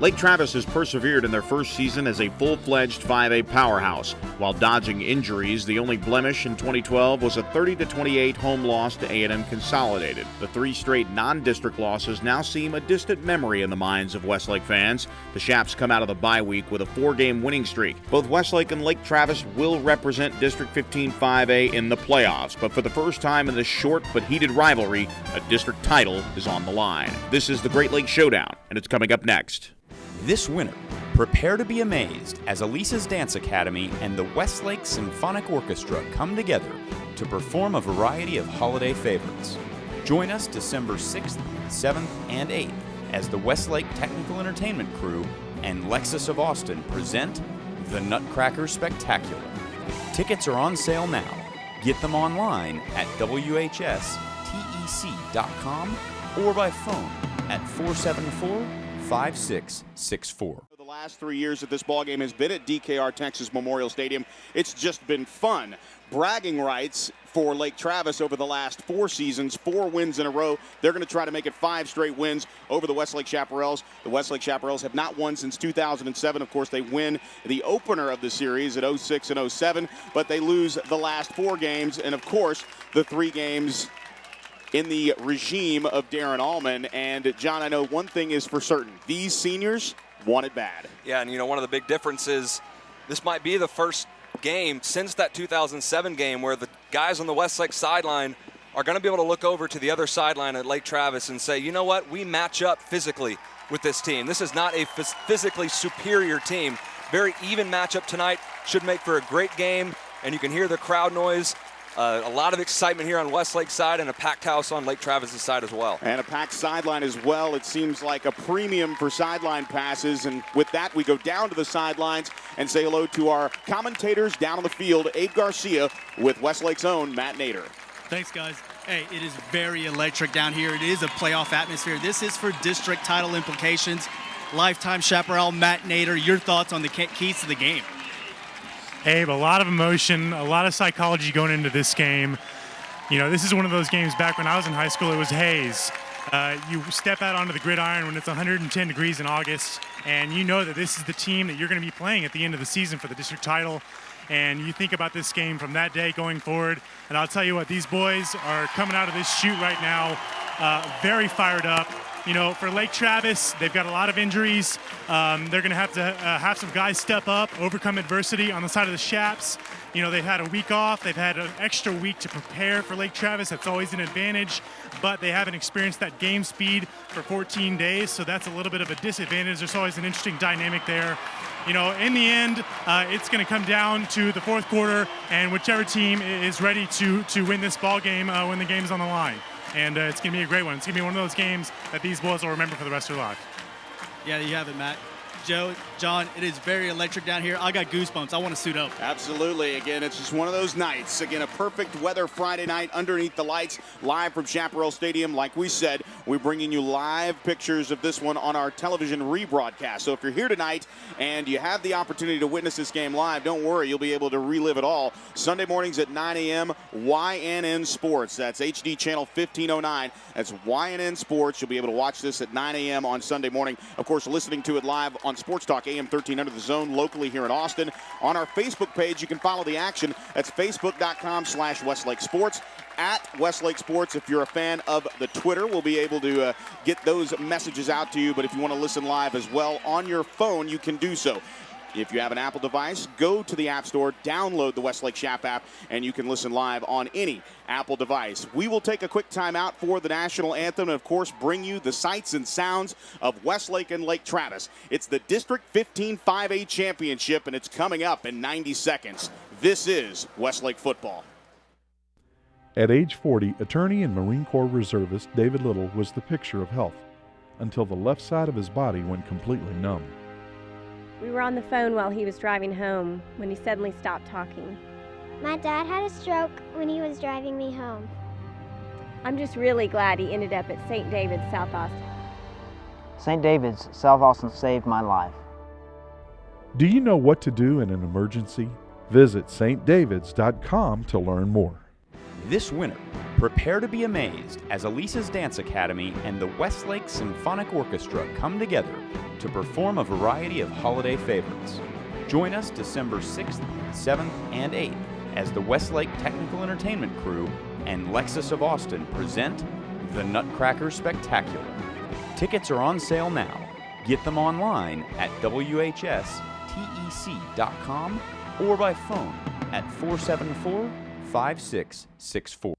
Lake Travis has persevered in their first season as a full-fledged 5A powerhouse. While dodging injuries, the only blemish in 2012 was a 30-28 home loss to A&M Consolidated. The 3 straight non-district losses now seem a distant memory in the minds of Westlake fans. The Shaps come out of the bye week with a 4-game winning streak. Both Westlake and Lake Travis will represent District 15 5A in the playoffs, but for the first time in this short but heated rivalry, a district title is on the line. This is the Great Lakes Showdown, and it's coming up next. This winter, prepare to be amazed as Elisa's Dance Academy and the Westlake Symphonic Orchestra come together to perform a variety of holiday favorites. Join us December 6th, 7th, and 8th as the Westlake Technical Entertainment Crew and Lexus of Austin present the Nutcracker Spectacular. Tickets are on sale now. Get them online at whstec.com or by phone at 474-5664. For the last 3 years that this ballgame has been at DKR Texas Memorial Stadium, it's just been fun. Bragging rights for Lake Travis over the last 4 seasons, 4 wins in a row. They're going to try to make it 5 straight wins over the Westlake Chaparrals. The Westlake Chaparrals have not won since 2007. Of course, they win the opener of the series at 06 and 07, but they lose the last 4 games, and of course, the 3 games in the regime of Darren Allman. And John, I know one thing is for certain. These seniors want it bad. Yeah, and one of the big differences, this might be the first game since that 2007 game where the guys on the Westlake sideline are going to be able to look over to the other sideline at Lake Travis and say, you know what, we match up physically with this team. This is not a physically superior team. Very even matchup tonight. Should make for a great game, and you can hear the crowd noise. A lot of excitement here on Westlake's side and a packed house on Lake Travis's side as well. And a packed sideline as well. It seems like a premium for sideline passes. And with that, we go down to the sidelines and say hello to our commentators down on the field, Abe Garcia with Westlake's own Matt Nader. Thanks, guys. Hey, it is very electric down here. It is a playoff atmosphere. This is for district title implications. Lifetime chaparral Matt Nader, your thoughts on the keys to the game? Abe, a lot of emotion, a lot of psychology going into this game. This is one of those games back when I was in high school, it was haze. You step out onto the gridiron when it's 110 degrees in August, and you know that this is the team that you're going to be playing at the end of the season for the district title. And you think about this game from that day going forward, and I'll tell you what, these boys are coming out of this chute right now very fired up. For Lake Travis, they've got a lot of injuries. They're going to have some guys step up, overcome adversity. On the side of the Shaps, they've had a week off. They've had an extra week to prepare for Lake Travis. That's always an advantage, but they haven't experienced that game speed for 14 days, so that's a little bit of a disadvantage. There's always an interesting dynamic there. In the end, it's going to come down to the fourth quarter, and whichever team is ready to win this ball game when the game's on the line. And it's going to be a great one. It's going to be one of those games that these boys will remember for the rest of their life. Yeah, you have it, Matt. Joe, John, it is very electric down here. I got goosebumps. I want to suit up. Absolutely. Again, it's just one of those nights. Again, a perfect weather Friday night underneath the lights, live from Chaparral Stadium. Like we said, we're bringing you live pictures of this one on our television rebroadcast. So if you're here tonight and you have the opportunity to witness this game live, don't worry. You'll be able to relive it all. Sunday mornings at 9 a.m., YNN Sports. That's HD channel 1509. That's YNN Sports. You'll be able to watch this at 9 a.m. on Sunday morning. Of course, listening to it live on Sports Talk AM 1300 The Zone locally here in Austin. On our Facebook page, you can follow the action. That's facebook.com/Westlake Sports. At Westlake Sports. If you're a fan of the Twitter, we'll be able to get those messages out to you. But if you want to listen live as well on your phone, you can do so. If you have an Apple device, go to the App Store, download the Westlake Shap app, and you can listen live on any Apple device. We will take a quick time out for the national anthem and, of course, bring you the sights and sounds of Westlake and Lake Travis. It's the District 15 5A Championship, and it's coming up in 90 seconds. This is Westlake football. At age 40, attorney and Marine Corps reservist David Little was the picture of health until the left side of his body went completely numb. We were on the phone while he was driving home when he suddenly stopped talking. My dad had a stroke when he was driving me home. I'm just really glad he ended up at St. David's, South Austin. St. David's, South Austin saved my life. Do you know what to do in an emergency? Visit stdavids.com to learn more. This winter, Prepare to be amazed as Elisa's Dance Academy and the Westlake Symphonic Orchestra come together to perform a variety of holiday favorites. Join us December 6th, 7th, and 8th as the Westlake Technical Entertainment Crew and Lexus of Austin present the Nutcracker Spectacular. Tickets are on sale now. Get them online at whstec.com or by phone at 474-5664.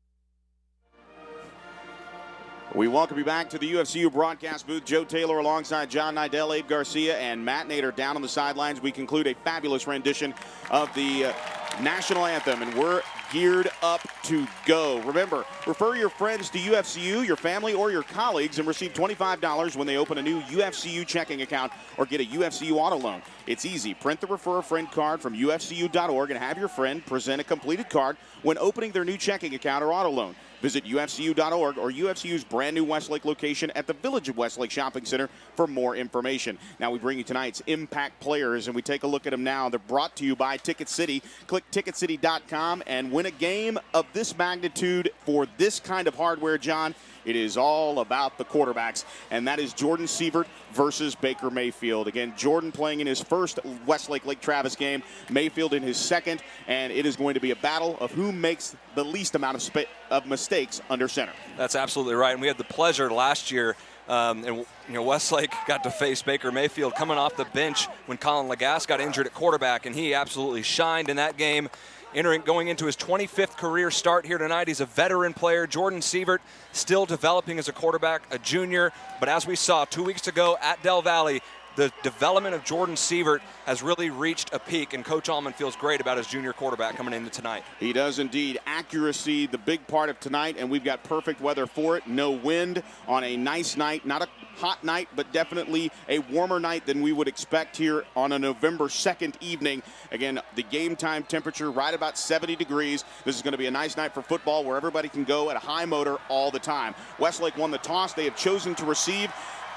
We welcome you back to the UFCU broadcast booth. Joe Taylor alongside John Nidell, Abe Garcia, and Matt Nader down on the sidelines. We conclude a fabulous rendition of the national anthem, and we're geared up to go. Remember, refer your friends to UFCU, your family, or your colleagues, and receive $25 when they open a new UFCU checking account or get a UFCU auto loan. It's easy. Print the Refer a Friend card from UFCU.org and have your friend present a completed card when opening their new checking account or auto loan. Visit UFCU.org or UFCU's brand new Westlake location at the Village of Westlake Shopping Center for more information. Now we bring you tonight's Impact players, and we take a look at them now. They're brought to you by Ticket City. Click ticketcity.com and win a game of this magnitude for this kind of hardware, John. It is all about the quarterbacks, and that is Jordan Sievert versus Baker Mayfield. Again, Jordan playing in his first Westlake Lake Travis game, Mayfield in his second, and it is going to be a battle of who makes the least amount of mistakes under center. That's absolutely right, and we had the pleasure last year, and Westlake got to face Baker Mayfield coming off the bench when Colin Lagasse got injured at quarterback, and he absolutely shined in that game. Going into his 25th career start here tonight. He's a veteran player. Jordan Sievert still developing as a quarterback, a junior. But as we saw 2 weeks ago at Del Valle, the development of Jordan Sievert has really reached a peak, and Coach Allman feels great about his junior quarterback coming into tonight. He does indeed. Accuracy, the big part of tonight, and we've got perfect weather for it. No wind on a nice night, not a hot night, but definitely a warmer night than we would expect here on a November 2nd evening. Again, the game time temperature right about 70 degrees. This is going to be a nice night for football where everybody can go at a high motor all the time. Westlake won the toss. They have chosen to receive.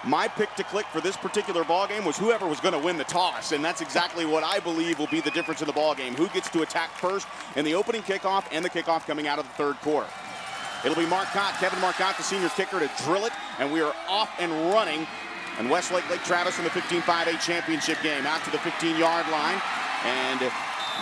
My pick to click for this particular ball game was whoever was going to win the toss, and that's exactly what I believe will be the difference in the ball game. Who gets to attack first in the opening kickoff and the kickoff coming out of the third quarter. It'll be Marcotte, Kevin Marcotte, the senior kicker, to drill it, and we are off and running. And Westlake Lake Travis in the 15-5A championship game out to the 15-yard line and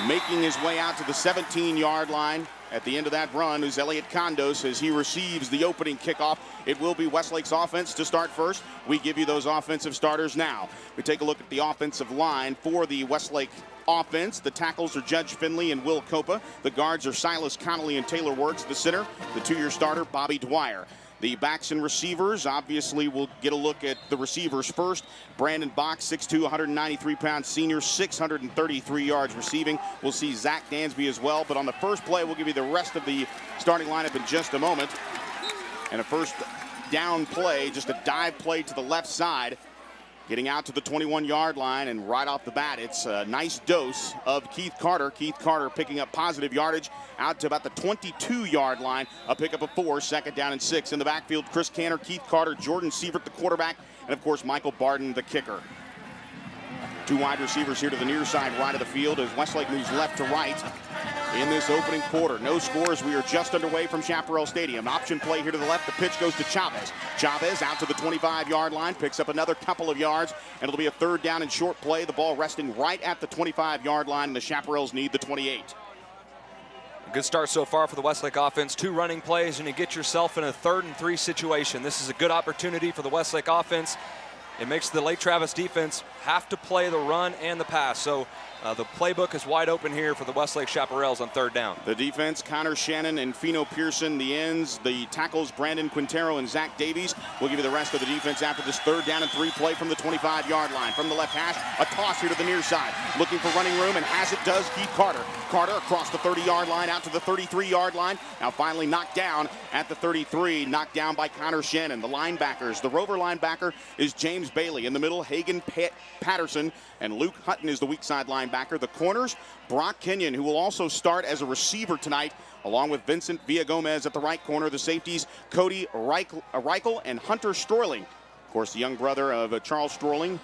making his way out to the 17-yard line. At the end of that run is Elliot Condos as he receives the opening kickoff. It will be Westlake's offense to start first. We give you those offensive starters now. We take a look at the offensive line for the Westlake offense. The tackles are Judge Finley and Will Copa. The guards are Silas Connolly and Taylor Works. The center, the two-year starter, Bobby Dwyer. The backs and receivers, obviously we'll get a look at the receivers first. Brandon Bach, 6'2", 193-pound senior, 633 yards receiving. We'll see Zach Dansby as well, but on the first play, we'll give you the rest of the starting lineup in just a moment. And a first down play, just a dive play to the left side, getting out to the 21-yard line, and right off the bat, it's a nice dose of Keith Carter. Keith Carter picking up positive yardage out to about the 22-yard line. A pickup of 4, second down and 6. In the backfield, Chris Canner, Keith Carter, Jordan Sievert, the quarterback, and of course, Michael Barden, the kicker. Two wide receivers here to the near side right of the field as Westlake moves left to right in this opening quarter. No scores. We are just underway from Chaparral Stadium. Option play here to the left. The pitch goes to Chavez. Chavez out to the 25-yard line, picks up another couple of yards, and it'll be a third down and short play. The ball resting right at the 25-yard line, and the Chaparrals need the 28. A good start so far for the Westlake offense. 2 running plays, and you get yourself in a 3rd and 3 situation. This is a good opportunity for the Westlake offense. It makes the Lake Travis defense have to play the run and the pass. So the playbook is wide open here for the Westlake Chaparrals on 3rd down. The defense, Connor Shannon and Fino Pearson. The ends, the tackles, Brandon Quintero and Zach Davies. We'll give you the rest of the defense after this 3rd down and 3 play from the 25-yard line. From the left hash, a toss here to the near side. Looking for running room, and as it does, Keith Carter. Carter across the 30-yard line out to the 33-yard line. Now finally knocked down at the 33, knocked down by Connor Shannon. The linebackers, the rover linebacker is James Bailey. In the middle, Hagan Patterson, and Luke Hutton is the weak side linebacker. The corners, Brock Kenyon, who will also start as a receiver tonight, along with Vincent Villagomez at the right corner. The safeties, Cody Reichel and Hunter Stroling. Of course, the young brother of Charles Stroling,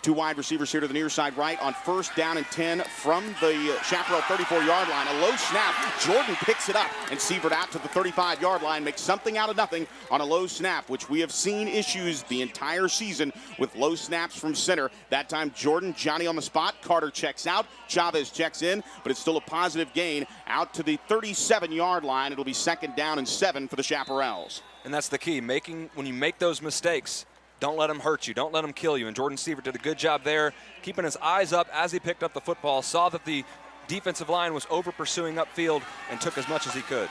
Two wide receivers here to the near side right on 1st down and 10 from the Chaparral 34-yard line. A low snap. Jordan picks it up, and Sievert out to the 35-yard line makes something out of nothing on a low snap, which we have seen issues the entire season with low snaps from center. That time Jordan, Johnny on the spot. Carter checks out. Chavez checks in, but it's still a positive gain out to the 37-yard line. It'll be 2nd down and 7 for the Chaparrals. And that's the key. When you make those mistakes, don't let them hurt you. Don't let them kill you. And Jordan Sievert did a good job there, keeping his eyes up as he picked up the football, saw that the defensive line was over pursuing upfield, and took as much as he could.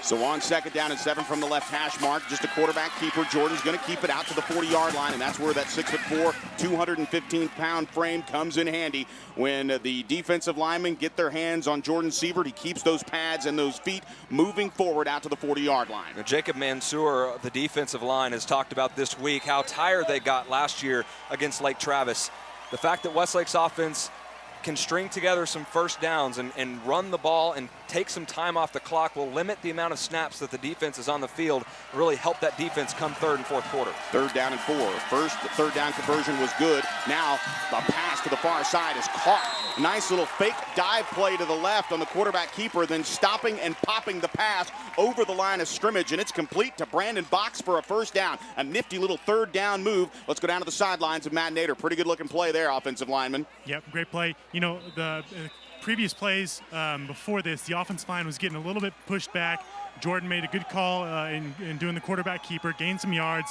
So on 2nd down and 7 from the left hash mark, just a quarterback keeper. Jordan's going to keep it out to the 40-yard line, and that's where that 6'4", 215-pound frame comes in handy. When the defensive linemen get their hands on Jordan Sievert, he keeps those pads and those feet moving forward out to the 40-yard line. Now, Jacob Mansour, the defensive line, has talked about this week how tired they got last year against Lake Travis. The fact that Westlake's offense can string together some first downs and run the ball and take some time off the clock will limit the amount of snaps that the defense is on the field and really help that defense come 3rd and 4th quarter. 3rd down and 4. First 3rd down conversion was good. Now the pass to the far side is caught. Nice little fake dive play to the left on the quarterback keeper, then stopping and popping the pass over the line of scrimmage, and it's complete to Brandon Box for a 1st down. A nifty little 3rd down move. Let's go down to the sidelines of Matt Nader. Pretty good looking play there, offensive lineman. Yep, great play. You know, the previous plays before this, the offensive line was getting a little bit pushed back. Jordan made a good call in doing the quarterback keeper, gained some yards,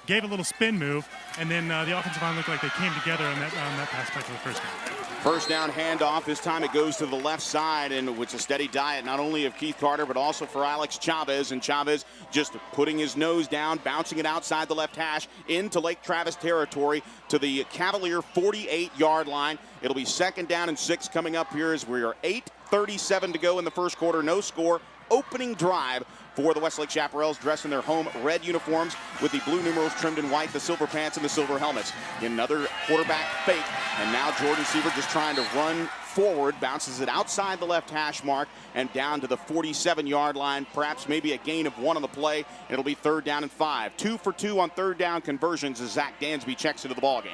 gave a little spin move, and then the offensive line looked like they came together on that pass play for the 1st down. 1st down handoff. This time it goes to the left side, and it's a steady diet not only of Keith Carter but also for Alex Chavez. And Chavez just putting his nose down, bouncing it outside the left hash into Lake Travis territory to the Cavalier 48-yard line. It'll be 2nd down and 6 coming up here as we are 8:37 to go in the 1st quarter. No score. Opening drive for the Westlake Chaparrals, dressed in their home red uniforms with the blue numerals trimmed in white, the silver pants and the silver helmets. Another quarterback fake, and now Jordan Sievert just trying to run forward, bounces it outside the left hash mark and down to the 47-yard line. Perhaps maybe a gain of 1 on the play. It'll be 3rd down and 5. 2 for 2 on 3rd down conversions as Zach Dansby checks into the ballgame.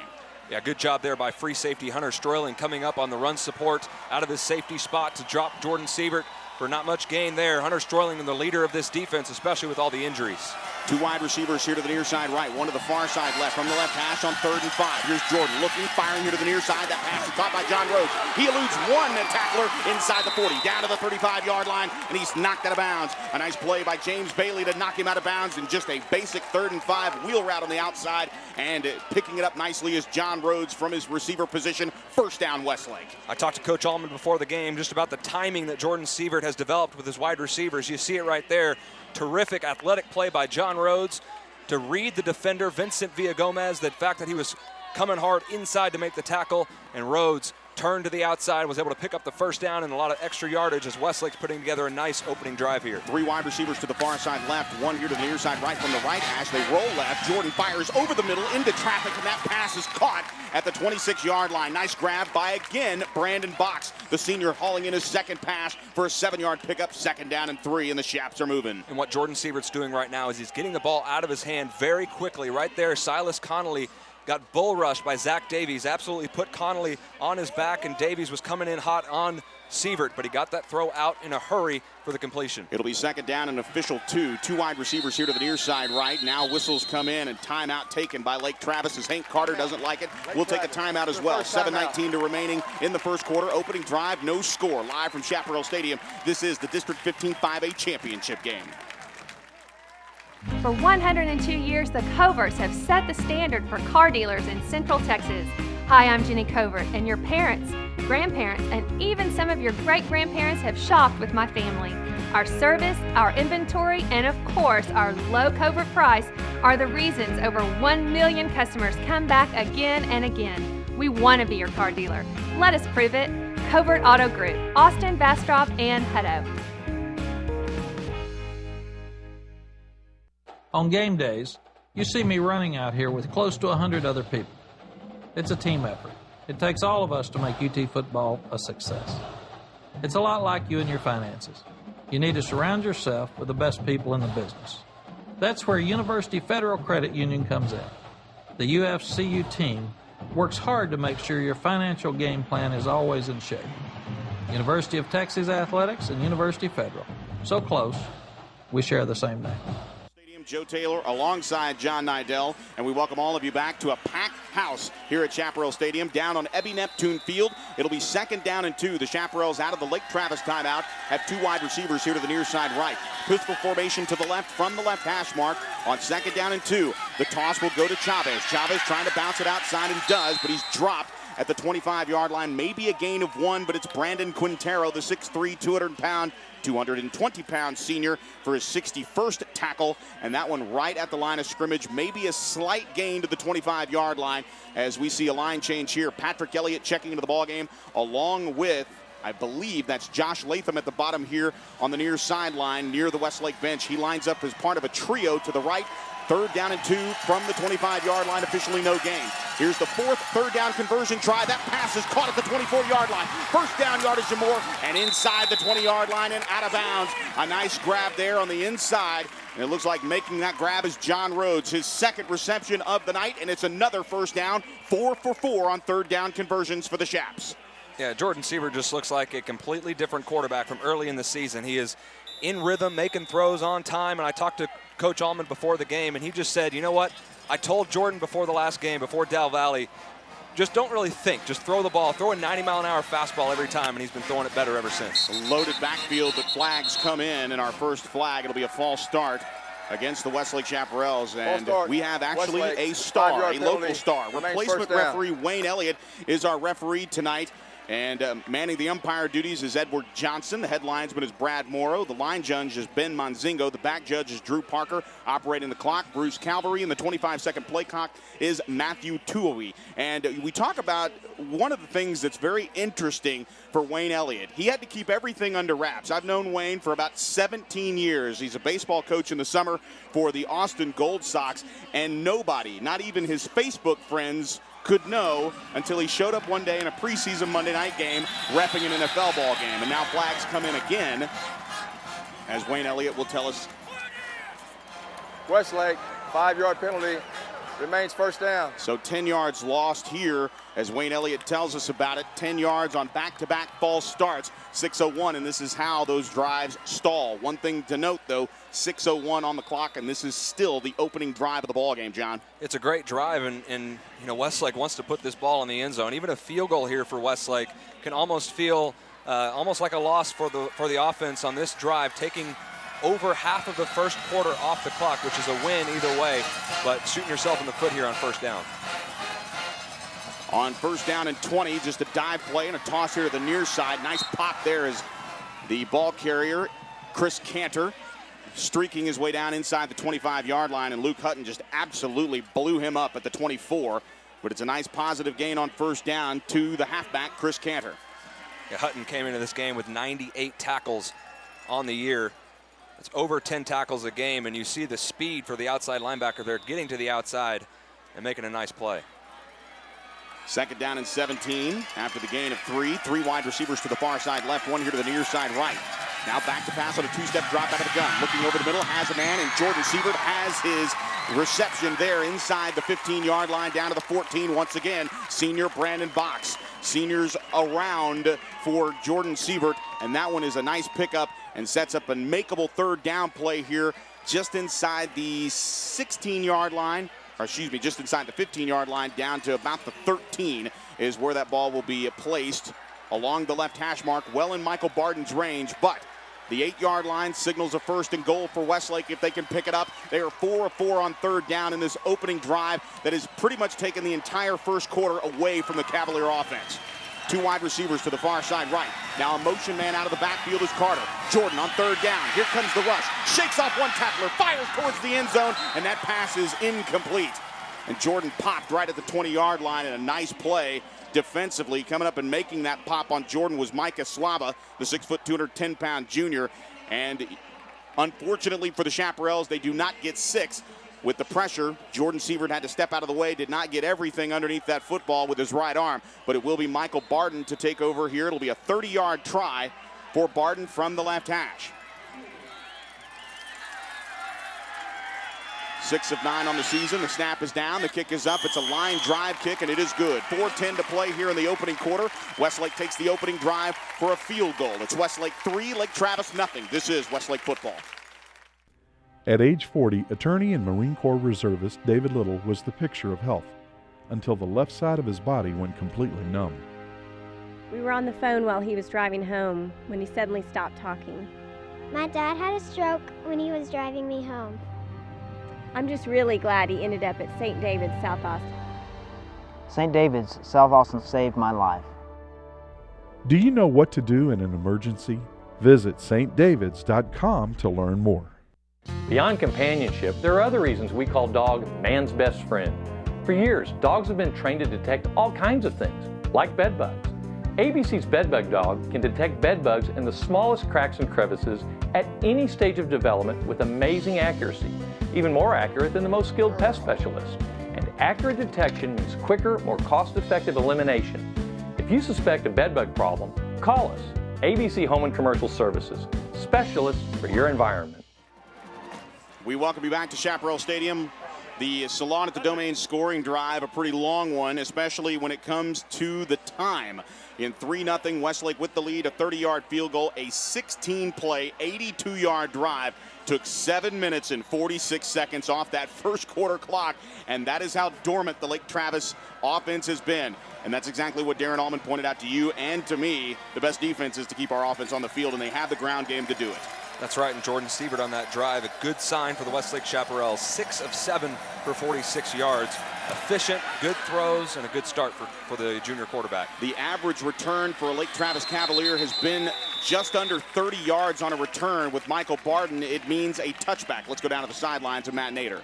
Yeah, good job there by free safety Hunter Stroyling coming up on the run support out of his safety spot to drop Jordan Sievert for not much gain there. Hunter Stroyling, the leader of this defense, especially with all the injuries. 2 wide receivers here to the near side right, 1 to the far side left. From the left hash on 3rd and 5. Here's Jordan looking, firing here to the near side. That pass is caught by John Rhodes. He eludes 1 tackler inside the 40, down to the 35-yard line, and he's knocked out of bounds. A nice play by James Bailey to knock him out of bounds in just a basic 3rd and 5 wheel route on the outside, and picking it up nicely is John Rhodes from his receiver position. 1st down, Westlake. I talked to Coach Allman before the game just about the timing that Jordan Sievert has developed with his wide receivers. You see it right there. Terrific athletic play by John Rhodes to read the defender, Vincent Villagomez. The fact that he was coming hard inside to make the tackle, and Rhodes turned to the outside, was able to pick up the 1st down and a lot of extra yardage as Westlake's putting together a nice opening drive here. 3 wide receivers to the far side left, 1 here to the near side right. From the right hash, they roll left. Jordan fires over the middle into traffic, and that pass is caught at the 26-yard line. Nice grab by, again, Brandon Box, the senior, hauling in his 2nd pass for a 7-yard pickup. 2nd down and 3, and the Chaps are moving. And what Jordan Sievert's doing right now is he's getting the ball out of his hand very quickly. Right there, Silas Connolly got bull rushed by Zach Davies, absolutely put Connolly on his back, and Davies was coming in hot on Sievert, but he got that throw out in a hurry for the completion. It'll be 2nd down and official 2. 2 wide receivers here to the near side right. Now whistles come in, and timeout taken by Lake Travis as Hank Carter doesn't like it. We'll take a timeout as well. 7:19 to remaining in the 1st quarter. Opening drive, no score. Live from Chaparral Stadium, this is the District 15 5A championship game. For 102 years, the Coverts have set the standard for car dealers in Central Texas. Hi, I'm Jenny Covert, and your parents, grandparents, and even some of your great-grandparents have shopped with my family. Our service, our inventory, and of course, our low Covert price are the reasons over 1 million customers come back again and again. We want to be your car dealer. Let us prove it. Covert Auto Group, Austin, Bastrop, and Hutto. On game days, you see me running out here with close to 100 other people. It's a team effort. It takes all of us to make UT football a success. It's a lot like you and your finances. You need to surround yourself with the best people in the business. That's where University Federal Credit Union comes in. The UFCU team works hard to make sure your financial game plan is always in shape. University of Texas Athletics and University Federal. So close, we share the same name. Joe Taylor alongside John Nidell, and we welcome all of you back to a packed house here at Chaparral Stadium down on Ebby Neptune Field. It'll be 2nd down and 2. The Chaparrals out of the Lake Travis timeout have 2 wide receivers here to the near side right. Pistol formation to the left from the left hash mark on 2nd down and 2. The toss will go to Chavez. Chavez trying to bounce it outside and does, but he's dropped at the 25-yard line. Maybe a gain of 1, but it's Brandon Quintero, the 6'3", 220-pound senior for his 61st tackle, and that one right at the line of scrimmage. Maybe a slight gain to the 25-yard line as we see a line change here. Patrick Elliott checking into the ballgame along with, I believe that's Josh Latham at the bottom here on the near sideline near the Westlake bench. He lines up as part of a trio to the right. 3rd down and 2 from the 25-yard line, officially no gain. Here's the 4th 3rd down conversion try. That pass is caught at the 24-yard line. 1st down yardage and more, and inside the 20-yard line and out of bounds. A nice grab there on the inside, and it looks like making that grab is John Rhodes, his 2nd reception of the night, and it's another 1st down. 4 for 4 on 3rd down conversions for the Chaps. Yeah, Jordan Sievert just looks like a completely different quarterback from early in the season. He is in rhythm, making throws on time, and I talked to Coach Allman before the game, and he just said, you know what, I told Jordan before the last game, before Del Valle, just don't really think, just throw the ball, throw a 90-mile-an-hour fastball every time, and he's been throwing it better ever since. A loaded backfield, but flags come in, and our first flag, it'll be a false start against the Westlake Chaparrals, and we have actually a star, a local star. Replacement referee Wayne Elliott is our referee tonight. And manning the umpire duties is Edward Johnson. The head linesman is Brad Morrow. The line judge is Ben Monzingo. The back judge is Drew Parker. Operating the clock, Bruce Calvary. And the 25-second play clock is Matthew Tuohy. And we talk about one of the things that's very interesting for Wayne Elliott. He had to keep everything under wraps. I've known Wayne for about 17 years. He's a baseball coach in the summer for the Austin Gold Sox. And nobody, not even his Facebook friends, could know until he showed up one day in a preseason Monday night game reffing an NFL ball game. And now flags come in again, as Wayne Elliott will tell us. Westlake, 5-yard penalty, remains 1st down. So 10 yards lost here, as Wayne Elliott tells us about it. 10 yards on back-to-back false starts. 6:01, and this is how those drives stall. One thing to note, though, 6:01 on the clock, and this is still the opening drive of the ball game, John. It's a great drive, and you know, Westlake wants to put this ball in the end zone. Even a field goal here for Westlake can almost feel almost like a loss for the offense on this drive, taking over half of the first quarter off the clock, which is a win either way, but shooting yourself in the foot here on 1st down. On 1st down and 20, just a dive play and a toss here to the near side. Nice pop there as the ball carrier, Chris Cantor, streaking his way down inside the 25-yard line, and Luke Hutton just absolutely blew him up at the 24. But it's a nice positive gain on 1st down to the halfback, Chris Cantor. Yeah, Hutton came into this game with 98 tackles on the year. It's over 10 tackles a game, and you see the speed for the outside linebacker there, getting to the outside and making a nice play. 2nd down and 17 after the gain of 3. 3 wide receivers to the far side left, 1 here to the near side right. Now back to pass on a 2-step drop out of the gun. Looking over the middle, has a man, and Jordan Sievert has his reception there inside the 15-yard line down to the 14. Once again, senior Brandon Box. Seniors around for Jordan Sievert, and that one is a nice pickup and sets up a makeable 3rd down play here just inside the 16-yard line. Or excuse me, just inside the 15-yard line down to about the 13 is where that ball will be placed along the left hash mark, well in Michael Barden's range, but the 8-yard line signals a 1st and goal for Westlake if they can pick it up. They are 4 of 4 on 3rd down in this opening drive that has pretty much taken the entire first quarter away from the Cavalier offense. 2 wide receivers to the far side right. Now a motion man out of the backfield is Carter. Jordan on 3rd down. Here comes the rush. Shakes off one tackler, fires towards the end zone, and that pass is incomplete. And Jordan popped right at the 20-yard line, and a nice play defensively. Coming up and making that pop on Jordan was Micah Slava, the 6', 210-pound junior. And unfortunately for the Chaparrals, they do not get 6. With the pressure, Jordan Sievert had to step out of the way, did not get everything underneath that football with his right arm, but it will be Michael Barden to take over here. It'll be a 30-yard try for Barden from the left hash. 6 of 9 on the season. The snap is down. The kick is up. It's a line drive kick, and it is good. 4:10 to play here in the opening quarter. Westlake takes the opening drive for a field goal. It's Westlake 3, Lake Travis nothing. This is Westlake football. At age 40, attorney and Marine Corps reservist David Little was the picture of health until the left side of his body went completely numb. We were on the phone while he was driving home when he suddenly stopped talking. My dad had a stroke when he was driving me home. I'm just really glad he ended up at St. David's, South Austin. St. David's, South Austin saved my life. Do you know what to do in an emergency? Visit stdavids.com to learn more. Beyond companionship, there are other reasons we call dog man's best friend. For years, dogs have been trained to detect all kinds of things, like bed bugs. ABC's Bedbug Dog can detect bed bugs in the smallest cracks and crevices at any stage of development with amazing accuracy, even more accurate than the most skilled pest specialists. And accurate detection means quicker, more cost-effective elimination. If you suspect a bedbug problem, call us. ABC Home and Commercial Services, specialists for your environment. We welcome you back to Chaparral Stadium. The Salon at the Domain scoring drive, a pretty long one, especially when it comes to the time. In 3-0, Westlake with the lead, a 30-yard field goal, a 16-play, 82-yard drive. Took 7 minutes and 46 seconds off that first quarter clock, and that is how dormant the Lake Travis offense has been. And that's exactly what Darren Allman pointed out to you and to me. The best defense is to keep our offense on the field, and they have the ground game to do it. That's right, and Jordan Siebert on that drive, a good sign for the Westlake Chaparrals. 6 of 7 for 46 yards. Efficient, good throws, and a good start for the junior quarterback. The average return for a Lake Travis Cavalier has been just under 30 yards on a return. With Michael Barden, it means a touchback. Let's go down to the sideline to Matt Nader.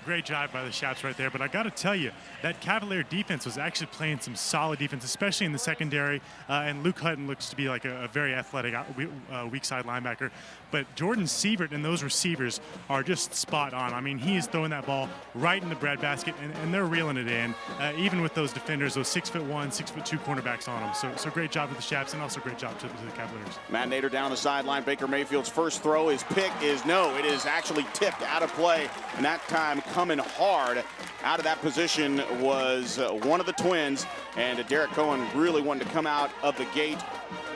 Great job by the Chaps right there, but I got to tell you, that Cavalier defense was actually playing some solid defense, especially in the secondary, and Luke Hutton looks to be like a very athletic weak side linebacker, but Jordan Siebert and those receivers are just spot on. I mean, he is throwing that ball right in the breadbasket, and they're reeling it in, even with those defenders, those 6'1", 6'2" cornerbacks on them. So great job with the Chaps, and also great job to the Cavaliers. Matt Nader down the sideline. Baker Mayfield's first throw is picked. It is actually tipped out of play, and that time coming hard out of that position was one of the twins, and Derek Cohen really wanted to come out of the gate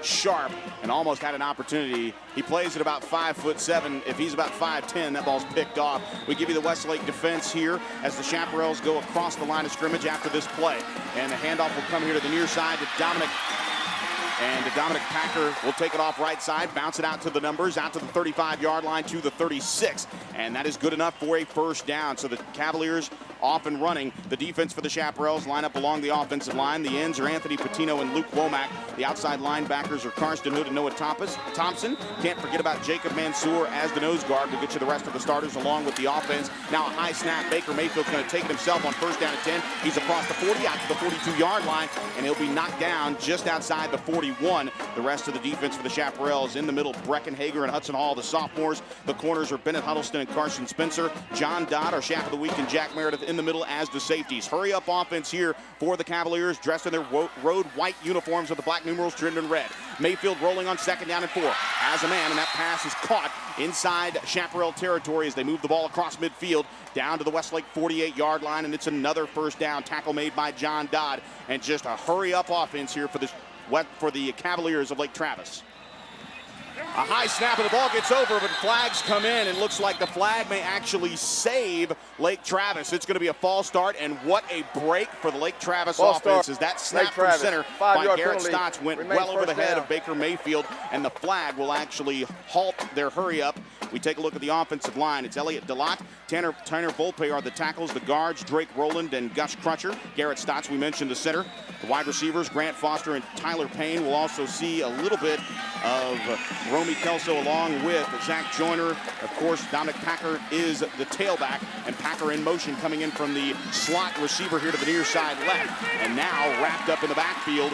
sharp and almost had an opportunity. He plays at about 5'7". If he's about 5'10", that ball's picked off. We give you the Westlake defense here as the Chaparrals go across the line of scrimmage after this play, and the handoff will come here to the near side to Dominic. And Dominic Packer will take it off right side, bounce it out to the numbers, out to the 35-yard line to the 36. And that is good enough for a first down. So the Cavaliers off and running. The defense for the Chaparrals line up along the offensive line. The ends are Anthony Patino and Luke Womack. The outside linebackers are Karsten Hood and Noah Thompson. Can't forget about Jacob Mansour as the nose guard. We'll get you the rest of the starters along with the offense. Now a high snap. Baker Mayfield's going to take it himself on first down at 10. He's across the 40, out to the 42-yard line, and he'll be knocked down just outside the 41. The rest of the defense for the Chaparrals in the middle, Breckenhager and Hudson Hall, the sophomores. The corners are Bennett Huddleston and Carson Spencer. John Dodd, our Chap of the Week, and Jack Meredith in the middle as the safeties. Hurry up offense here for the Cavaliers, dressed in their road white uniforms with the black numerals trimmed in red. Mayfield rolling on second down and 4. Has a man, and that pass is caught inside Chaparral territory as they move the ball across midfield down to the Westlake 48-yard line, and it's another first down. Tackle made by John Dodd, and just a hurry up offense here for the Cavaliers of Lake Travis. A high snap and the ball gets over, but flags come in, and looks like the flag may actually save Lake Travis. It's going to be a false start, and what a break for the Lake Travis offense as that snap from center by Garrett Stotts went well over the head of Baker Mayfield, and the flag will actually halt their hurry up. We take a look at the offensive line. It's Elliot Delott, Tanner Volpe are the tackles, the guards, Drake Rowland and Gus Crutcher. Garrett Stotts, we mentioned, the center. The wide receivers, Grant Foster and Tyler Payne. We'll also see a little bit of Romy Kelso along with Zach Joyner. Of course, Dominic Packer is the tailback, and Packer in motion coming in from the slot receiver here to the near side left. And now wrapped up in the backfield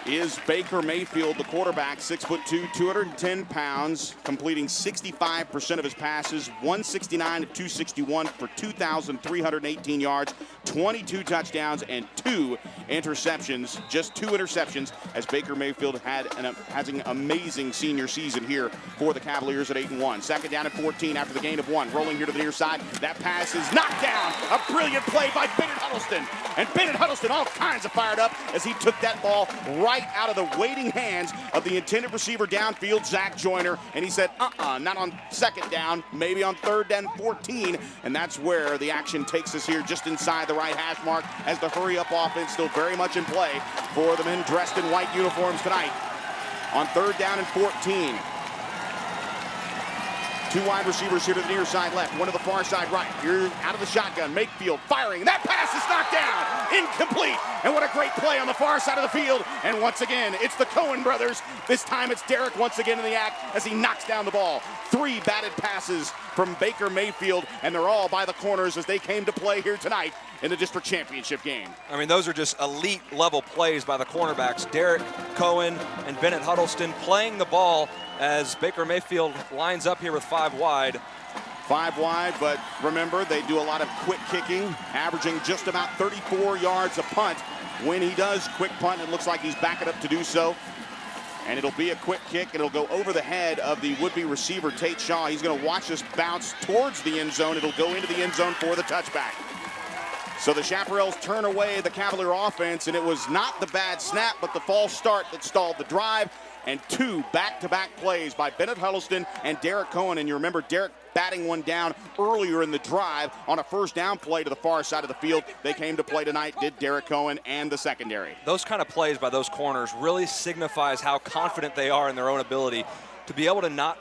is Baker Mayfield, the quarterback, 6'2", 210 pounds, completing 65% of his passes, 169 to 261 for 2,318 yards, 22 touchdowns, and 2 interceptions. Just 2 interceptions, as Baker Mayfield has an amazing senior season here for the Cavaliers at 8-1. Second down and 14 after the gain of 1. Rolling here to the near side. That pass is knocked down. A brilliant play by Bennett Huddleston. And Bennett Huddleston all kinds of fired up as he took that ball right out of the waiting hands of the intended receiver downfield, Zach Joyner. And he said, not on second down, maybe on third down 14. And that's where the action takes us here, just inside the right hash mark, as the hurry-up offense still very much in play for the men dressed in white uniforms tonight. On third down and 14. 2 wide receivers here to the near side left, one to the far side right. Here out of the shotgun, Mayfield firing. That pass is knocked down, incomplete. And what a great play on the far side of the field. And once again, it's the Cohen brothers. This time it's Derek once again in the act as he knocks down the ball. 3 batted passes from Baker Mayfield, and they're all by the corners as they came to play here tonight in the district championship game. I mean, those are just elite level plays by the cornerbacks. Derek Cohen and Bennett Huddleston playing the ball as Baker Mayfield lines up here with 5 wide. 5 wide, but remember, they do a lot of quick kicking, averaging just about 34 yards a punt. When he does quick punt, it looks like he's backing up to do so. And it'll be a quick kick. It'll go over the head of the would-be receiver, Tate Shaw. He's going to watch this bounce towards the end zone. It'll go into the end zone for the touchback. So the Chaparrals turn away the Cavalier offense, and it was not the bad snap, but the false start that stalled the drive. And 2 back-to-back plays by Bennett Huddleston and Derek Cohen. And you remember Derek batting one down earlier in the drive on a first down play to the far side of the field. They came to play tonight, did Derek Cohen and the secondary. Those kind of plays by those corners really signifies how confident they are in their own ability to be able to not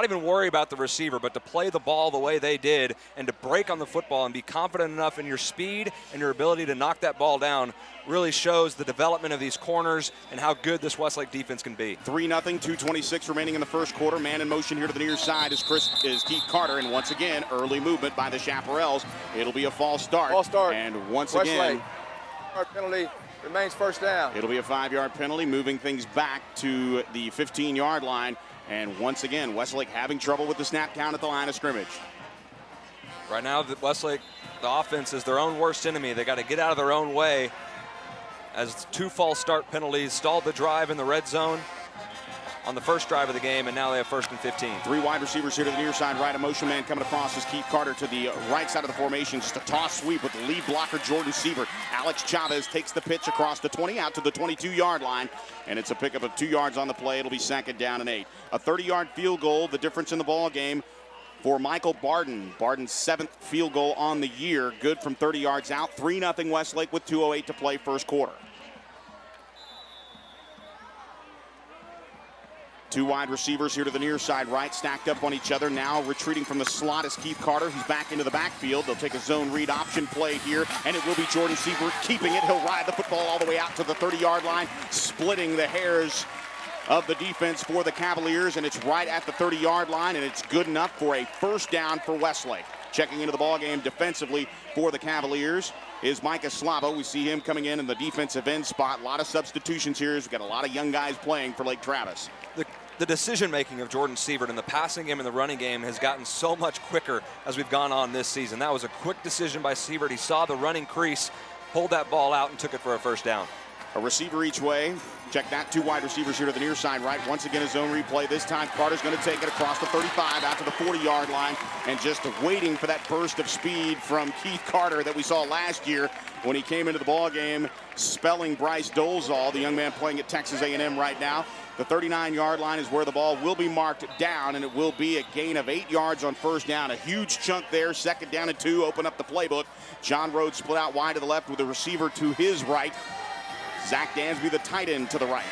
even worry about the receiver, but to play the ball the way they did and to break on the football and be confident enough in your speed and your ability to knock that ball down really shows the development of these corners and how good this Westlake defense can be. 3-0, 2:26 remaining in the first quarter. Man in motion here to the near side is Keith Carter, and once again, early movement by the Chaparrals. It'll be a false start. False start. And once Westlake. again, Our penalty remains first down. It'll be a 5-yard penalty, moving things back to the 15-yard line. And once again, Westlake having trouble with the snap count at the line of scrimmage. Right now, Westlake, the offense is their own worst enemy. They got to get out of their own way as 2 false start penalties stalled the drive in the red zone on the first drive of the game, and now they have 1st and 15. 3 wide receivers here to the near side right. A motion man coming across is Keith Carter to the right side of the formation. Just a toss sweep with the lead blocker, Jordan Siebert. Alex Chavez takes the pitch across the 20 out to the 22-yard line, and it's a pickup of 2 yards on the play. It'll be 2nd down and 8. A 30-yard field goal, the difference in the ball game for Michael Barden. Barden's 7th field goal on the year, good from 30 yards out. 3-0 Westlake with 2:08 to play first quarter. 2 wide receivers here to the near side right, stacked up on each other. Now retreating from the slot is Keith Carter. He's back into the backfield. They'll take a zone read option play here, and it will be Jordan Siebert keeping it. He'll ride the football all the way out to the 30-yard line, splitting the hairs of the defense for the Cavaliers, and it's right at the 30-yard line, and it's good enough for a 1st down for Westlake. Checking into the ballgame defensively for the Cavaliers is Micah Slavo. We see him coming in the defensive end spot. A lot of substitutions here. We've got a lot of young guys playing for Lake Travis. The decision-making of Jordan Siebert in the passing game and the running game has gotten so much quicker as we've gone on this season. That was a quick decision by Siebert. He saw the running crease, pulled that ball out, and took it for a 1st down. A receiver each way. Check that. 2 wide receivers here to the near side right. Once again, a zone replay. This time, Carter's going to take it across the 35 out to the 40-yard line, and just waiting for that burst of speed from Keith Carter that we saw last year when he came into the ball game, spelling Bryce Dolezal, the young man playing at Texas A&M right now. The 39-yard line is where the ball will be marked down, and it will be a gain of 8 yards on 1st down. A huge chunk there. 2nd down and 2. Open up the playbook. John Rhodes split out wide to the left with a receiver to his right. Zach Dansby, the tight end, to the right.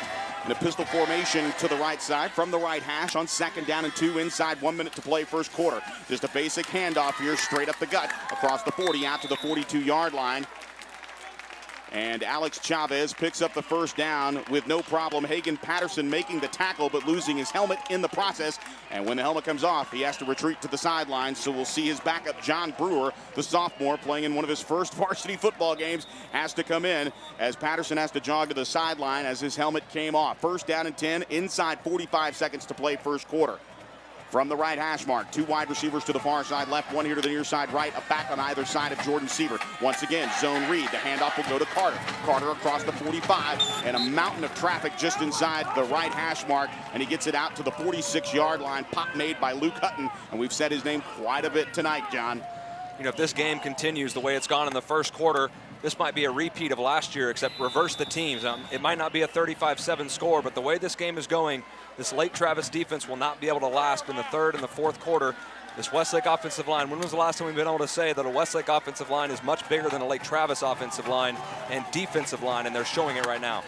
In a pistol formation to the right side from the right hash on 2nd down and 2 inside 1 minute to play first quarter. Just a basic handoff here straight up the gut across the 40 out to the 42-yard line. And Alex Chavez picks up the first down with no problem. Hagen Patterson making the tackle but losing his helmet in the process. And when the helmet comes off, he has to retreat to the sidelines. So we'll see his backup, John Brewer, the sophomore, playing in one of his first varsity football games, has to come in as Patterson has to jog to the sideline as his helmet came off. First down and 10, inside 45 seconds to play first quarter. From the right hash mark, two wide receivers to the far side left, one here to the near side right, a back on either side of Jordan Sievert. Once again, zone read. The handoff will go to Carter. Carter across the 45, and a mountain of traffic just inside the right hash mark, and he gets it out to the 46-yard line. Pop made by Luke Hutton, and we've said his name quite a bit tonight, John. You know, if this game continues the way it's gone in the first quarter, this might be a repeat of last year, except reverse the teams. It might not be a 35-7 score, but the way this game is going, this Lake Travis defense will not be able to last in the third and the fourth quarter. This Westlake offensive line, when was the last time we've been able to say that a Westlake offensive line is much bigger than a Lake Travis offensive line and defensive line, and they're showing it right now.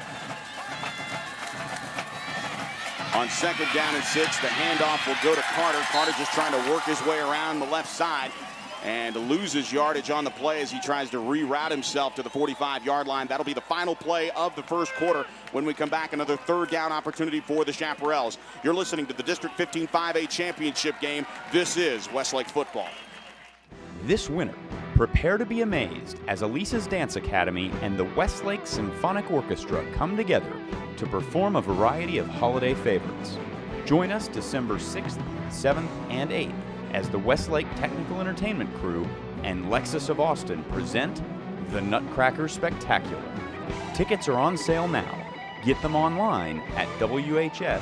On second down and 6, the handoff will go to Carter. Carter just trying to work his way around the left side and loses yardage on the play as he tries to reroute himself to the 45-yard line. That'll be the final play of the first quarter. When we come back, another third down opportunity for the Chaparrals. You're listening to the District 15 5A championship game. This is Westlake football. This winter, prepare to be amazed as Elisa's Dance Academy and the Westlake Symphonic Orchestra come together to perform a variety of holiday favorites. Join us December 6th, 7th, and 8th as the Westlake Technical Entertainment Crew and Lexus of Austin present the Nutcracker Spectacular. Tickets are on sale now. Get them online at WHSTEC.com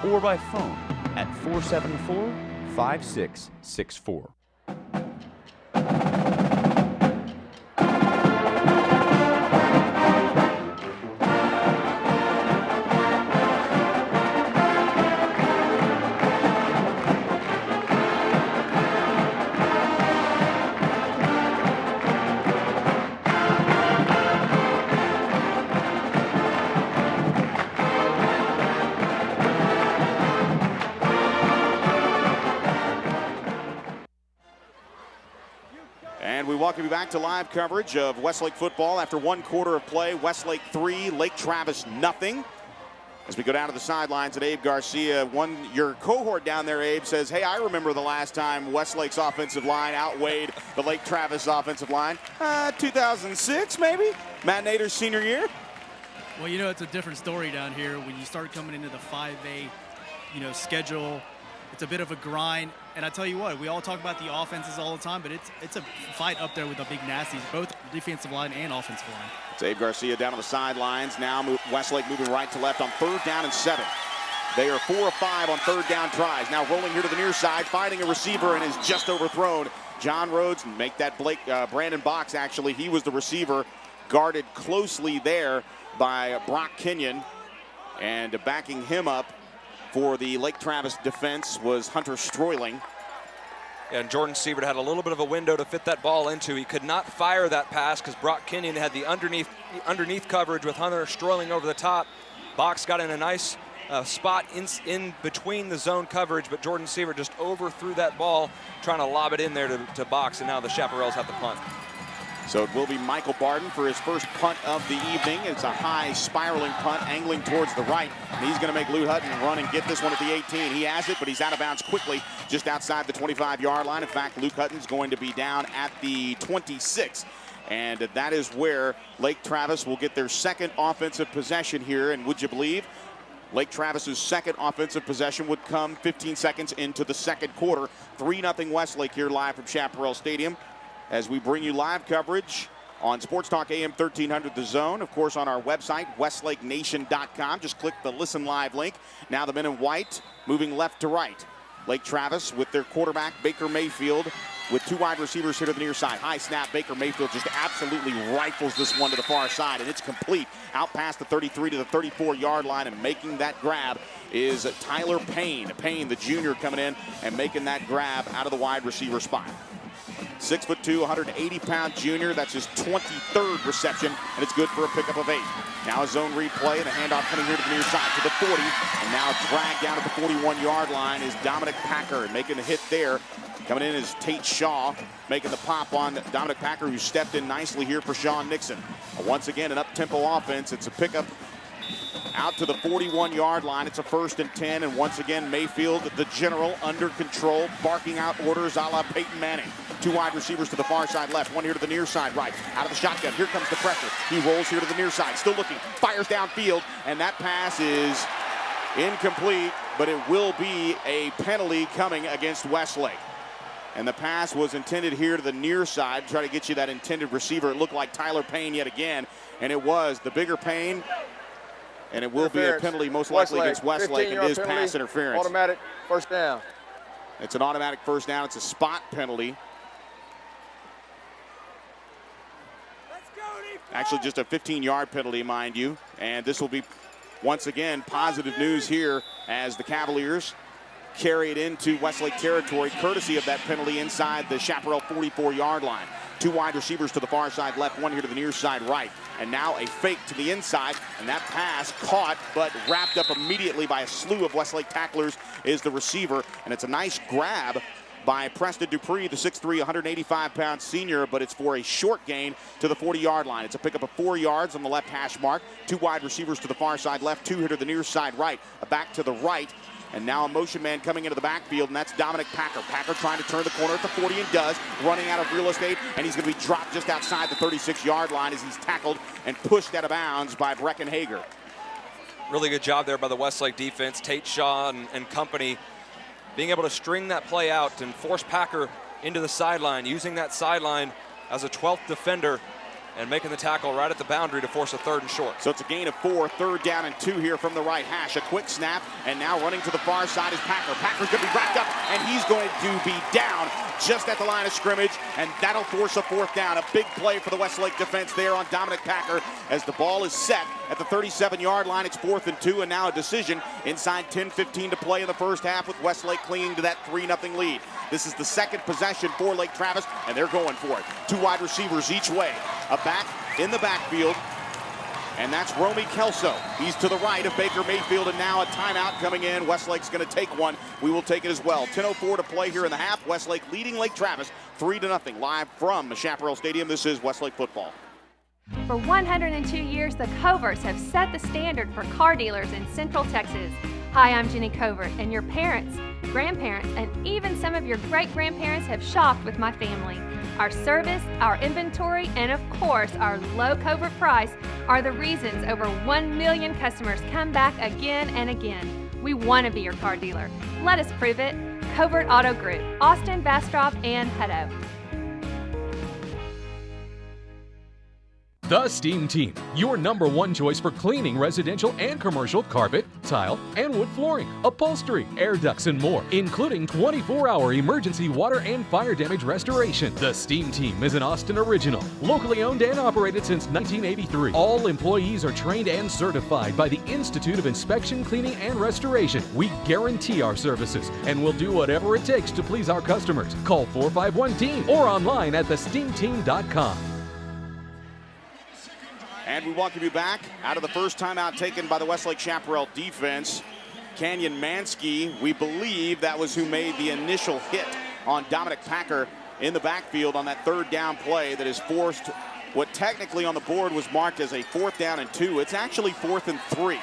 or by phone at 474-5664. Welcome you back to live coverage of Westlake football after one quarter of play. Westlake 3, Lake Travis nothing. As we go down to the sidelines at Abe Garcia, your cohort down there, Abe, says, hey, I remember the last time Westlake's offensive line outweighed the Lake Travis offensive line. 2006, maybe? Matt Nader's senior year? Well, you know, it's a different story down here. When you start coming into the 5A, schedule, it's a bit of a grind. And I tell you what, we all talk about the offenses all the time, but it's a fight up there with the big nasties, both defensive line and offensive line. It's Abe Garcia down on the sidelines. Now Westlake moving right to left on third down and 7. They are 4 of 5 on third down tries. Now rolling here to the near side, finding a receiver and is just overthrown. John Rhodes, make that Brandon Box, actually. He was the receiver, guarded closely there by Brock Kenyon. And backing him up for the Lake Travis defense was Hunter Stroyling. And Jordan Sievert had a little bit of a window to fit that ball into. He could not fire that pass because Brock Kenyon had the underneath coverage with Hunter Stroyling over the top. Box got in a nice spot in between the zone coverage, but Jordan Sievert just overthrew that ball, trying to lob it in there to Box, and now the Chaparrals have the punt. So it will be Michael Barden for his first punt of the evening. It's a high spiraling punt angling towards the right. And he's going to make Lou Hutton run and get this one at the 18. He has it, but he's out of bounds quickly just outside the 25-yard line. In fact, Luke Hutton's going to be down at the 26. And that is where Lake Travis will get their second offensive possession here. And would you believe Lake Travis's second offensive possession would come 15 seconds into the second quarter. 3-0 Westlake here live from Chaparral Stadium, as we bring you live coverage on Sports Talk AM 1300 The Zone. Of course, on our website, westlakenation.com. Just click the Listen Live link. Now the men in white moving left to right. Lake Travis with their quarterback, Baker Mayfield, with two wide receivers here to the near side. High snap, Baker Mayfield just absolutely rifles this one to the far side, and it's complete. Out past the 33 to the 34-yard line, and making that grab is Tyler Payne. Payne, the junior, coming in and making that grab out of the wide receiver spot. 6'2", 180-pound junior. That's his 23rd reception, and it's good for a pickup of 8. Now a zone replay, and a handoff coming here to the near side to the 40, and now dragged down at the 41-yard line is Dominic Packer, making the hit there. Coming in is Tate Shaw, making the pop on Dominic Packer, who stepped in nicely here for Sean Nixon. Once again, an up-tempo offense. It's a pickup out to the 41-yard line. It's a 1st and 10, and once again, Mayfield, the general, under control, barking out orders a la Peyton Manning. 2 wide receivers to the far side left, 1 here to the near side right. Out of the shotgun, here comes the pressure. He rolls here to the near side, still looking, fires downfield, and that pass is incomplete, but it will be a penalty coming against Westlake. And the pass was intended here to the near side, try to get you that intended receiver. It looked like Tyler Payne yet again, and it was the bigger Payne. And it will be a penalty most likely against Westlake, and it is pass interference. Automatic first down. It's an automatic first down. It's a spot penalty. Actually, just a 15-yard penalty, mind you. And this will be, once again, positive news here as the Cavaliers carry it into Westlake territory, courtesy of that penalty inside the Chaparral 44-yard line. 2 wide receivers to the far side left, 1 here to the near side right. And now a fake to the inside, and that pass caught but wrapped up immediately by a slew of Westlake tacklers is the receiver. And it's a nice grab by Preston Dupree, the 6'3", 185-pound senior, but it's for a short gain to the 40-yard line. It's a pickup of 4 yards on the left hash mark. 2 wide receivers to the far side left, 2 here to the near side right. A back to the right. And now a motion man coming into the backfield, and that's Dominic Packer. Packer trying to turn the corner at the 40 and does, running out of real estate, and he's going to be dropped just outside the 36-yard line as he's tackled and pushed out of bounds by Brecken Hager. Really good job there by the Westlake defense. Tate Shaw and company being able to string that play out and force Packer into the sideline, using that sideline as a 12th defender and making the tackle right at the boundary to force a 3rd and short. So it's a gain of 4, 3rd down and 2 here from the right hash. A quick snap, and now running to the far side is Packer. Packer's going to be wrapped up, and he's going to be down just at the line of scrimmage, and that'll force a 4th down. A big play for the Westlake defense there on Dominic Packer as the ball is set at the 37-yard line. It's 4th and 2, and now a decision inside 10:15 to play in the first half with Westlake clinging to that 3-0 lead. This is the 2nd possession for Lake Travis, and they're going for it. 2 wide receivers each way. A back in the backfield, and that's Romy Kelso. He's to the right of Baker Mayfield, and now a timeout coming in. Westlake's going to take one. We will take it as well. 10:04 to play here in the half. Westlake leading Lake Travis 3-0 live from Chaparral Stadium. This is Westlake football. For 102 years, the Coverts have set the standard for car dealers in Central Texas. Hi, I'm Jenny Covert, and your parents, grandparents, and even some of your great-grandparents have shopped with my family. Our service, our inventory, and of course, our low Covert price are the reasons over 1 million customers come back again and again. We want to be your car dealer. Let us prove it. Covert Auto Group, Austin, Bastrop, and Hutto. The Steam Team, your #1 choice for cleaning residential and commercial carpet, tile, and wood flooring, upholstery, air ducts, and more, including 24-hour emergency water and fire damage restoration. The Steam Team is an Austin original, locally owned and operated since 1983. All employees are trained and certified by the Institute of Inspection, Cleaning, and Restoration. We guarantee our services and will do whatever it takes to please our customers. Call 451-TEAM or online at thesteamteam.com. And we welcome you back out of the first timeout taken by the Westlake Chaparral defense. Canyon Mansky, we believe that was who made the initial hit on Dominic Packer in the backfield on that 3rd down play that is forced what technically on the board was marked as a 4th down and 2. It's actually 4th and 3.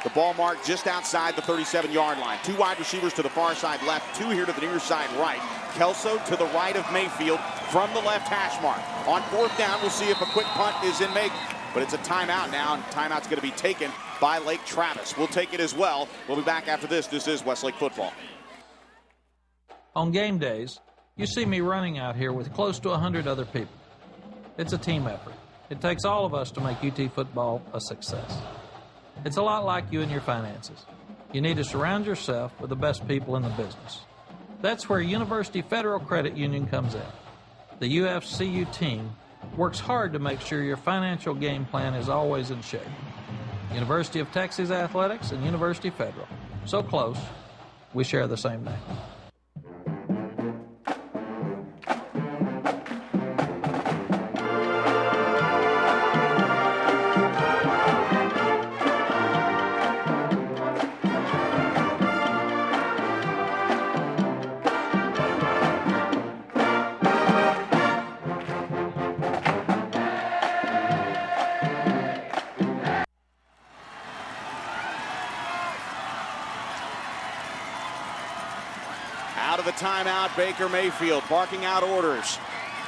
The ball marked just outside the 37-yard line. 2 wide receivers to the far side left, 2 here to the near side right. Kelso to the right of Mayfield from the left hash mark. On 4th down, we'll see if a quick punt is in make. But it's a timeout now, and timeout's going to be taken by Lake Travis. We'll take it as well. We'll be back after this. This is Westlake football. On game days, you see me running out here with close to 100 other people. It's a team effort. It takes all of us to make UT football a success. It's a lot like you and your finances. You need to surround yourself with the best people in the business. That's where University Federal Credit Union comes in. The UFCU team works hard to make sure your financial game plan is always in shape. University of Texas Athletics and University Federal. So close, we share the same name. of the timeout, Baker Mayfield barking out orders.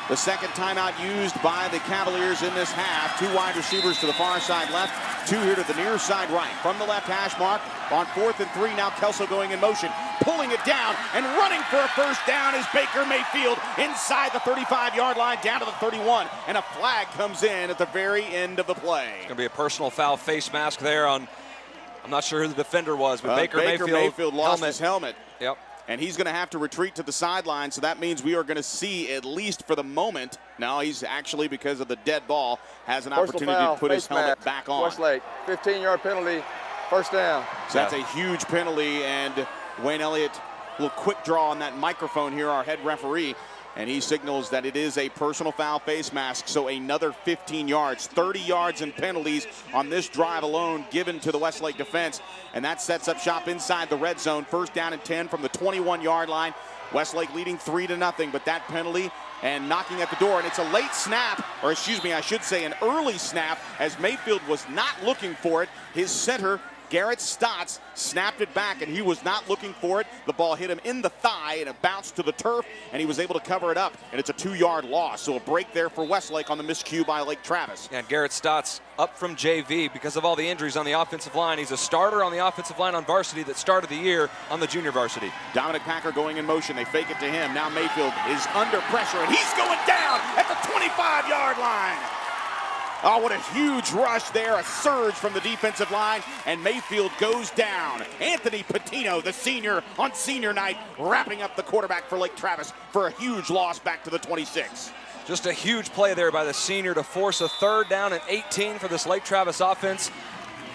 The second timeout used by the Cavaliers in this half. 2 wide receivers to the far side left, 2 here to the near side right. From the left hash mark on 4th and 3, now Kelso going in motion, pulling it down and running for a first down is Baker Mayfield inside the 35-yard line down to the 31. And a flag comes in at the very end of the play. It's going to be a personal foul face mask there on, I'm not sure who the defender was, but Baker Mayfield lost his helmet. Yep. And he's going to have to retreat to the sideline, so that means we are going to see, at least for the moment, now he's actually, because of the dead ball, has an opportunity to put his helmet back on. Westlake, 15-yard penalty, first down. So that's a huge penalty, and Wayne Elliott, a little quick draw on that microphone here, our head referee, and he signals that it is a personal foul face mask, so another 15 yards, 30 yards in penalties on this drive alone given to the Westlake defense, and that sets up shop inside the red zone. First down and 10 from the 21-yard line. Westlake leading 3-0, but that penalty and knocking at the door, and it's a late snap, or excuse me, I should say an early snap, as Mayfield was not looking for it. His center, Garrett Stotts, snapped it back, and he was not looking for it. The ball hit him in the thigh, and it bounced to the turf, and he was able to cover it up, and it's a 2-yard loss. So a break there for Westlake on the miscue by Lake Travis. And Garrett Stotts up from JV because of all the injuries on the offensive line. He's a starter on the offensive line on varsity that started the year on the junior varsity. Dominic Packer going in motion. They fake it to him. Now Mayfield is under pressure, and he's going down at the 25-yard line. Oh, what a huge rush there, a surge from the defensive line, and Mayfield goes down. Anthony Patino, the senior, on senior night, wrapping up the quarterback for Lake Travis for a huge loss back to the 26. Just a huge play there by the senior to force a 3rd down and 18 for this Lake Travis offense.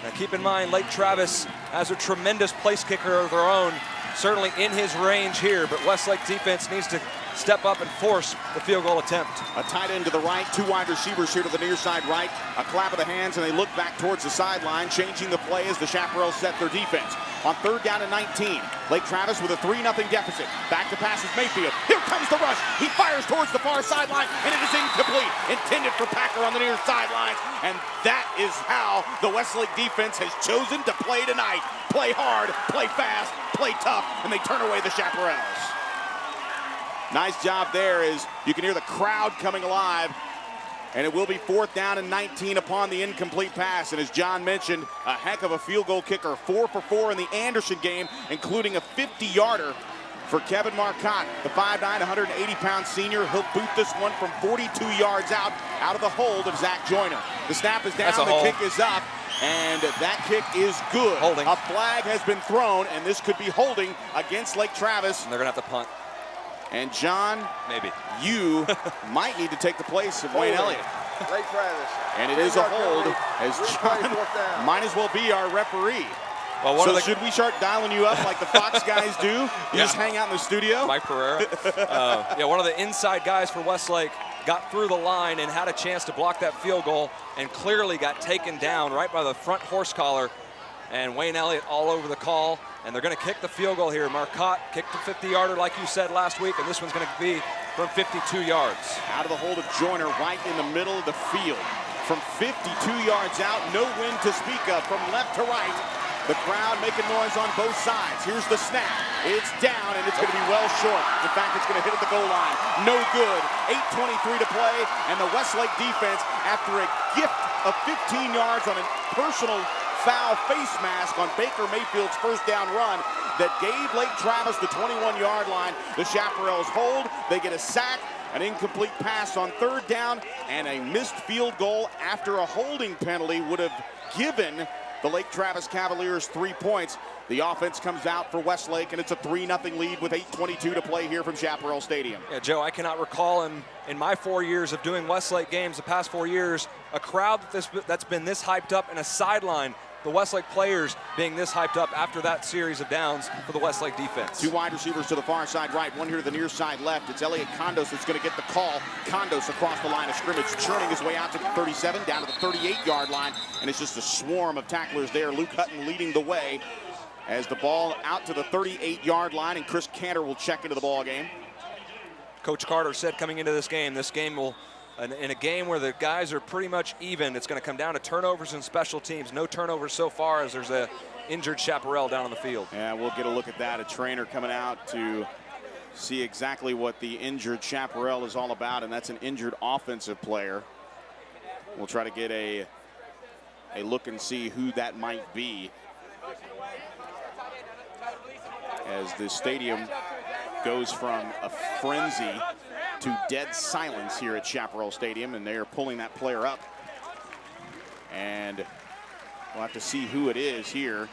Now keep in mind, Lake Travis has a tremendous place kicker of their own, certainly in his range here, but Westlake defense needs to step up and force the field goal attempt. A tight end to the right, 2 wide receivers here to the near side right. A clap of the hands, and they look back towards the sideline, changing the play as the Chaparrals set their defense. On 3rd down and 19, Lake Travis with a 3-0 deficit. Back to pass is Mayfield. Here comes the rush. He fires towards the far sideline, and it is incomplete. Intended for Packer on the near sidelines, and that is how the Westlake defense has chosen to play tonight. Play hard, play fast, play tough, and they turn away the Chaparrals. Nice job there as you can hear the crowd coming alive. And it will be 4th down and 19 upon the incomplete pass. And as John mentioned, a heck of a field goal kicker, 4 for 4 in the Anderson game, including a 50-yarder for Kevin Marcotte, the 5'9", 180-pound senior. He'll boot this one from 42 yards out of the hold of Zach Joyner. The snap is down, the kick is up, and that kick is good. Holding. A flag has been thrown, and this could be holding against Lake Travis. And they're going to have to punt. And John, maybe you might need to take the place of Wayne Elliott. Lake Travis. And it is a hold, as John might as well be our referee. Well, so should we start dialing you up like the Fox guys do? You just hang out in the studio? Mike Pereira. Yeah, one of the inside guys for Westlake got through the line and had a chance to block that field goal and clearly got taken down right by the front horse collar. And Wayne Elliott all over the call. And they're going to kick the field goal here. Marcotte kicked the 50-yarder like you said last week, and this one's going to be from 52 yards. Out of the hold of Joyner, right in the middle of the field. From 52 yards out, no wind to speak of. From left to right, the crowd making noise on both sides. Here's the snap. It's down, and it's going to be well short. In fact, it's going to hit at the goal line. No good. 8:23 to play, and the Westlake defense, after a gift of 15 yards on a personal foul face mask on Baker Mayfield's first down run that gave Lake Travis the 21-yard line. The Chaparrals hold. They get a sack, an incomplete pass on 3rd down, and a missed field goal after a holding penalty would have given the Lake Travis Cavaliers 3 points. The offense comes out for Westlake, and it's a 3-0 lead with 8:22 to play here from Chaparral Stadium. Yeah, Joe, I cannot recall in my 4 years of doing Westlake games, the past 4 years, a crowd that's been this hyped up, and a sideline, the Westlake players being this hyped up after that series of downs for the Westlake defense. 2 wide receivers to the far side right, 1 here to the near side left. It's Elliot Condos that's going to get the call. Condos across the line of scrimmage, churning his way out to the 37, down to the 38-yard line, and it's just a swarm of tacklers there. Luke Hutton leading the way as the ball out to the 38-yard line, and Chris Cantor will check into the ball game. Coach Carter said coming into this game will, in a game where the guys are pretty much even, it's going to come down to turnovers and special teams. No turnovers so far as there's a injured Chaparral down on the field. Yeah, we'll get a look at that. A trainer coming out to see exactly what the injured Chaparral is all about, and that's an injured offensive player. We'll try to get a look and see who that might be, as the stadium goes from a frenzy to dead silence here at Chaparral Stadium, and they are pulling that player up. And we'll have to see who it is here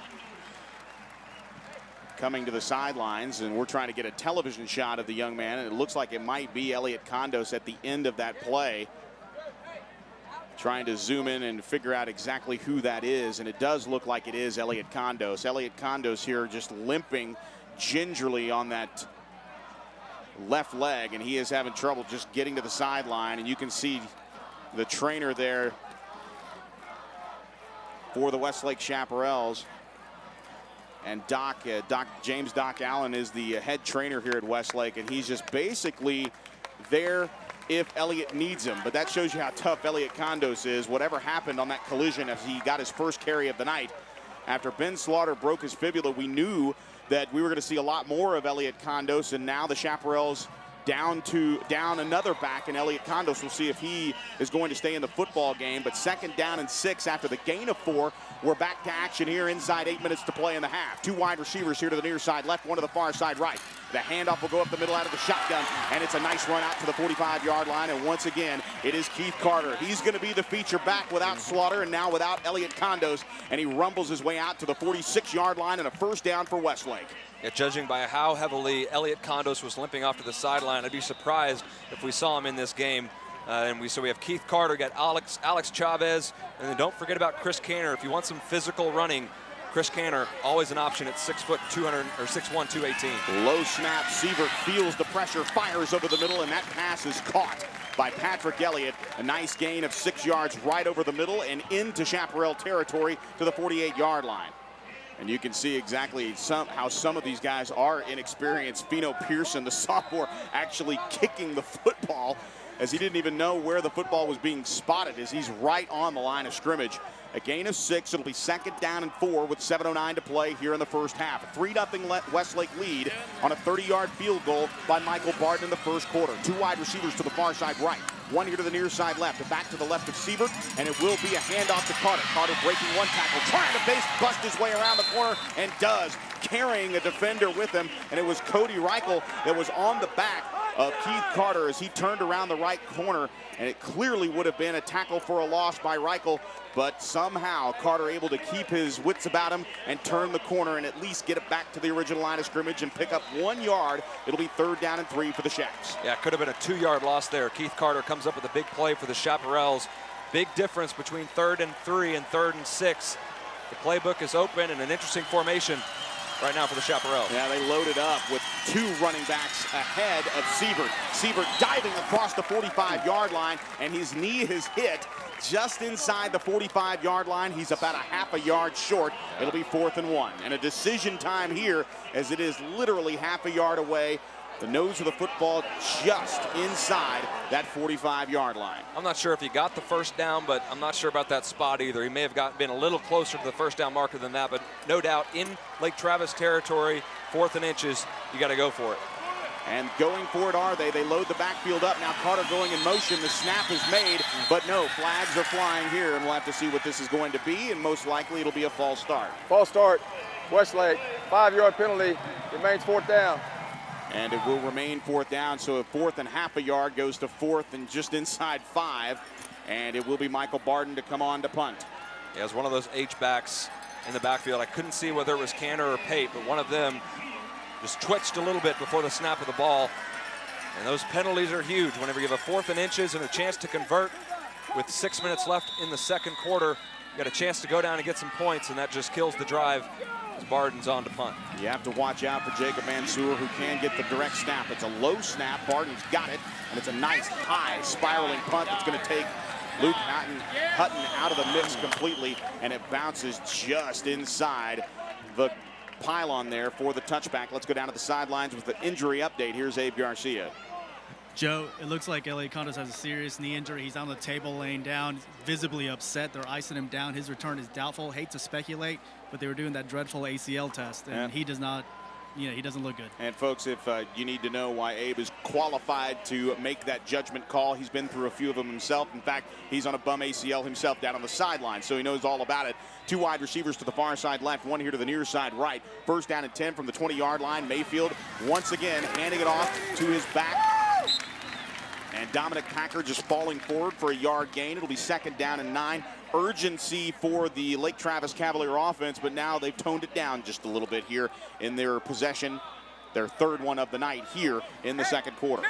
coming to the sidelines, and we're trying to get a television shot of the young man, and it looks like it might be Elliot Condos at the end of that play. Trying to zoom in and figure out exactly who that is, and it does look like it is Elliot Condos. Elliot Condos here just limping gingerly on that left leg, and he is having trouble just getting to the sideline, and you can see the trainer there for the Westlake Chaparrals. And James Doc Allen is the head trainer here at Westlake, and he's just basically there if Elliot needs him. But that shows you how tough Elliot Condos is. Whatever happened on that collision as he got his first carry of the night, after Ben Slaughter broke his fibula, we knew that we were going to see a lot more of Elliot Condos, and now the Chaparrals down another back, and Elliot Condos. We'll see if he is going to stay in the football game. But 2nd down and 6 after the gain of 4. We're back to action here inside 8 minutes to play in the half. 2 wide receivers here to the near side left, 1 to the far side right. The handoff will go up the middle out of the shotgun, and it's a nice run out to the 45-yard line. And once again, it is Keith Carter. He's going to be the feature back without Slaughter and now without Elliot Condos, and he rumbles his way out to the 46-yard line and a first down for Westlake. Yeah, judging by how heavily Elliot Condos was limping off to the sideline, I'd be surprised if we saw him in this game. So we have Keith Carter, got Alex Chavez, and then don't forget about Chris Canner. If you want some physical running, Chris Canner, always an option at 6'2" or 6'1", 218. Low snap, Sievert feels the pressure, fires over the middle, and that pass is caught by Patrick Elliott. A nice gain of 6 yards right over the middle and into Chaparral territory to the 48-yard line. And you can see exactly how some of these guys are inexperienced. Pheno Pearson, the sophomore, actually kicking the football as he didn't even know where the football was being spotted, as he's right on the line of scrimmage. A gain of 6. It'll be 2nd down and 4 with 7:09 to play here in the first half. A 3-0 Westlake lead on a 30-yard field goal by Michael Barton in the first quarter. 2 wide receivers to the far side right. 1 here to the near side left. And back to the left of Sievert, and it will be a handoff to Carter. Carter breaking 1 tackle, trying to bust his way around the corner, and does, carrying a defender with him. And it was Cody Reichel that was on the back of Keith Carter as he turned around the right corner, and it clearly would have been a tackle for a loss by Reichel, but somehow Carter able to keep his wits about him and turn the corner and at least get it back to the original line of scrimmage and pick up 1 yard. It'll be 3rd down and 3 for the Chaps. Yeah, it could have been a 2-yard loss there. Keith Carter comes up with a big play for the Chaparrals. Big difference between 3rd and 3 and 3rd and 6. The playbook is open and an interesting formation right now for the Chaparrals. Yeah, they loaded up with 2 running backs ahead of Sievert. Sievert diving across the 45-yard line, and his knee is hit just inside the 45-yard line. He's about a half a yard short. It'll be 4th and 1. And a decision time here, as it is literally half a yard away. The nose of the football just inside that 45-yard line. I'm not sure if he got the first down, but I'm not sure about that spot either. He may have been a little closer to the first down marker than that, but no doubt in Lake Travis territory, 4th and inches, you got to go for it. And going for it are they. They load the backfield up. Now Carter going in motion. The snap is made, but no, flags are flying here, and we'll have to see what this is going to be, and most likely it'll be a false start. False start, Westlake, 5-yard penalty, remains 4th down. And it will remain 4th down, so a 4th and half a yard goes to 4th and just inside 5, and it will be Michael Barton to come on to punt. Yeah, it was one of those H-backs in the backfield. I couldn't see whether it was Canner or Pate, but one of them just twitched a little bit before the snap of the ball. And those penalties are huge. Whenever you have a 4th and inches and a chance to convert with 6 minutes left in the second quarter, you got a chance to go down and get some points, and that just kills the drive as Barton's on to punt. You have to watch out for Jacob Mansour, who can get the direct snap. It's a low snap. Barton's got it, and it's a nice high spiraling punt that's going to take Luke Hutton out of the mix completely, and it bounces just inside the pylon there for the touchback. Let's go down to the sidelines with the injury update. Here's Abe Garcia. Joe, it looks like Elliot Condos has a serious knee injury. He's on the table laying down, visibly upset. They're icing him down. His return is doubtful. Hate to speculate, but they were doing that dreadful ACL test, and he does not he doesn't look good. And folks, if you need to know why Abe is qualified to make that judgment call, he's been through a few of them himself. In fact, he's on a bum ACL himself down on the sideline, so he knows all about it. 2 wide receivers to the far side left, 1 here to the near side right. First down and 10 from the 20-yard line. Mayfield once again handing it off to his back. And Dominic Packer just falling forward for a yard gain. It'll be 2nd down and 9. Urgency for the Lake Travis Cavalier offense, but now they've toned it down just a little bit here in their possession. Their 3rd one of the night here in the 2nd quarter.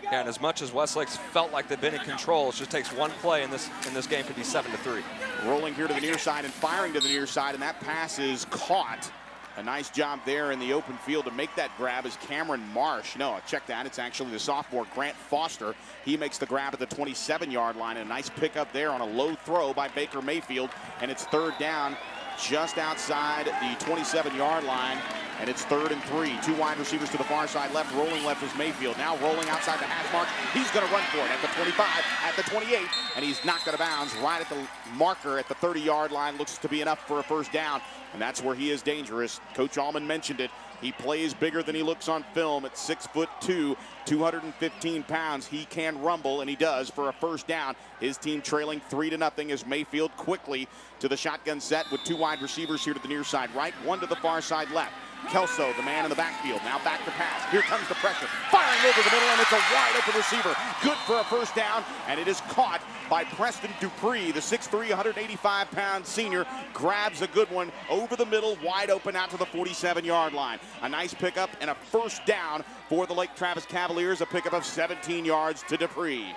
Yeah, and as much as Westlake's felt like they've been in control, it just takes one play in this game to be 7-3. Rolling here to the near side and firing to the near side, and that pass is caught. A nice job there in the open field to make that grab is Cameron Marsh. No, check that. It's actually the sophomore Grant Foster. He makes the grab at the 27-yard line. And a nice pickup there on a low throw by Baker Mayfield. And it's 3rd down just outside the 27-yard line. And it's 3rd and 3. 2 wide receivers to the far side left. Rolling left is Mayfield. Now rolling outside the hash mark. He's going to run for it at the 25, at the 28. And he's knocked out of bounds right at the marker at the 30-yard line. Looks to be enough for a 1st down. And that's where he is dangerous. Coach Allman mentioned it. He plays bigger than he looks on film at 6'2", 215 pounds. He can rumble, and he does for a 1st down. His team trailing 3-0 as Mayfield quickly to the shotgun set with 2 wide receivers here to the near side right, 1 to the far side left. Kelso, the man in the backfield, now back to pass. Here comes the pressure. Firing over the middle, and it's a wide open receiver. Good for a 1st down, and it is caught by Preston Dupree, the 6'3", 185-pound senior. Grabs a good one over the middle, wide open out to the 47-yard line. A nice pickup and a 1st down for the Lake Travis Cavaliers, a pickup of 17 yards to Dupree.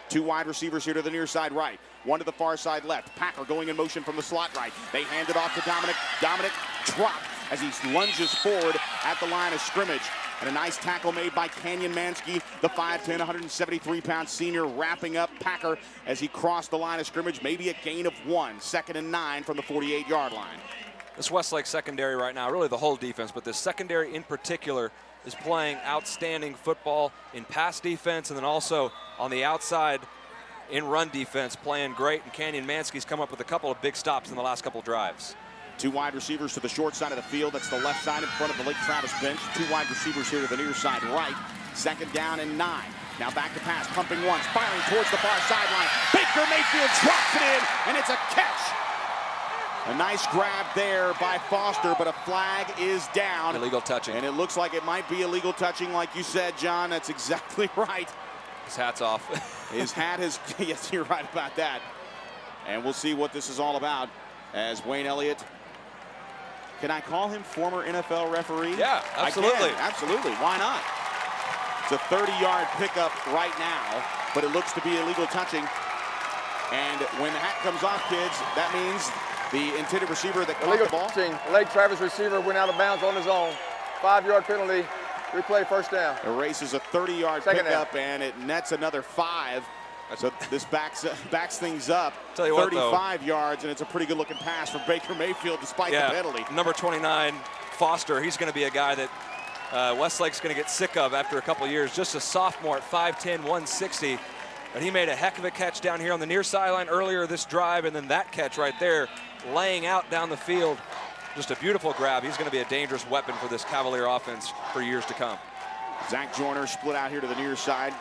2 wide receivers here to the near side right, 1 to the far side left. Packer going in motion from the slot right. They hand it off to Dominic. Dominic dropped as he lunges forward at the line of scrimmage. And a nice tackle made by Canyon Mansky, the 5'10", 173-pound senior, wrapping up Packer as he crossed the line of scrimmage. Maybe a gain of 1, 2nd and 9 from the 48-yard line. This Westlake secondary right now, really the whole defense, but this secondary in particular is playing outstanding football in pass defense and then also on the outside in run defense, playing great. And Canyon Mansky's come up with a couple of big stops in the last couple drives. 2 wide receivers to the short side of the field. That's the left side in front of the Lake Travis bench. 2 wide receivers here to the near side right. 2nd down and 9. Now back to pass, pumping once, firing towards the far sideline. Baker Mayfield drops it in, and it's a catch. A nice grab there by Foster, but a flag is down. Illegal touching. And it looks like it might be illegal touching, like you said, John. That's exactly right. His hat's off. His hat is, yes, you're right about that. And we'll see what this is all about as Wayne Elliott. Can I call him former NFL referee? Yeah, absolutely. I can, absolutely. Why not? It's a 30-yard pickup right now, but it looks to be illegal touching. And when the hat comes off, kids, that means the intended receiver that caught the ball. Touching. Lake Travis receiver went out of bounds on his own. 5-yard penalty. Replay, 1st down. Erases a 30-yard pickup, and it nets another 5. So this backs things up. Tell you 35 yards, and it's a pretty good-looking pass from Baker Mayfield despite the penalty. Number 29, Foster, he's going to be a guy that Westlake's going to get sick of after a couple years. Just a sophomore at 5'10", 160. But he made a heck of a catch down here on the near sideline earlier this drive, and then that catch right there, laying out down the field. Just a beautiful grab. He's going to be a dangerous weapon for this Cavalier offense for years to come. Zach Joyner split out here to the near side.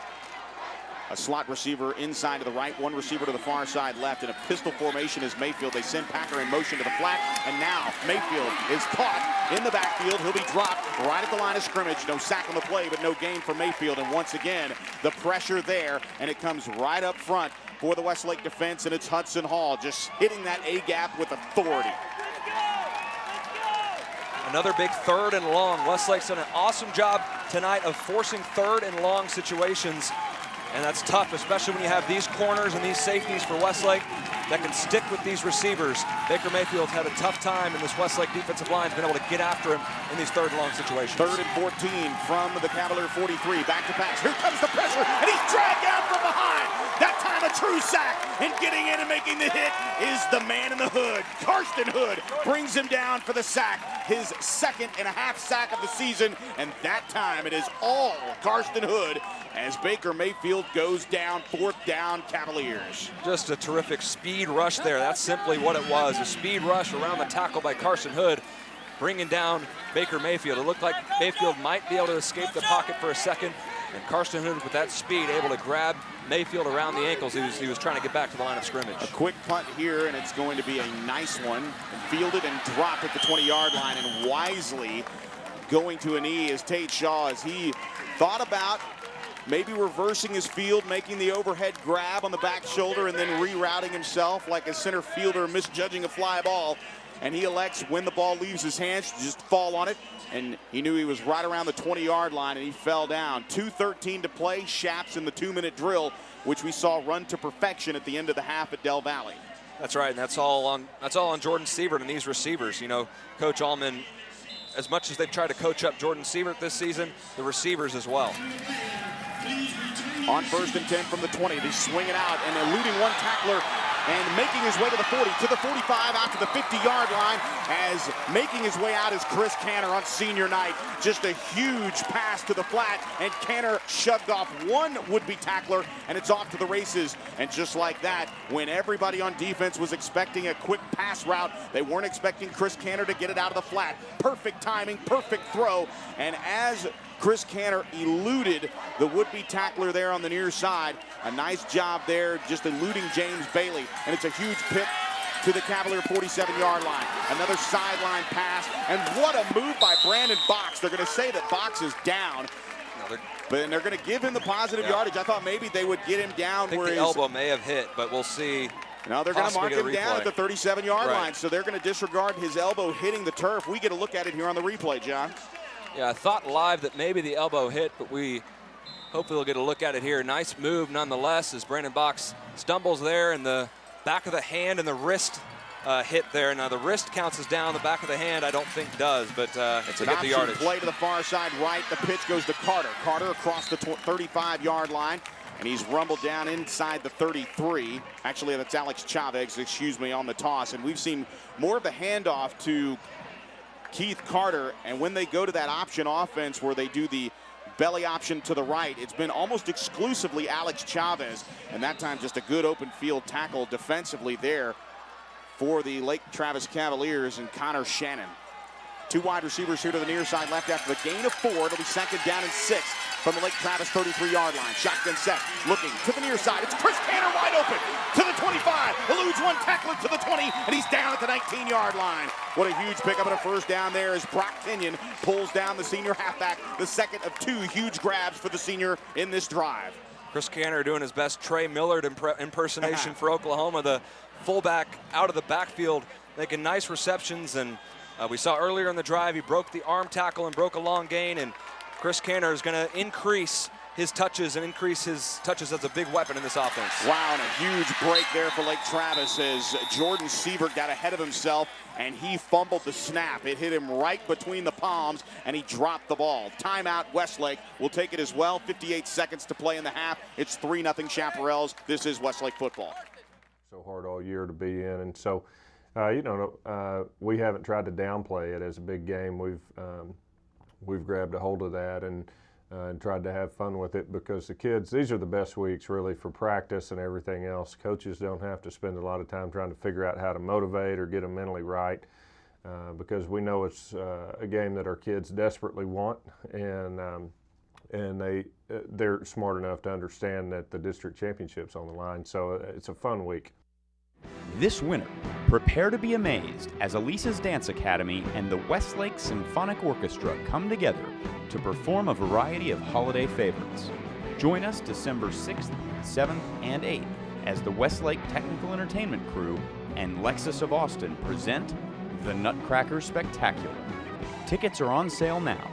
A slot receiver inside to the right, 1 receiver to the far side left. In a pistol formation is Mayfield. They send Packer in motion to the flat, and now Mayfield is caught in the backfield. He'll be dropped right at the line of scrimmage. No sack on the play, but no gain for Mayfield. And once again, the pressure there, and it comes right up front for the Westlake defense, and it's Hudson Hall just hitting that A-gap with authority. Another big 3rd and long. Westlake's done an awesome job tonight of forcing 3rd and long situations. And that's tough, especially when you have these corners and these safeties for Westlake that can stick with these receivers. Baker Mayfield's had a tough time, and this Westlake defensive line's been able to get after him in these 3rd and long situations. 3rd and 14 from the Cavalier 43. Back to pass. Here comes the pressure, and he's dragged down from behind. That time a true sack, and getting in and making the hit is the man in the hood. Karsten Hood brings him down for the sack. His 2nd and a half sack of the season, and that time it is all Karsten Hood as Baker Mayfield goes down. 4th down, Cavaliers. Just a terrific speed rush there. That's simply what it was, a speed rush around the tackle by Karsten Hood. bringing down Baker Mayfield. It looked like Mayfield might be able to escape the pocket for a second, and Karsten Hood, with that speed, able to grab Mayfield around the ankles. He was trying to get back to the line of scrimmage. A quick punt here, and it's going to be a nice one. Fielded and dropped at the 20-yard line, and wisely going to a knee is Tate Shaw, as he thought about maybe reversing his field, making the overhead grab on the back shoulder, and then rerouting himself like a center fielder misjudging a fly ball. And he elects, when the ball leaves his hands, to just fall on it. And he knew he was right around the 20-yard line, and he fell down. 2:13 to play. Shaps in the 2-minute drill, which we saw run to perfection at the end of the half at Del Valle. That's right, and that's all on Jordan Sievert and these receivers. You know, Coach Allman, as much as they've tried to coach up Jordan Sievert this season, the receivers as well. On 1st and 10 from the 20, they swing it out and eluding one tackler and making his way to the 40, to the 45, out to the 50-yard line. As making his way out is Chris Canner on senior night. Just a huge pass to the flat, and Canner shoved off one would-be tackler, and it's off to the races. And just like that, when everybody on defense was expecting a quick pass route, they weren't expecting Chris Canner to get it out of the flat. Perfect timing, perfect throw, and as Chris Canner eluded the would-be tackler there on the near side, a nice job there just eluding James Bailey, and it's a huge pick to the Cavalier 47-yard line. Another sideline pass, and what a move by Brandon Box. They're going to say that Box is down, but then they're going to give him the positive yardage. I thought maybe they would get him down where the his elbow may have hit, but we'll see. Now they're going to mark him down at the 37-yard line, so they're going to disregard his elbow hitting the turf. We get a look at it here on the replay, John. Yeah, I thought live that maybe the elbow hit, but we hopefully will get a look at it here. Nice move nonetheless, as Brandon Box stumbles there, and the back of the hand and the wrist hit there. Now the wrist counts as down, the back of the hand I don't think does, but it's an option play to the far side right. The pitch goes to Carter. Carter across the 35-yard line, and he's rumbled down inside the 33. Actually, that's Alex Chavez, excuse me, on the toss. And we've seen more of the handoff to Keith Carter, and when they go to that option offense where they do the belly option to the right, it's been almost exclusively Alex Chavez, and that time just a good open field tackle defensively there for the Lake Travis Cavaliers and Connor Shannon. Two wide receivers here to the near side left after the gain of 4. It'll be 2nd down and 6 from the Lake Travis 33-yard line. Shotgun set, looking to the near side. It's Chris Canner wide open to the 25. Eludes one tackler to the 20, and he's down at the 19-yard line. What a huge pickup and a first down there as Brock Kenyon pulls down the senior halfback, the second of 2 huge grabs for the senior in this drive. Chris Canner doing his best Trey Millard impersonation for Oklahoma, the fullback out of the backfield, making nice receptions. And we saw earlier in the drive, he broke the arm tackle and broke a long gain, and Chris Canner is going to increase his touches and increase his touches as a big weapon in this offense. Wow, and a huge break there for Lake Travis as Jordan Sievert got ahead of himself and he fumbled the snap. It hit him right between the palms and he dropped the ball. Timeout, Westlake will take it as well. 58 seconds to play in the half. It's 3-0 Chaparrals. This is Westlake football. So hard all year to be in, and so we haven't tried to downplay it as a big game. We've grabbed a hold of that and tried to have fun with it, because the kids, these are the best weeks really for practice and everything else. Coaches don't have to spend a lot of time trying to figure out how to motivate or get them mentally right, because we know it's a game that our kids desperately want, and they're smart enough to understand that the district championship's on the line. So it's a fun week. This winter, prepare to be amazed as Elisa's Dance Academy and the Westlake Symphonic Orchestra come together to perform a variety of holiday favorites. Join us December 6th, 7th, and 8th as the Westlake Technical Entertainment Crew and Lexus of Austin present the Nutcracker Spectacular. Tickets are on sale now.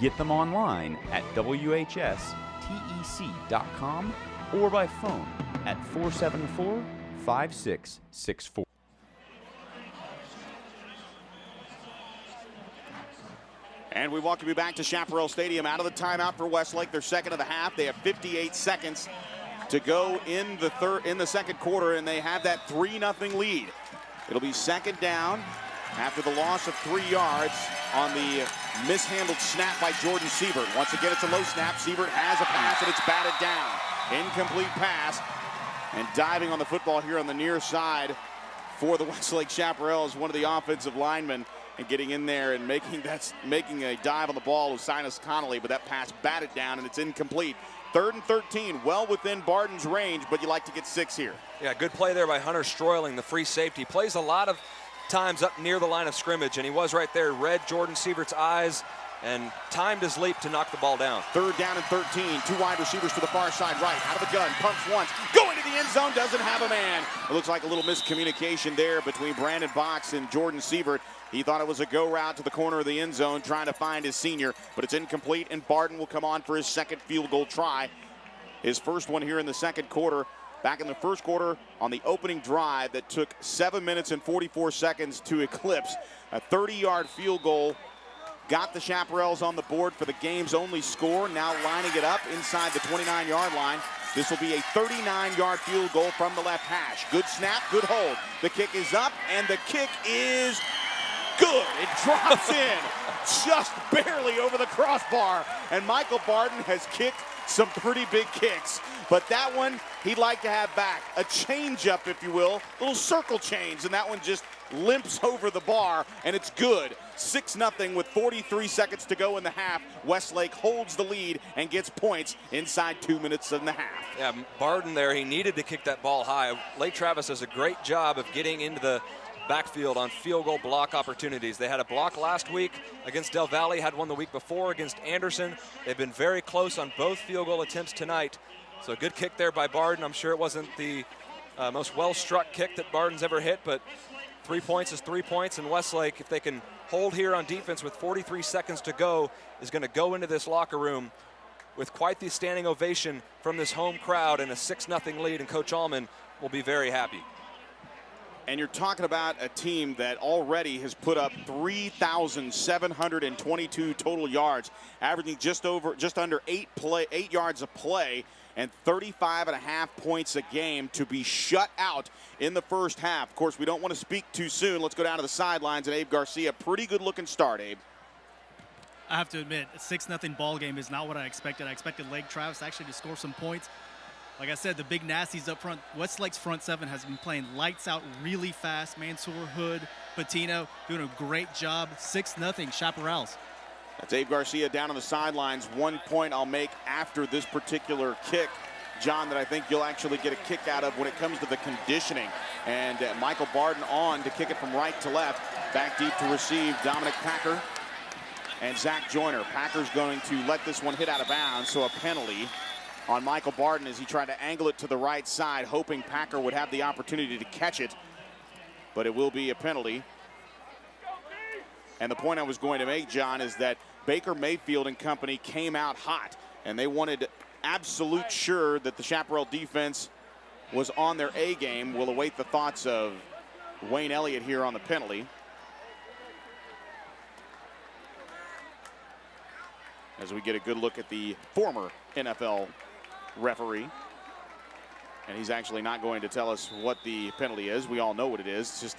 Get them online at WHSTEC.com or by phone at 474-5664. And we welcome you back to Chaparral Stadium. Out of the timeout for Westlake, their second of the half. They have 58 seconds to go in the second quarter, and they have that 3-0 lead. It'll be second down after the loss of 3 yards on the mishandled snap by Jordan Sievert. Once again, it's a low snap. Sievert has a pass, and it's batted down. Incomplete pass. And diving on the football here on the near side for the Westlake Chaparrals, one of the offensive linemen. and getting in there and making a dive on the ball with Silas Connolly, but that pass batted down and it's incomplete. 3rd and 13, well within Barden's range, but you like to get 6 here. Yeah, good play there by Hunter Stroyling, the free safety. Plays a lot of times up near the line of scrimmage, and he was right there, read Jordan Sievert's eyes, and timed his leap to knock the ball down. 3rd down and 13, 2 wide receivers to the far side right, out of the gun, pumps once, going to the end zone, doesn't have a man. It looks like a little miscommunication there between Brandon Box and Jordan Sievert. He thought it was a go route to the corner of the end zone, trying to find his senior, but it's incomplete, and Barden will come on for his 2nd field goal try. His first one here in the 2nd quarter. Back in the 1st quarter on the opening drive that took 7 minutes and 44 seconds to eclipse. A 30-yard field goal got the Chaparrals on the board for the game's only score. Now lining it up inside the 29-yard line. This will be a 39-yard field goal from the left hash. Good snap, good hold. The kick is up, and the kick is good. It drops in just barely over the crossbar. And Michael Barden has kicked some pretty big kicks. But that one, he'd like to have back. A change-up, if you will, little circle change, and that one just limps over the bar, and it's good. 6-0 with 43 seconds to go in the half. Westlake holds the lead and gets points inside 2 minutes and a half. Yeah, Barden there, he needed to kick that ball high. Lake Travis does a great job of getting into the backfield on field goal block opportunities. They had a block last week against Del Valle, had one the week before against Anderson. They've been very close on both field goal attempts tonight. So a good kick there by Barden. I'm sure it wasn't the most well-struck kick that Barden's ever hit, but 3 points is 3 points, and Westlake, if they can hold here on defense with 43 seconds to go, is going to go into this locker room with quite the standing ovation from this home crowd and a 6-0 lead, and Coach Allman will be very happy. And you're talking about a team that already has put up 3,722 total yards, averaging just under 8 yards a play, and 35.5 points a game to be shut out in the first half. Of course, we don't want to speak too soon. Let's go down to the sidelines, and Abe Garcia, pretty good looking start, Abe. I have to admit, a 6-0 ball game is not what I expected. I expected Lake Travis actually to score some points. Like I said, the big nasties up front. Westlake's front seven has been playing lights out really fast. Mansour, Hood, Patino doing a great job. 6-0 Chaparrals. That's Abe Garcia down on the sidelines. 1 point I'll make after this particular kick, John, that I think you'll actually get a kick out of when it comes to the conditioning. And Michael Barden on to kick it from right to left. Back deep to receive Dominic Packer and Zach Joyner. Packer's going to let this one hit out of bounds, so a penalty on Michael Barden as he tried to angle it to the right side, hoping Packer would have the opportunity to catch it. But it will be a penalty. And the point I was going to make, John, is that Baker Mayfield and company came out hot, and they wanted absolute sure that the Chaparral defense was on their A game. We'll await the thoughts of Wayne Elliott here on the penalty. As we get a good look at the former NFL referee. And he's actually not going to tell us what the penalty is. We all know what it is. It's just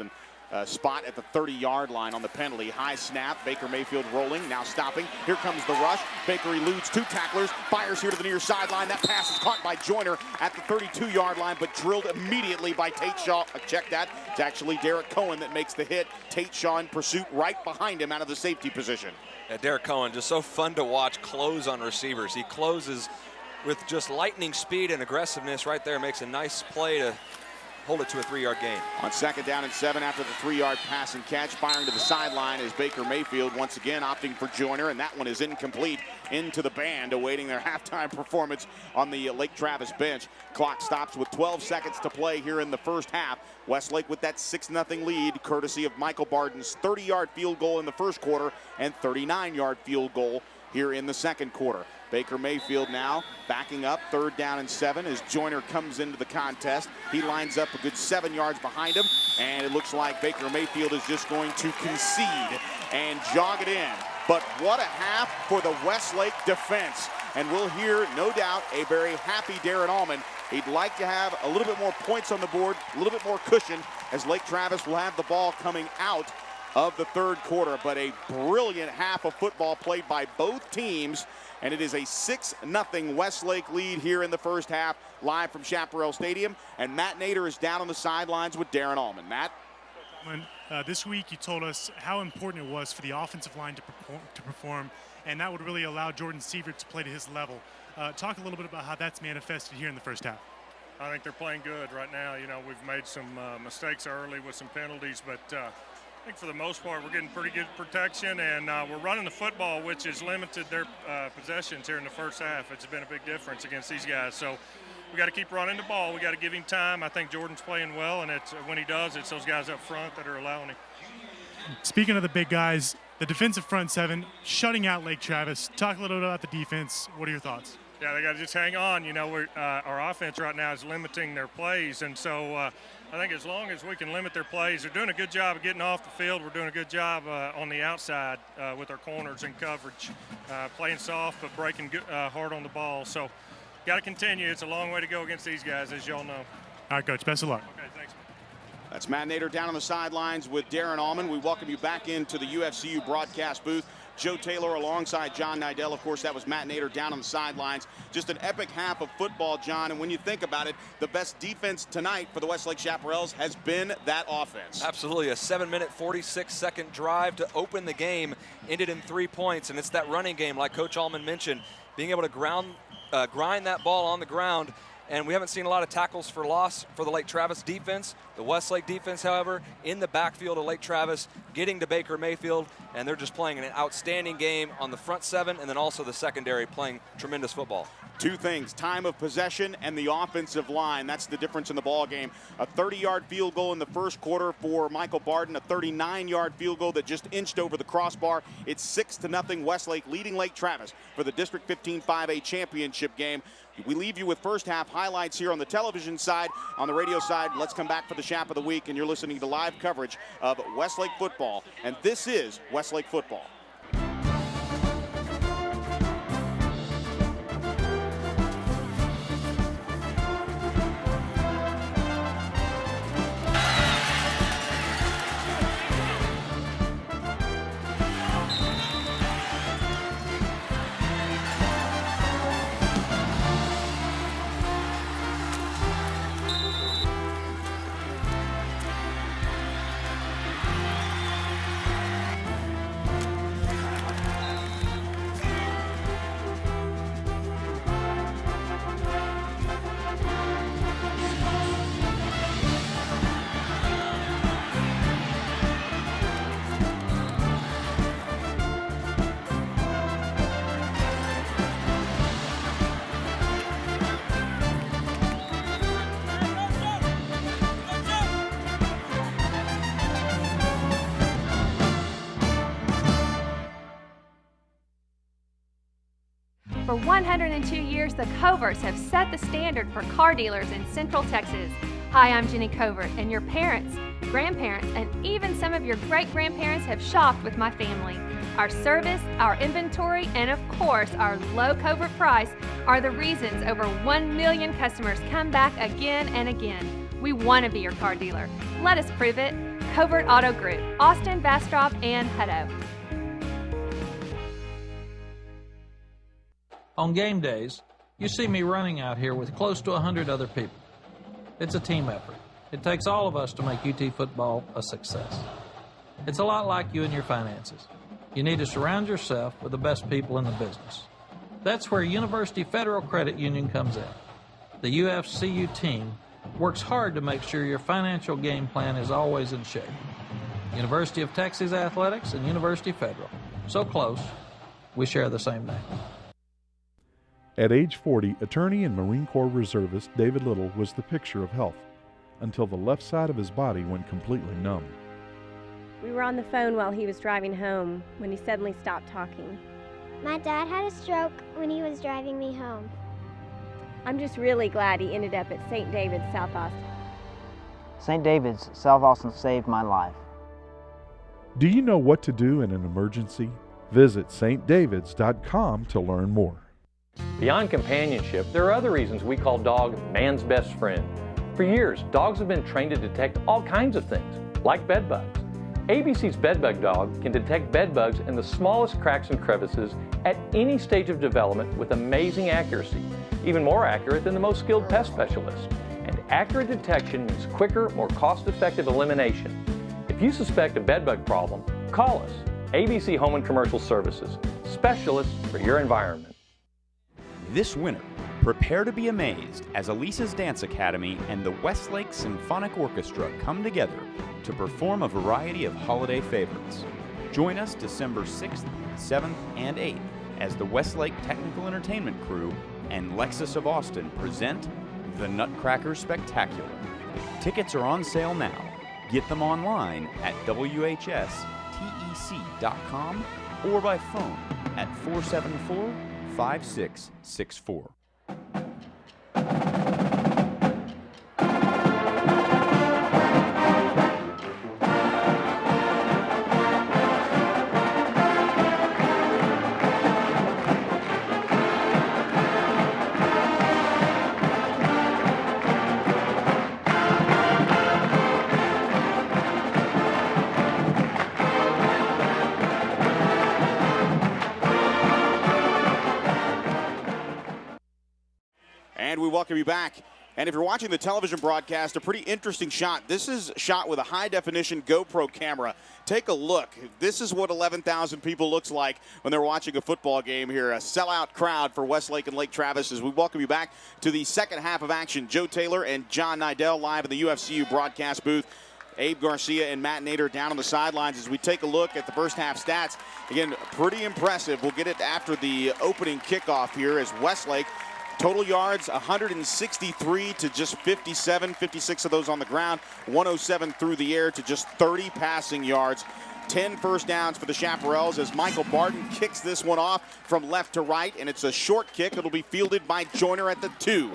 a spot at the 30-yard line on the penalty. High snap. Baker Mayfield rolling. Now stopping. Here comes the rush. Baker eludes 2 tacklers. Fires here to the near sideline. That pass is caught by Joyner at the 32-yard line, but drilled immediately by Tate Shaw. Check that. It's actually Derek Cohen that makes the hit. Tate Shaw in pursuit right behind him out of the safety position. Yeah, Derek Cohen, just so fun to watch close on receivers. He closes with just lightning speed and aggressiveness right there. Makes a nice play to hold it to a 3-yard gain. On 2nd down and 7 after the 3-yard pass and catch, firing to the sideline is Baker Mayfield once again opting for Joyner, and that one is incomplete into the band, awaiting their halftime performance on the Lake Travis bench. Clock stops with 12 seconds to play here in the first half. Westlake with that 6-0 lead, courtesy of Michael Barden's 30-yard field goal in the first quarter and 39-yard field goal here in the second quarter. Baker Mayfield now backing up, 3rd down and 7 as Joyner comes into the contest. He lines up a good 7 yards behind him, and it looks like Baker Mayfield is just going to concede and jog it in. But what a half for the Westlake defense. And we'll hear, no doubt, a very happy Darren Allman. He'd like to have a little bit more points on the board, a little bit more cushion, as Lake Travis will have the ball coming out of the 3rd quarter. But a brilliant half of football played by both teams, and it is a 6-0 Westlake lead here in the first half, live from Chaparral Stadium. And Matt Nader is down on the sidelines with Darren Allman. Matt? This week you told us how important it was for the offensive line to perform, and that would really allow Jordan Sievert to play to his level. Talk a little bit about how that's manifested here in the first half. I think they're playing good right now. You know, we've made some mistakes early with some penalties, but I think for the most part we're getting pretty good protection, and we're running the football, which has limited their possessions here in the first half. It's been a big difference against these guys. So we got to keep running the ball. We got to give him time. I think Jordan's playing well, and it's when he does, it's those guys up front that are allowing him. Speaking of the big guys, the defensive front seven shutting out Lake Travis. Talk a little bit about the defense. What are your thoughts? Yeah, they got to just hang on. You know, our offense right now is limiting their plays, and so I think as long as we can limit their plays, they're doing a good job of getting off the field. We're doing a good job on the outside with our corners and coverage, playing soft but breaking hard on the ball. So got to continue. It's a long way to go against these guys, as y'all know. All right, Coach. Best of luck. Okay, thanks. That's Matt Nader down on the sidelines with Darren Allman. We welcome you back into the UFCU broadcast booth. Joe Taylor alongside John Nidell. Of course, that was Matt Nader down on the sidelines. Just an epic half of football, John. And when you think about it, the best defense tonight for the Westlake Chaparrals has been that offense. Absolutely. A 7-minute, 46-second drive to open the game ended in 3 points. And it's that running game, like Coach Allman mentioned, being able to grind that ball on the ground. And we haven't seen a lot of tackles for loss for the Lake Travis defense. The Westlake defense, however, in the backfield of Lake Travis, getting to Baker Mayfield, and they're just playing an outstanding game on the front seven and then also the secondary playing tremendous football. Two things, time of possession and the offensive line. That's the difference in the ball game. A 30-yard field goal in the first quarter for Michael Barden, a 39-yard field goal that just inched over the crossbar. It's 6-0 Westlake leading Lake Travis for the District 15 5A championship game. We leave you with first half highlights here on the television side. On the radio side, let's come back for the Chap of the Week, and you're listening to live coverage of Westlake football. And this is Westlake football. For 102 years, the Coverts have set the standard for car dealers in Central Texas. Hi, I'm Jenny Covert, and your parents, grandparents, and even some of your great-grandparents have shopped with my family. Our service, our inventory, and of course, our low Covert price are the reasons over 1 million customers come back again and again. We want to be your car dealer. Let us prove it. Covert Auto Group, Austin, Bastrop, and Hutto. On game days, you see me running out here with close to 100 other people. It's a team effort. It takes all of us to make UT football a success. It's a lot like you and your finances. You need to surround yourself with the best people in the business. That's where University Federal Credit Union comes in. The UFCU team works hard to make sure your financial game plan is always in shape. University of Texas Athletics and University Federal. So close, we share the same name. At age 40, attorney and Marine Corps reservist David Little was the picture of health until the left side of his body went completely numb. We were on the phone while he was driving home when he suddenly stopped talking. My dad had a stroke when he was driving me home. I'm just really glad he ended up at St. David's, South Austin. St. David's, South Austin saved my life. Do you know what to do in an emergency? Visit stdavids.com to learn more. Beyond companionship, there are other reasons we call dog man's best friend. For years, dogs have been trained to detect all kinds of things, like bed bugs. ABC's bedbug dog can detect bed bugs in the smallest cracks and crevices at any stage of development with amazing accuracy, even more accurate than the most skilled pest specialist. And accurate detection means quicker, more cost-effective elimination. If you suspect a bedbug problem, call us. ABC Home and Commercial Services, specialists for your environment. This winter, prepare to be amazed as Elisa's Dance Academy and the Westlake Symphonic Orchestra come together to perform a variety of holiday favorites. Join us December 6th, 7th, and 8th as the Westlake Technical Entertainment Crew and Lexus of Austin present the Nutcracker Spectacular. Tickets are on sale now. Get them online at WHSTEC.com or by phone at 474-5664. And we welcome you back. And if you're watching the television broadcast, a pretty interesting shot. This is shot with a high-definition GoPro camera. Take a look. This is what 11,000 people looks like when they're watching a football game here. A sellout crowd for Westlake and Lake Travis as we welcome you back to the second half of action. Joe Taylor and John Nidell live in the UFCU broadcast booth. Abe Garcia and Matt Nader down on the sidelines as we take a look at the first half stats. Again, pretty impressive. We'll get it after the opening kickoff here as Westlake total yards 163 to just 57, 56 of those on the ground, 107 through the air to just 30 passing yards. 10 first downs for the Chaparrals as Michael Barton kicks this one off from left to right, and it's a short kick. It'll be fielded by Joyner at the 2.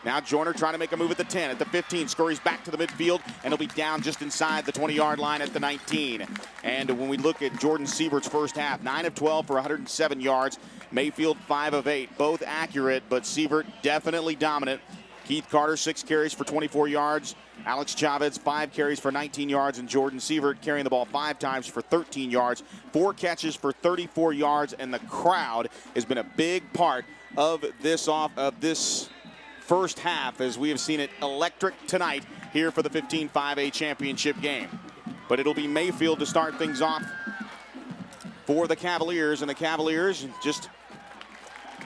Now Joyner trying to make a move at the 10, at the 15, scurries back to the midfield, and he'll be down just inside the 20-yard line at the 19. And when we look at Jordan Sievert's first half, 9 of 12 for 107 yards. Mayfield 5 of 8, both accurate, but Sievert definitely dominant. Keith Carter 6 carries for 24 yards. Alex Chavez 5 carries for 19 yards, and Jordan Sievert carrying the ball 5 times for 13 yards, 4 catches for 34 yards, and the crowd has been a big part of this first half as we have seen it electric tonight here for the 15-5A championship game. But it'll be Mayfield to start things off for the Cavaliers, and the Cavaliers just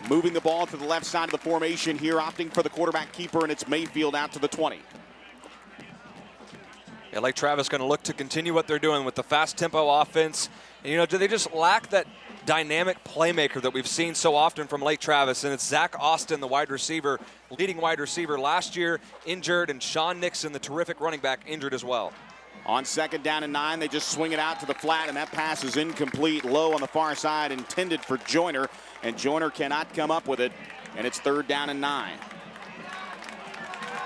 moving the ball to the left side of the formation here, opting for the quarterback keeper, and it's Mayfield out to the 20. Yeah, Lake Travis going to look to continue what they're doing with the fast tempo offense. And, you know, do they just lack that dynamic playmaker that we've seen so often from Lake Travis? And it's Zach Austin, the wide receiver, leading wide receiver last year, injured, and Sean Nixon, the terrific running back, injured as well. On second down and 9, they just swing it out to the flat, and that pass is incomplete, low on the far side, intended for Joyner, and Joyner cannot come up with it, and it's third down and 9.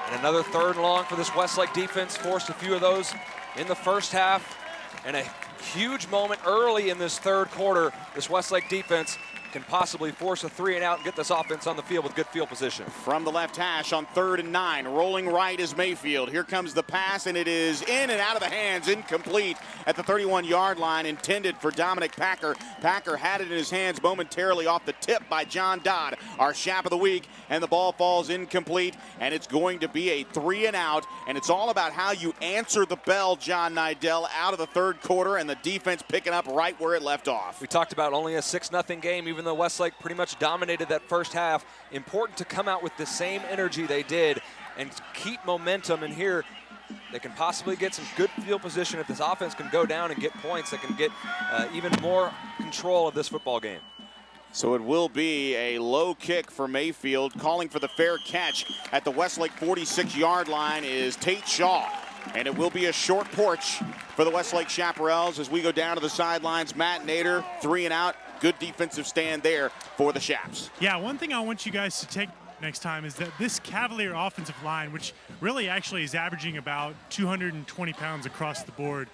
And another third and long for this Westlake defense, forced a few of those in the first half, and a huge moment early in this third quarter. This Westlake defense can possibly force a 3-and-out and get this offense on the field with good field position. From the left hash on third and 9, rolling right is Mayfield. Here comes the pass, and it is in and out of the hands, incomplete at the 31-yard line, intended for Dominic Packer. Packer had it in his hands momentarily off the tip by John Dodd, our Chap of the Week, and the ball falls incomplete, and it's going to be a 3-and-out, and it's all about how you answer the bell, John Nidell, out of the third quarter, and the defense picking up right where it left off. We talked about only a 6-0 game, even though Westlake pretty much dominated that first half. Important to come out with the same energy they did and keep momentum. And here they can possibly get some good field position. If this offense can go down and get points, they can get even more control of this football game. So it will be a low kick for Mayfield. Calling for the fair catch at the Westlake 46-yard line is Tate Shaw. And it will be a short porch for the Westlake Chaparrals as we go down to the sidelines. Matt Nader, 3-and-out. Good defensive stand there for the Chaps. Yeah, one thing I want you guys to take next time is that this Cavalier offensive line, which really actually is averaging about 220 pounds across the board,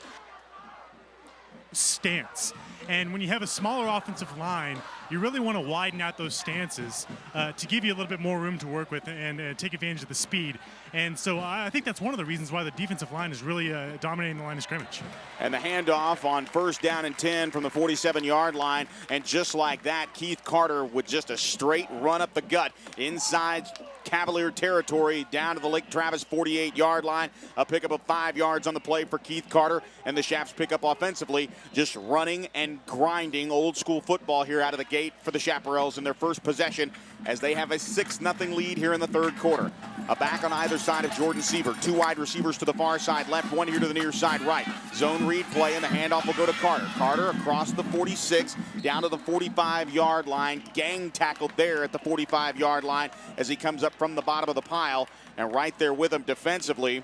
stance. And when you have a smaller offensive line, you really want to widen out those stances to give you a little bit more room to work with and take advantage of the speed. And so I think that's one of the reasons why the defensive line is really dominating the line of scrimmage. And the handoff on 1st down and 10 from the 47-yard line. And just like that, Keith Carter with just a straight run up the gut inside Cavalier territory down to the Lake Travis 48-yard line. A pickup of 5 yards on the play for Keith Carter. And the Chaps pick up offensively, just running and grinding old school football here out of the gate for the Chaparrals in their first possession as they have a 6-0 lead here in the third quarter. A back on either side of Jordan Sievert. 2 wide receivers to the far side left, 1 here to the near side right. Zone read play, and the handoff will go to Carter. Carter across the 46, down to the 45-yard line. Gang tackled there at the 45-yard line as he comes up from the bottom of the pile. And right there with him defensively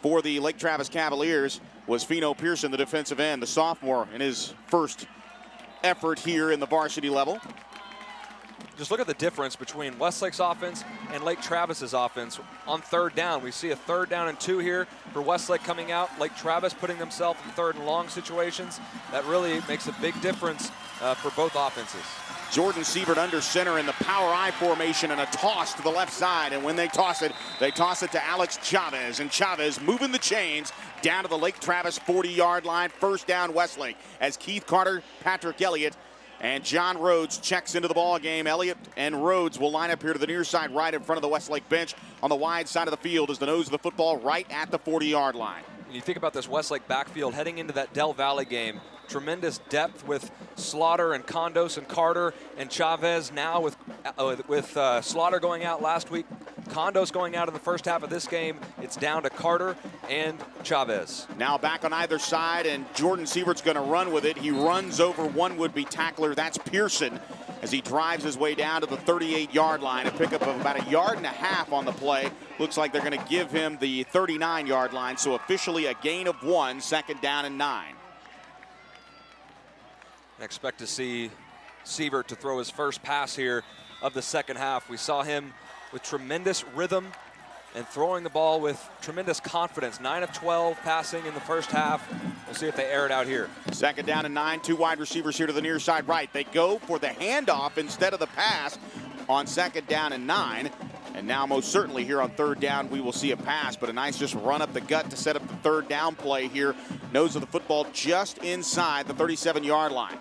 for the Lake Travis Cavaliers was Pheno Pearson, the defensive end, the sophomore, in his first effort here in the varsity level. Just look at the difference between Westlake's offense and Lake Travis's offense on 3rd down. We see a 3rd down and 2 here for Westlake coming out. Lake Travis putting themselves in 3rd and long situations. That really makes a big difference for both offenses. Jordan Sievert under center in the power I formation and a toss to the left side. And when they toss it to Alex Chavez. And Chavez moving the chains down to the Lake Travis 40-yard line. 1st down Westlake as Keith Carter, Patrick Elliott, and John Rhodes checks into the ball game. Elliott and Rhodes will line up here to the near side right in front of the Westlake bench on the wide side of the field as the nose of the football right at the 40-yard line. When you think about this Westlake backfield heading into that Del Valle game, tremendous depth with Slaughter and Condos and Carter and Chavez now with Slaughter going out last week. Condos going out in the first half of this game. It's down to Carter and Chavez. Now back on either side, and Jordan Sievert's going to run with it. He runs over one would-be tackler. That's Pearson as he drives his way down to the 38-yard line. A pickup of about 1.5 yards on the play. Looks like they're going to give him the 39-yard line, so officially a gain of 1, 2nd down and 9. I expect to see Sievert to throw his first pass here of the second half. We saw him with tremendous rhythm and throwing the ball with tremendous confidence. 9 of 12 passing in the first half. We'll see if they air it out here. 2nd down and 9, 2 wide receivers here to the near side right. They go for the handoff instead of the pass on 2nd down and 9. And now most certainly here on 3rd down we will see a pass, but a nice just run up the gut to set up the 3rd down play here. Nose of the football just inside the 37-yard line.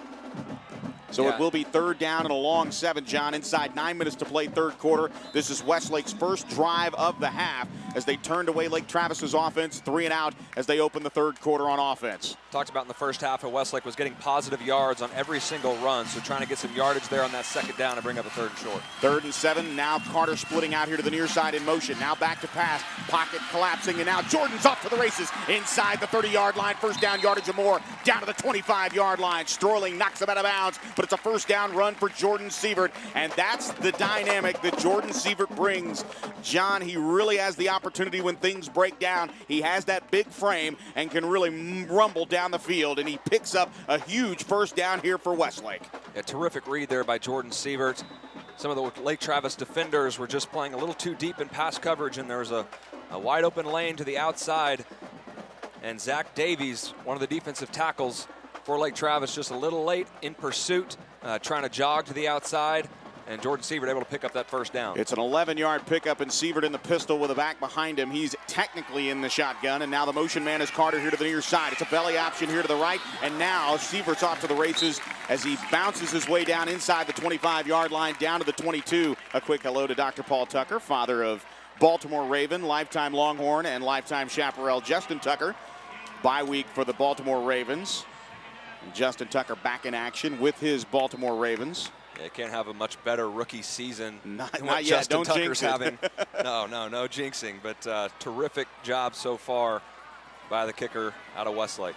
So it will be 3rd down and a long 7, John. Inside 9 minutes to play 3rd quarter. This is Westlake's first drive of the half as they turned away Lake Travis's offense, 3 and out as they open the 3rd quarter on offense. Talked about in the first half how Westlake was getting positive yards on every single run, so trying to get some yardage there on that 2nd down and bring up a 3rd and short. 3rd and 7. Now Carter splitting out here to the near side in motion. Now back to pass. Pocket collapsing, and now Jordan's off to the races inside the 30-yard line. 1st down yardage or more down to the 25-yard line. Stroling knocks him out of bounds, but it's a 1st down run for Jordan Sievert, and that's the dynamic that Jordan Sievert brings. John, he really has the opportunity when things break down. He has that big frame and can really rumble down the field, and he picks up a huge 1st down here for Westlake. A terrific read there by Jordan Sievert. Some of the Lake Travis defenders were just playing a little too deep in pass coverage, and there was a wide open lane to the outside, and Zach Davies, one of the defensive tackles for Lake Travis, just a little late in pursuit, trying to jog to the outside, and Jordan Sievert able to pick up that 1st down. It's an 11-yard pickup, and Sievert in the pistol with a back behind him. He's technically in the shotgun, and now the motion man is Carter here to the near side. It's a belly option here to the right, and now Sievert's off to the races as he bounces his way down inside the 25-yard line, down to the 22. A quick hello to Dr. Paul Tucker, father of Baltimore Raven, lifetime Longhorn, and lifetime Chaparral Justin Tucker. Bye week for the Baltimore Ravens. Justin Tucker back in action with his Baltimore Ravens. Yeah, can't have a much better rookie season not than yet. what Justin Don't Tucker's jinx it. having. No jinxing, but terrific job so far by the kicker out of Westlake.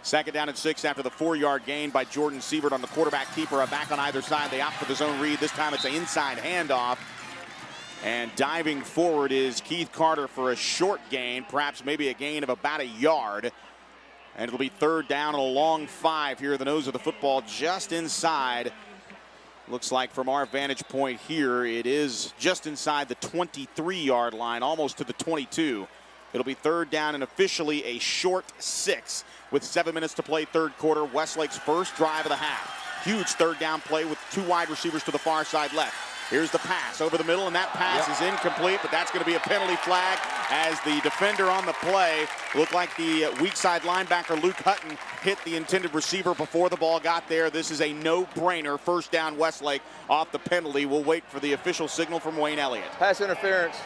2nd down and 6 after the 4-yard gain by Jordan Sievert on the quarterback keeper. A back on either side. They opt for the zone read. This time it's an inside handoff. And diving forward is Keith Carter for a short gain, perhaps maybe a gain of about 1 yard. And it'll be 3rd down and a long 5 here at the nose of the football, just inside. Looks like from our vantage point here, it is just inside the 23-yard line, almost to the 22. It'll be 3rd down and officially a short 6 with 7 minutes to play 3rd quarter. Westlake's first drive of the half. Huge 3rd down play with 2 wide receivers to the far side left. Here's the pass over the middle, and that pass is incomplete, but that's going to be a penalty flag as the defender on the play looked like the weak side linebacker Luke Hutton hit the intended receiver before the ball got there. This is a no-brainer, first down Westlake off the penalty. We'll wait for the official signal from Wayne Elliott. Pass interference,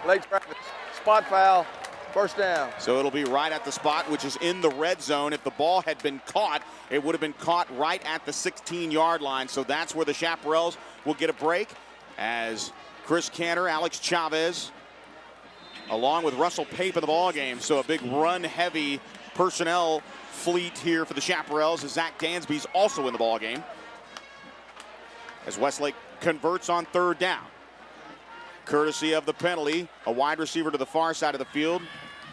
Lake Travis, spot foul, first down. So it'll be right at the spot, which is in the red zone. If the ball had been caught, it would have been caught right at the 16-yard line. So that's where the Chaparrals will get a break, as Chris Cantor, Alex Chavez, along with Russell Pape in the ball game. So a big run-heavy personnel fleet here for the Chaparrals, as Zach Dansby's also in the ball game, as Westlake converts on third down. Courtesy of the penalty, a wide receiver to the far side of the field,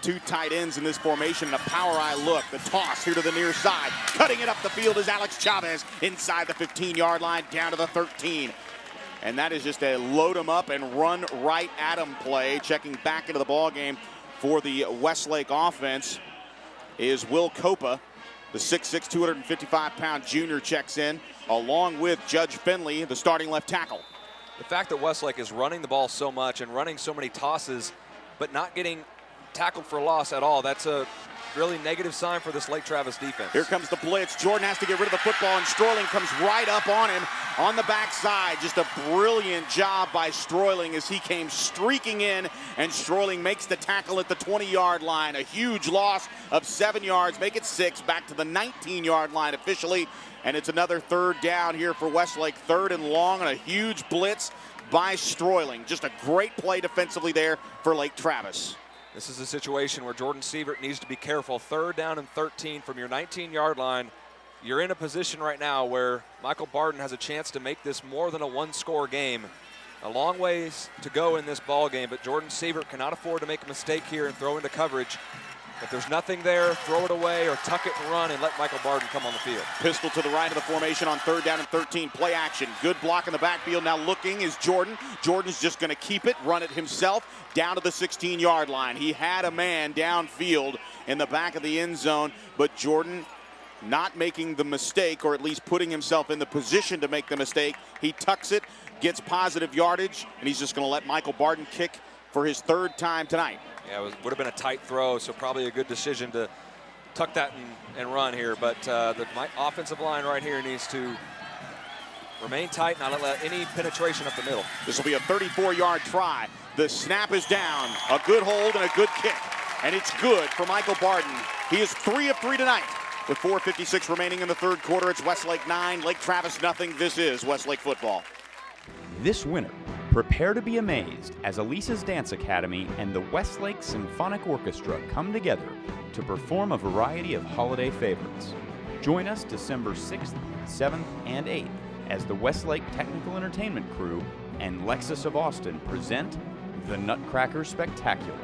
2 tight ends in this formation, and a power eye look. The toss here to the near side. Cutting it up the field is Alex Chavez inside the 15-yard line down to the 13. And that is just a load him up and run right at him play. Checking back into the ball game for the Westlake offense is Will Copa. The 6'6", 255-pound junior checks in, along with Judge Finley, the starting left tackle. The fact that Westlake is running the ball so much and running so many tosses, but not getting tackled for loss at all, that's a really negative sign for this Lake Travis defense. Here comes the blitz. Jordan has to get rid of the football, and Stroyling comes right up on him on the backside. Just a brilliant job by Stroyling as he came streaking in, and Stroyling makes the tackle at the 20-yard line. A huge loss of 7 yards, make it 6, back to the 19-yard line officially, and it's another third down here for Westlake, 3rd and long, and a huge blitz by Stroyling. Just a great play defensively there for Lake Travis. This is a situation where Jordan Sievert needs to be careful. 3rd down and 13 from your 19-yard line. You're in a position right now where Michael Barton has a chance to make this more than a 1-score game. A long ways to go in this ball game, but Jordan Sievert cannot afford to make a mistake here and throw into coverage. If there's nothing there, throw it away or tuck it and run and let Michael Barton come on the field. Pistol to the right of the formation on 3rd down and 13. Play action. Good block in the backfield. Now looking is Jordan. Jordan's just going to keep it, run it himself down to the 16-yard line. He had a man downfield in the back of the end zone, but Jordan not making the mistake, or at least putting himself in the position to make the mistake. He tucks it, gets positive yardage, and he's just going to let Michael Barton kick for his 3rd time tonight. Yeah, it would have been a tight throw, so probably a good decision to tuck that and run here. But my offensive line right here needs to remain tight and not let any penetration up the middle. This will be a 34-yard try. The snap is down. A good hold and a good kick. And it's good for Michael Barton. He is 3 of 3 tonight. With 4:56 remaining in the 3rd quarter, it's Westlake 9, Lake Travis nothing. This is Westlake football. This winter, prepare to be amazed as Elisa's Dance Academy and the Westlake Symphonic Orchestra come together to perform a variety of holiday favorites. Join us December 6th, 7th, and 8th as the Westlake Technical Entertainment Crew and Lexus of Austin present the Nutcracker Spectacular.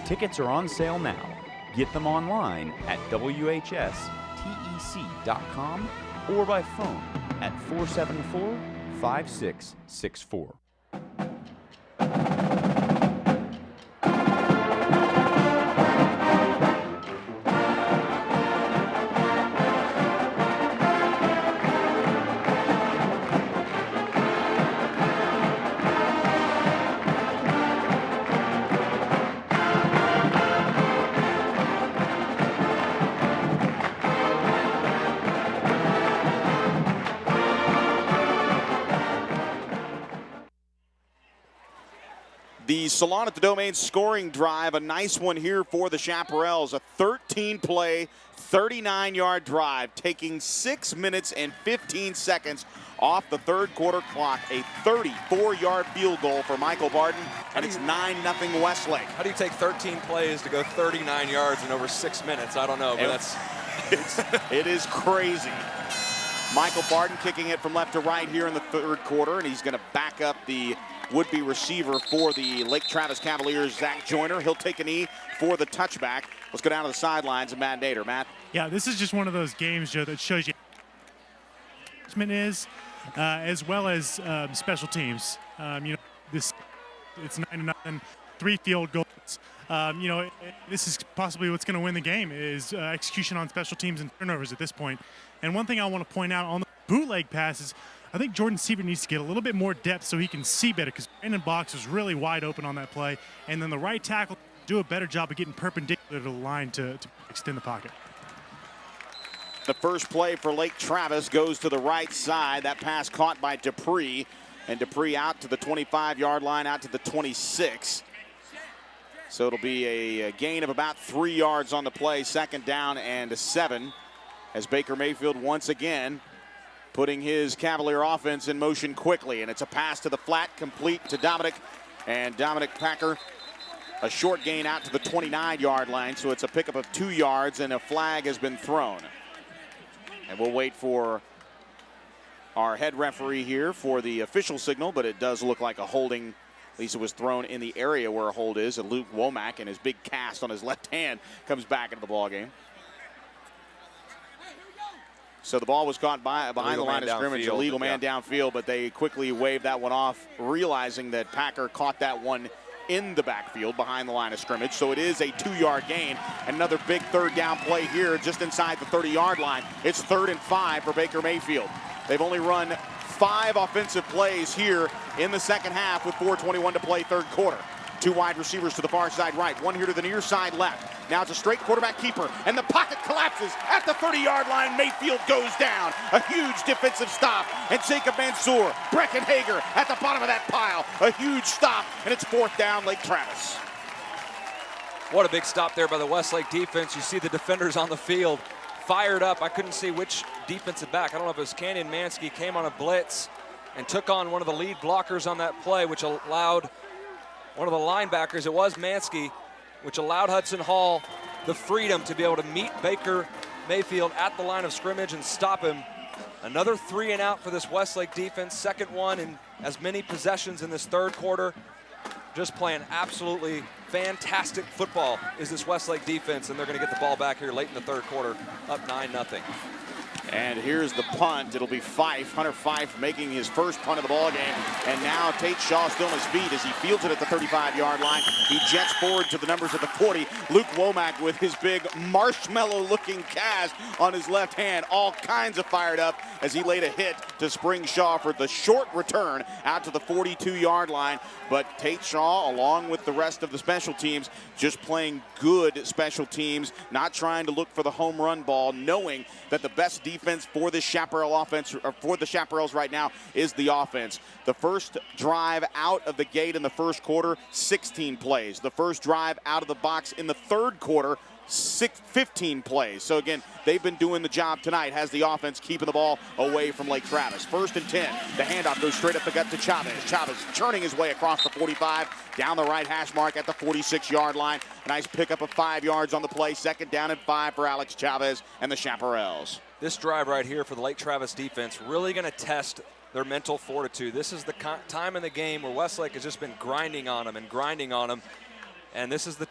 Tickets are on sale now. Get them online at WHSTEC.com or by phone at 474-5664. The Salon at the Domain scoring drive, a nice one here for the Chaparrals. A 13-play, 39-yard drive, taking 6 minutes and 15 seconds off the 3rd quarter clock. A 34-yard field goal for Michael Barton, and it's 9-0 Westlake. How do you take 13 plays to go 39 yards in over 6 minutes? I don't know, but it is crazy. Michael Barton kicking it from left to right here in the 3rd quarter, and he's going to back up the would-be receiver for the Lake Travis Cavaliers, Zach Joyner. He'll take a knee for the touchback. Let's go down to the sidelines and Matt Nader. Matt? Yeah, this is just one of those games, Joe, that shows you is as well as special teams. It's 9-0, 3 field goals. This is possibly what's going to win the game is execution on special teams and turnovers at this point. And one thing I want to point out on the bootleg passes, I think Jordan Siebert needs to get a little bit more depth so he can see better, because Brandon Box was really wide open on that play. And then the right tackle do a better job of getting perpendicular to the line to extend the pocket. The first play for Lake Travis goes to the right side. That pass caught by Dupree. And Dupree out to the 25-yard line, out to the 26. So it'll be a gain of about 3 yards on the play, 2nd down and 7. As Baker Mayfield once again putting his Cavalier offense in motion quickly. And it's a pass to the flat, complete to Dominic. And Dominic Packer, a short gain out to the 29-yard line. So it's a pickup of 2 yards, and a flag has been thrown. And we'll wait for our head referee here for the official signal, but it does look like a holding. At least it was thrown in the area where a hold is. And Luke Womack, and his big cast on his left hand, comes back into the ball game. So the ball was caught behind the line of scrimmage, a legal man downfield, but they quickly waved that one off, realizing that Packer caught that one in the backfield behind the line of scrimmage. So it is a 2-yard gain. Another big 3rd down play here just inside the 30-yard line. It's 3rd and 5 for Baker Mayfield. They've only run 5 offensive plays here in the second half with 4:21 to play, 3rd quarter. 2 wide receivers to the far side right, 1 here to the near side left. Now it's a straight quarterback keeper, and the pocket collapses at the 30-yard line. Mayfield goes down. A huge defensive stop, and Jacob Mansour, Breckenhager at the bottom of that pile. A huge stop, and it's 4th down, Lake Travis. What a big stop there by the Westlake defense. You see the defenders on the field fired up. I couldn't see which defensive back. I don't know if it was Canyon Mansky, came on a blitz and took on one of the lead blockers on that play, which allowed one of the linebackers, it was Mansky, which allowed Hudson Hall the freedom to be able to meet Baker Mayfield at the line of scrimmage and stop him. Another 3 and out for this Westlake defense, 2nd one in as many possessions in this 3rd quarter. Just playing absolutely fantastic football is this Westlake defense, and they're going to get the ball back here late in the 3rd quarter, up 9-0. And here's the punt. It'll be Fife, Hunter Fife, making his first punt of the ball game. And now Tate Shaw still on his feet as he fields it at the 35-yard line. He jets forward to the numbers at the 40. Luke Womack with his big marshmallow-looking cast on his left hand, all kinds of fired up as he laid a hit to Spring Shaw for the short return out to the 42-yard line. But Tate Shaw, along with the rest of the special teams, just playing good special teams, not trying to look for the home run ball, knowing that the best defense for this Chaparral offense, or for the Chaparrals right now, is the offense. The first drive out of the gate in the 1st quarter, 16 plays. The first drive out of the box in the 3rd quarter, 15 plays. So again, they've been doing the job tonight. Has the offense keeping the ball away from Lake Travis. 1st and 10. The handoff goes straight up the gut to Chavez. Chavez churning his way across the 45, down the right hash mark at the 46-yard line. A nice pickup of 5 yards on the play. 2nd down and 5 for Alex Chavez and the Chaparrals. This drive right here for the Lake Travis defense really going to test their mental fortitude. This is the time in the game where Westlake has just been grinding on them and grinding on them. And this is the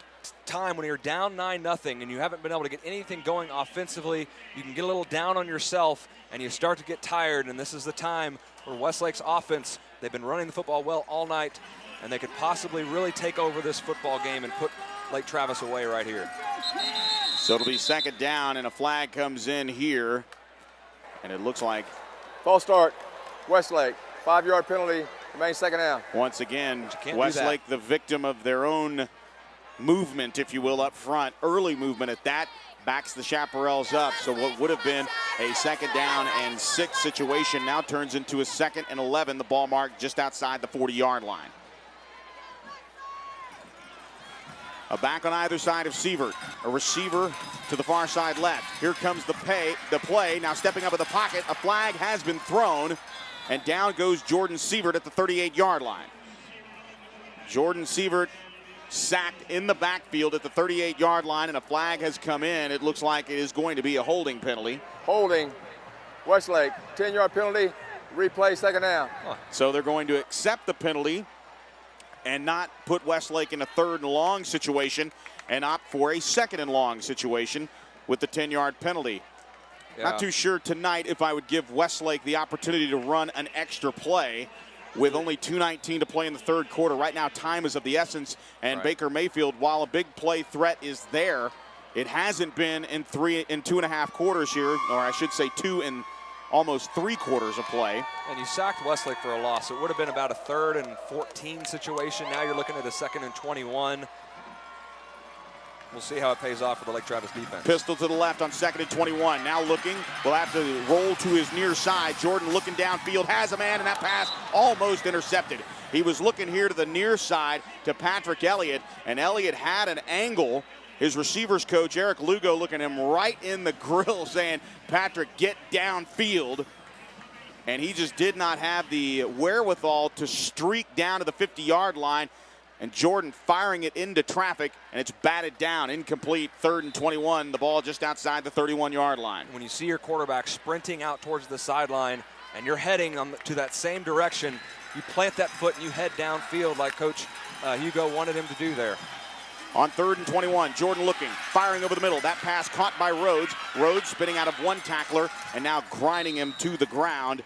time when you're down 9-0 and you haven't been able to get anything going offensively. You can get a little down on yourself and you start to get tired. And this is the time where Westlake's offense, they've been running the football well all night, and they could possibly really take over this football game and put Lake Travis away right here. So it'll be 2nd down, and a flag comes in here. And it looks like false start, Westlake. 5-yard penalty, remains 2nd down. Once again, Westlake the victim of their own movement, if you will, up front. Early movement at that backs the Chaparrals up. So what would have been a 2nd down and 6 situation now turns into a 2nd and 11. The ball marked just outside the 40-yard line. A back on either side of Sievert. A receiver to the far side left. Here comes the play. Now stepping up in the pocket. A flag has been thrown. And down goes Jordan Sievert at the 38-yard line. Jordan Sievert sacked in the backfield at the 38-yard line, and a flag has come in. It looks like it is going to be a holding penalty. Holding. Westlake, 10-yard penalty. Replay, 2nd down. So they're going to accept the penalty and not put Westlake in a 3rd and long situation and opt for a 2nd and long situation with the 10-yard penalty. Yeah. Not too sure tonight if I would give Westlake the opportunity to run an extra play with only 2:19 to play in the 3rd quarter. Right now, time is of the essence, and right. Baker Mayfield, while a big play threat is there, it hasn't been in 2.5 quarters here, or I should say 2 and almost 3/4 of play. And you sacked Westlake for a loss. It would have been about a 3rd and 14 situation. Now you're looking at a 2nd and 21. We'll see how it pays off for the Lake Travis defense. Pistol to the left on 2nd and 21. Now looking, will have to roll to his near side. Jordan looking downfield, has a man, and that pass almost intercepted. He was looking here to the near side to Patrick Elliott, and Elliott had an angle. His receivers coach, Eric Lugo, looking him right in the grill saying, Patrick, get downfield. And he just did not have the wherewithal to streak down to the 50-yard line. And Jordan firing it into traffic, and it's batted down, incomplete, 3rd and 21, the ball just outside the 31-yard line. When you see your quarterback sprinting out towards the sideline and you're heading to that same direction, you plant that foot and you head downfield like Coach Hugo wanted him to do there. On 3rd and 21, Jordan looking, firing over the middle. That pass caught by Rhodes. Rhodes spinning out of one tackler, and now grinding him to the ground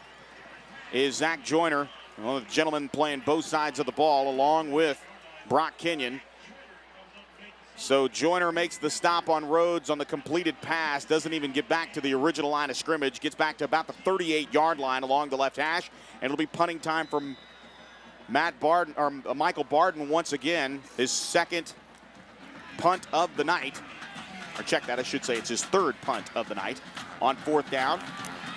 is Zach Joyner, one of the gentlemen playing both sides of the ball, along with Brock Kenyon. So Joyner makes the stop on Rhodes on the completed pass, doesn't even get back to the original line of scrimmage, gets back to about the 38-yard line along the left hash, and it'll be punting time from Michael Barden once again, his 2nd punt of the night. Or check that, I should say it's his 3rd punt of the night. On 4th down,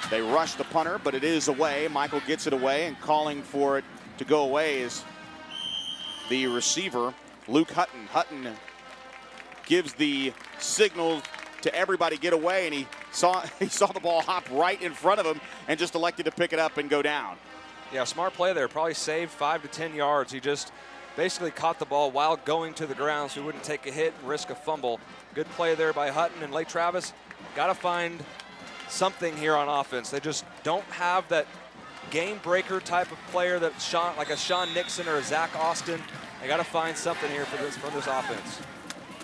they rush the punter, but it is away. Michael gets it away, and calling for it to go away is the receiver, Luke Hutton. Hutton gives the signal to everybody get away, and he saw the ball hop right in front of him and just elected to pick it up and go down. Yeah, smart play there. Probably saved 5 to 10 yards. He just basically caught the ball while going to the ground so he wouldn't take a hit and risk a fumble. Good play there by Hutton, and Lake Travis got to find something here on offense. They just don't have that game breaker type of player that like a Sean Nixon or a Zach Austin. They got to find something here for this offense.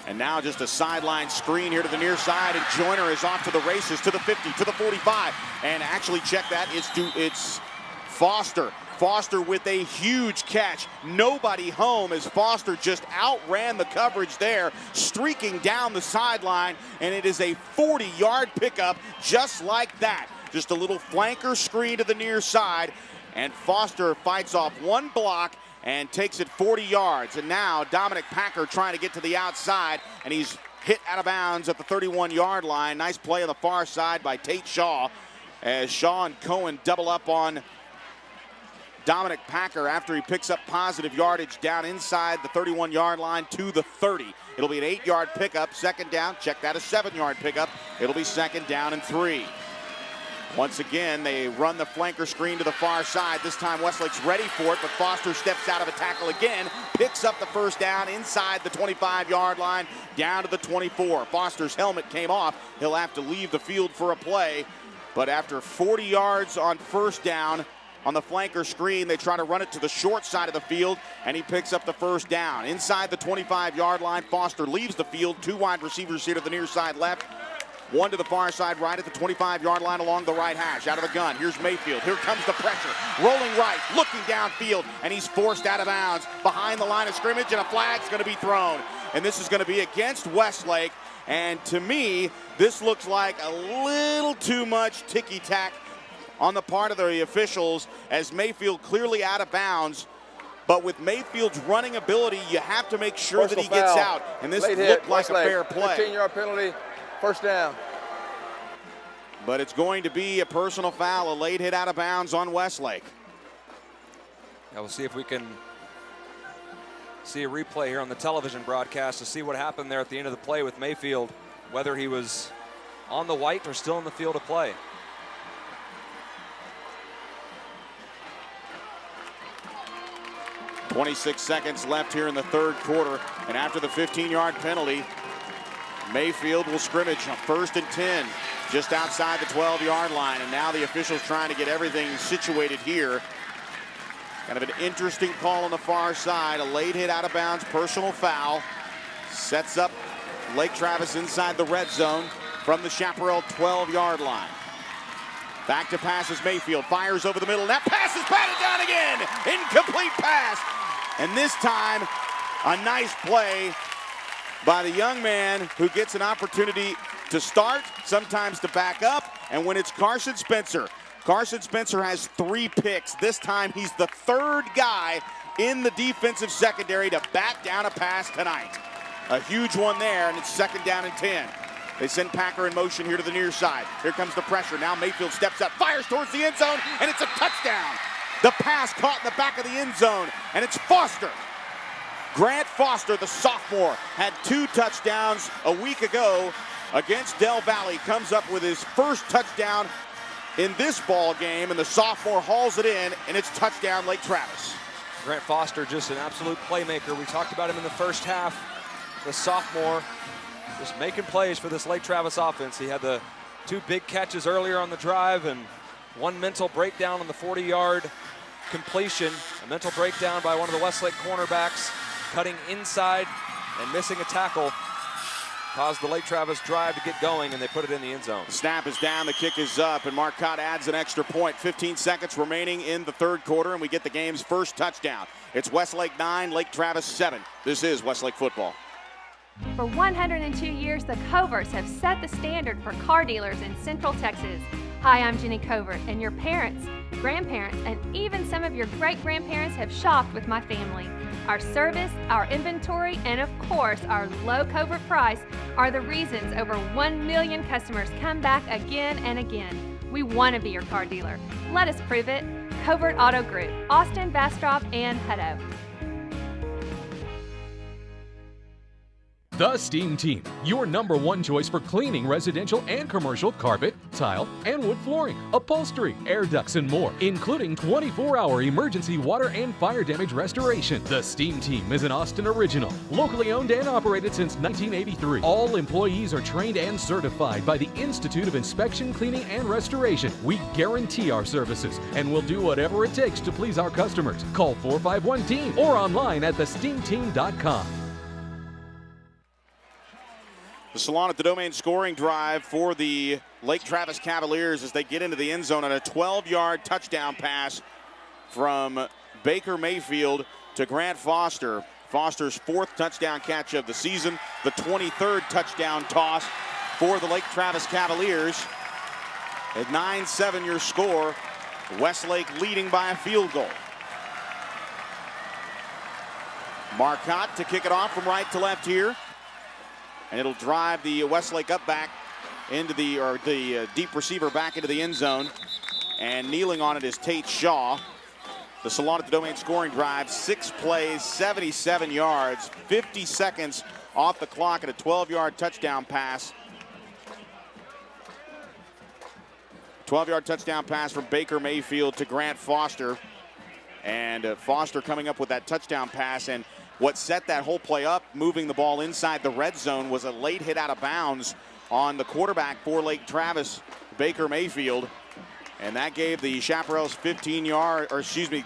And now just a sideline screen here to the near side, and Joyner is off to the races, to the 50, to the 45. And actually, check that, it's Foster. Foster with a huge catch. Nobody home as Foster just outran the coverage there, streaking down the sideline, and it is a 40-yard pickup just like that. Just a little flanker screen to the near side, and Foster fights off one block and takes it 40 yards. And now Dominic Packer trying to get to the outside, and he's hit out of bounds at the 31-yard line. Nice play on the far side by Tate Shaw, as Shaw and Cohen double up on Dominic Packer after he picks up positive yardage down inside the 31-yard line to the 30. It'll be an 8-yard pickup, 2nd down. Check that, a 7-yard pickup. It'll be 2nd down and 3. Once again, they run the flanker screen to the far side. This time Westlake's ready for it, but Foster steps out of a tackle again, picks up the 1st down inside the 25-yard line, down to the 24. Foster's helmet came off. He'll have to leave the field for a play, but after 40 yards on 1st down on the flanker screen, they try to run it to the short side of the field, and he picks up the 1st down. Inside the 25-yard line, Foster leaves the field. 2 wide receivers here to the near side left. 1 to the far side right at the 25-yard line along the right hash. Out of the gun, here's Mayfield. Here comes the pressure. Rolling right, looking downfield, and he's forced out of bounds behind the line of scrimmage, and a flag's going to be thrown. And this is going to be against Westlake. And to me, this looks like a little too much ticky-tack on the part of the officials, as Mayfield clearly out of bounds. But with Mayfield's running ability, you have to make sure that he gets out. And this looked like a fair play. 15-yard penalty. 1st down. But it's going to be a personal foul, a late hit out of bounds on Westlake. Now we'll see if we can see a replay here on the television broadcast to see what happened there at the end of the play with Mayfield, whether he was on the white or still in the field of play. .26 seconds left here in the 3rd quarter, and after the 15-yard penalty, Mayfield will scrimmage on 1st and 10, just outside the 12-yard line. And now the officials trying to get everything situated here. Kind of an interesting call on the far side. A late hit out of bounds, personal foul. Sets up Lake Travis inside the red zone from the Chaparral 12-yard line. Back to passes Mayfield, fires over the middle. That pass is batted down again. Incomplete pass. And this time, a nice play by the young man who gets an opportunity to start, sometimes to back up, and when it's Carson Spencer Carson Spencer has 3 picks. This time he's the 3rd guy in the defensive secondary to bat down a pass tonight. A huge one there, and it's 2nd down and 10. They send Packer in motion here to the near side. Here comes the pressure. Now Mayfield steps up, fires towards the end zone, and it's a touchdown. The pass caught in the back of the end zone, and it's Foster. Grant Foster, the sophomore, had 2 touchdowns a week ago against Del Valle. Comes up with his first touchdown in this ball game, and the sophomore hauls it in, and it's touchdown Lake Travis. Grant Foster, just an absolute playmaker. We talked about him in the first half. The sophomore just making plays for this Lake Travis offense. He had the 2 big catches earlier on the drive and 1 mental breakdown on the 40-yard completion. A mental breakdown by one of the Westlake cornerbacks, cutting inside and missing a tackle. Caused the Lake Travis drive to get going, and they put it in the end zone. The snap is down, the kick is up, and Marcotte adds an extra point. 15 seconds remaining in the 3rd quarter, and we get the game's first touchdown. It's Westlake 9, Lake Travis 7. This is Westlake football. For 102 years, the Coverts have set the standard for car dealers in Central Texas. Hi, I'm Jenny Covert, and your parents, grandparents, and even some of your great-grandparents have shopped with my family. Our service, our inventory, and of course, our low Covert price are the reasons over 1 million customers come back again and again. We want to be your car dealer. Let us prove it. Covert Auto Group, Austin, Bastrop, and Hutto. The Steam Team, your #1 choice for cleaning residential and commercial carpet, tile, and wood flooring, upholstery, air ducts, and more, including 24-hour emergency water and fire damage restoration. The Steam Team is an Austin original, locally owned and operated since 1983. All employees are trained and certified by the Institute of Inspection, Cleaning, and Restoration. We guarantee our services and will do whatever it takes to please our customers. Call 451-TEAM or online at thesteamteam.com. The Salon at the Domain scoring drive for the Lake Travis Cavaliers as they get into the end zone on a 12-yard touchdown pass from Baker Mayfield to Grant Foster. Foster's 4th touchdown catch of the season, the 23rd touchdown toss for the Lake Travis Cavaliers. At 9-7 your score, Westlake leading by a field goal. Marcotte to kick it off from right to left here. And it'll drive the Westlake up back into the deep receiver back into the end zone. And kneeling on it is Tate Shaw. The Salon at the Domain scoring drive, 6 plays, 77 yards, 50 seconds off the clock and a 12-yard touchdown pass. 12-yard touchdown pass from Baker Mayfield to Grant Foster. And Foster coming up with that touchdown pass. And what set that whole play up, moving the ball inside the red zone, was a late hit out of bounds on the quarterback for Lake Travis, Baker Mayfield. And that gave the Chaparrals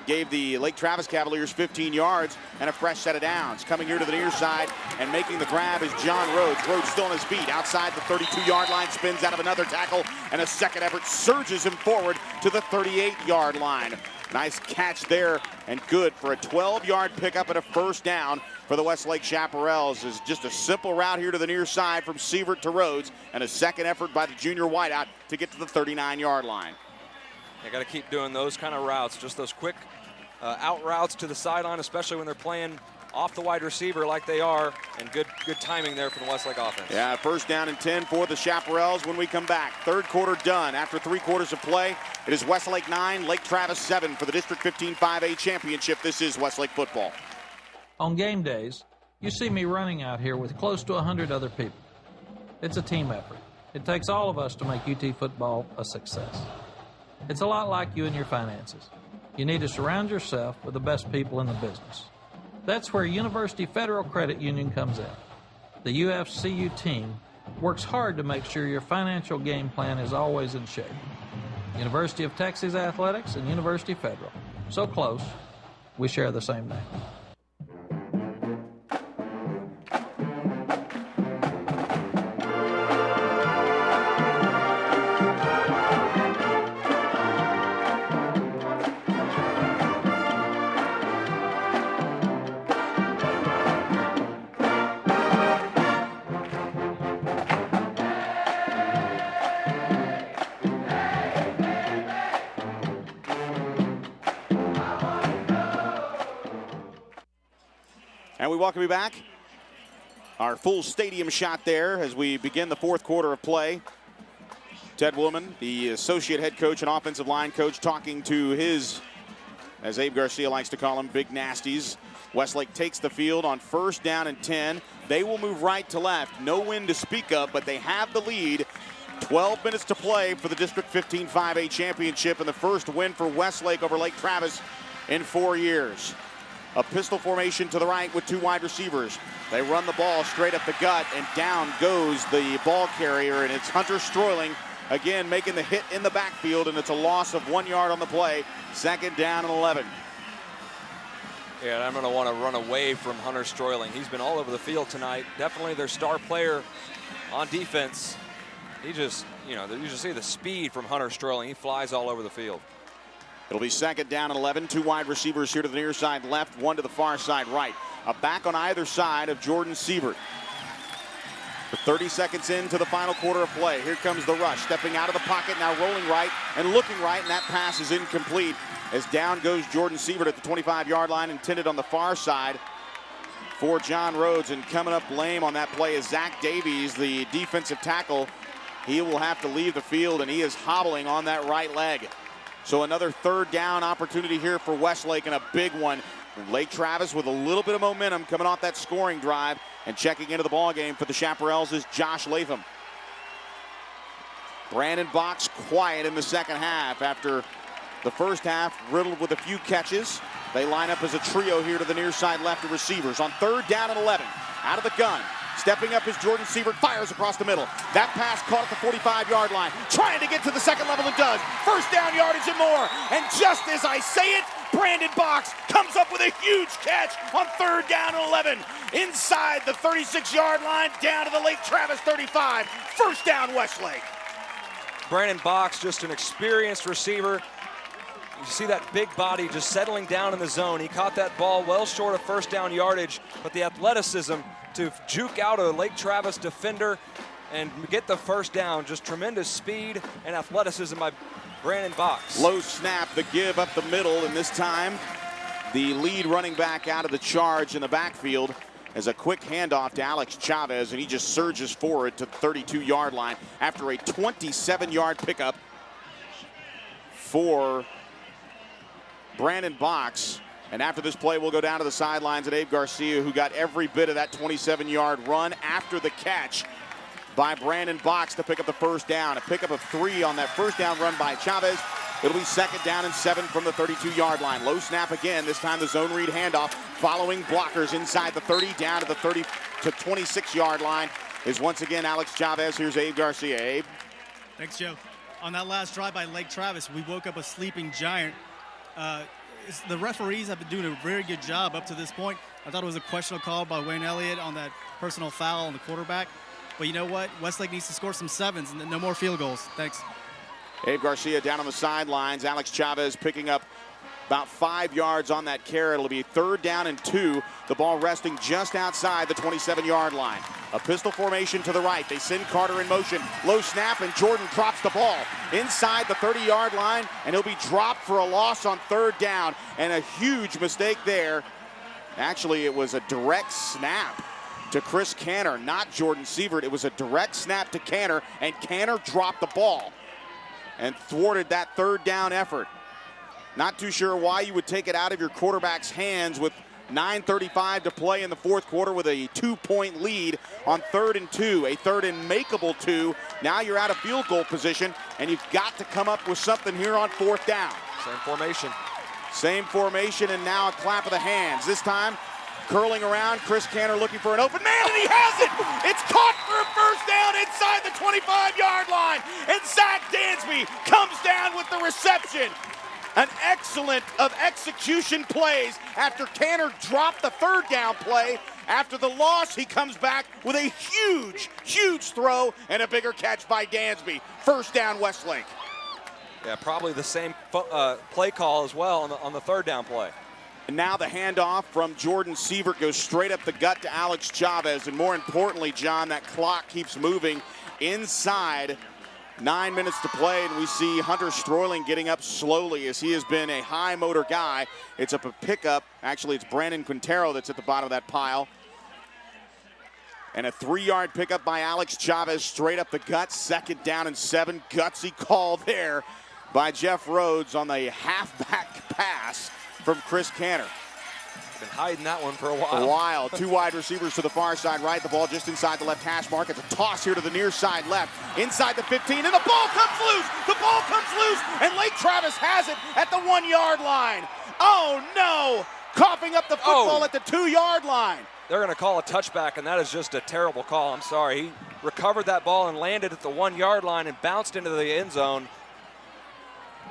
gave the Lake Travis Cavaliers 15 yards and a fresh set of downs. Coming here to the near side and making the grab is John Rhodes. Rhodes still on his feet outside the 32-yard line, spins out of another tackle, and a second effort surges him forward to the 38-yard line. Nice catch there and good for a 12-yard pickup and a first down for the Westlake Chaparrals. Is just a simple route here to the near side from Sievert to Rhodes and a second effort by the junior wideout to get to the 39-yard line. They got to keep doing those kind of routes, just those quick out routes to the sideline, especially when they're playing off the wide receiver like they are, and good timing there for the Westlake offense. Yeah, first down and 10 for the Chaparrals when we come back. 3rd quarter done. After 3 quarters of play, it is Westlake 9, Lake Travis 7 for the District 15 5A championship. This is Westlake football. On game days, you see me running out here with close to 100 other people. It's a team effort. It takes all of us to make UT football a success. It's a lot like you and your finances. You need to surround yourself with the best people in the business. That's where University Federal Credit Union comes in. The UFCU team works hard to make sure your financial game plan is always in shape. University of Texas Athletics and University Federal. So close, we share the same name. And we welcome you back. Our full stadium shot there as we begin the fourth quarter of play. Ted Woolman, the associate head coach and offensive line coach, talking to his, as Abe Garcia likes to call them, big nasties. Westlake takes the field on 1st down and 10. They will move right to left. No win to speak of, but they have the lead. 12 minutes to play for the District 15 5A championship and the first win for Westlake over Lake Travis in 4 years. A pistol formation to the right with 2 wide receivers. They run the ball straight up the gut, and down goes the ball carrier, and it's Hunter Stroiling again making the hit in the backfield, and it's a loss of 1 yard on the play. 2nd down and 11. Yeah, and I'm going to want to run away from Hunter Stroiling. He's been all over the field tonight. Definitely their star player on defense. He just, you just see the speed from Hunter Stroiling. He flies all over the field. It'll be 2nd down and 11. 2 wide receivers here to the near side left, 1 to the far side right. A back on either side of Jordan Sievert. 30 seconds into the final quarter of play. Here comes the rush, stepping out of the pocket, now rolling right and looking right, and that pass is incomplete as down goes Jordan Sievert at the 25-yard line, intended on the far side for John Rhodes. And coming up lame on that play is Zach Davies, the defensive tackle. He will have to leave the field, and he is hobbling on that right leg. So another 3rd down opportunity here for Westlake, and a big one. Lake Travis with a little bit of momentum coming off that scoring drive, and checking into the ball game for the Chaparrals is Josh Latham. Brandon Box quiet in the second half after the first half riddled with a few catches. They line up as a trio here to the near side left of receivers. On 3rd down and 11, out of the gun. Stepping up is Jordan Sievert, fires across the middle. That pass caught at the 45-yard line. Trying to get to the second level and does. 1st down yardage and more. And just as I say it, Brandon Box comes up with a huge catch on 3rd down and 11. Inside the 36-yard line, down to the Lake Travis 35. 1st down Westlake. Brandon Box, just an experienced receiver. You see that big body just settling down in the zone. He caught that ball well short of 1st down yardage, but the athleticism to juke out a Lake Travis defender and get the 1st down. Just tremendous speed and athleticism by Brandon Box. Low snap, the give up the middle, and this time the lead running back out of the charge in the backfield as a quick handoff to Alex Chavez, and he just surges forward to the 32-yard line after a 27-yard pickup for Brandon Box. And after this play, we'll go down to the sidelines at Abe Garcia, who got every bit of that 27-yard run after the catch by Brandon Box to pick up the 1st down. A pickup of 3 on that 1st down run by Chavez. It'll be 2nd down and 7 from the 32-yard line. Low snap again, this time the zone read handoff. Following blockers inside the 30, down to the 30 to 26-yard line is once again Alex Chavez. Here's Abe Garcia. Abe. Thanks, Joe. On that last drive by Lake Travis, we woke up a sleeping giant. The referees have been doing a very good job up to this point. I thought it was a questionable call by Wayne Elliott on that personal foul on the quarterback. But you know what? Westlake needs to score some 7s and no more field goals. Thanks. Abe Garcia down on the sidelines. Alex Chavez picking up about 5 yards on that carry. It'll be 3rd down and 2. The ball resting just outside the 27-yard line. A pistol formation to the right. They send Carter in motion. Low snap, and Jordan drops the ball inside the 30-yard line, and he'll be dropped for a loss on 3rd down. And a huge mistake there. Actually, it was a direct snap to Chris Canner, not Jordan Sievert. It was a direct snap to Canner, and Canner dropped the ball and thwarted that 3rd down effort. Not too sure why you would take it out of your quarterback's hands with 9:35 to play in the fourth quarter with a 2-point lead on 3rd and 2, a 3rd and makeable 2. Now you're out of field goal position, and you've got to come up with something here on 4th down. Same formation. Same formation, and now a clap of the hands. This time, curling around, Chris Canner looking for an open man, and he has it! It's caught for a 1st down inside the 25-yard line, and Zach Dansby comes down with the reception. An excellent of execution plays after Canner dropped the 3rd down play. After the loss, he comes back with a huge, huge throw and a bigger catch by Dansby. 1st down Westlake. Yeah, probably the same play call as well on the 3rd down play. And now the handoff from Jordan Sievert goes straight up the gut to Alex Chavez. And more importantly, John, that clock keeps moving inside 9 minutes to play, and we see Hunter Stroyling getting up slowly as he has been a high motor guy. It's up a pickup. Actually, it's Brandon Quintero that's at the bottom of that pile. And a 3-yard pickup by Alex Chavez straight up the gut. 2nd down and 7. Gutsy call there by Jeff Rhodes on the halfback pass from Chris Canner. Been hiding that one for a while. 2 wide receivers to the far side right. The ball just inside the left hash mark. It's a toss here to the near side left. Inside the 15, and the ball comes loose. The ball comes loose, and Lake Travis has it at the 1-yard line. Oh, no. Coughing up the football at the 2-yard line. They're going to call a touchback, and that is just a terrible call. I'm sorry. He recovered that ball and landed at the 1-yard line and bounced into the end zone.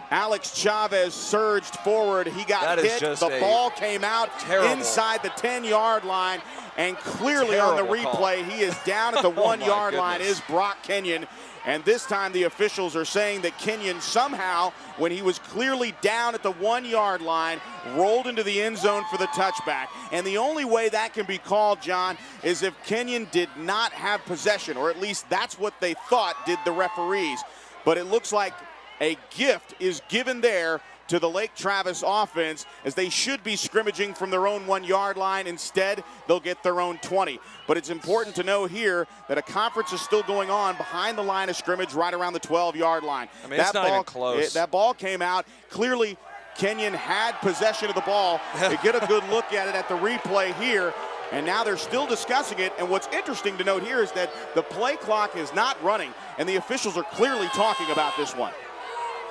Alex Chavez surged forward. He got hit. The ball came out inside the 10-yard line. And clearly on the replay, he is down at the 1-yard line is Brock Kenyon. And this time the officials are saying that Kenyon somehow, when he was clearly down at the 1-yard line, rolled into the end zone for the touchback. And the only way that can be called, John, is if Kenyon did not have possession, or at least that's what they thought did the referees. But it looks like a gift is given there to the Lake Travis offense, as they should be scrimmaging from their own 1-yard line. Instead, they'll get their own 20. But it's important to know here that a conference is still going on behind the line of scrimmage right around the 12-yard line. I mean, it's not even close. That ball came out. Clearly, Kenyon had possession of the ball. They get a good look at it at the replay here. And now they're still discussing it. And what's interesting to note here is that the play clock is not running, and the officials are clearly talking about this one.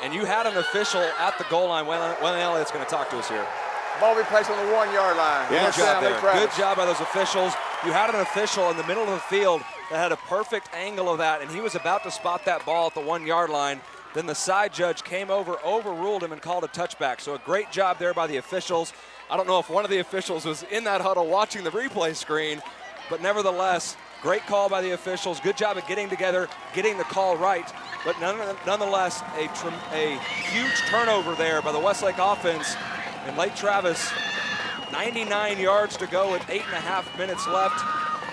And you had an official at the goal line. Waylon Elliott's going to talk to us here. Ball be placed on the 1-yard line. Good job there. Good job by those officials. You had an official in the middle of the field that had a perfect angle of that, and he was about to spot that ball at the 1-yard line. Then the side judge came over, overruled him, and called a touchback. So a great job there by the officials. I don't know if one of the officials was in that huddle watching the replay screen, but nevertheless, great call by the officials. Good job at getting together, getting the call right. But nonetheless, a huge turnover there by the Westlake offense. And Lake Travis, 99 yards to go with 8.5 minutes left.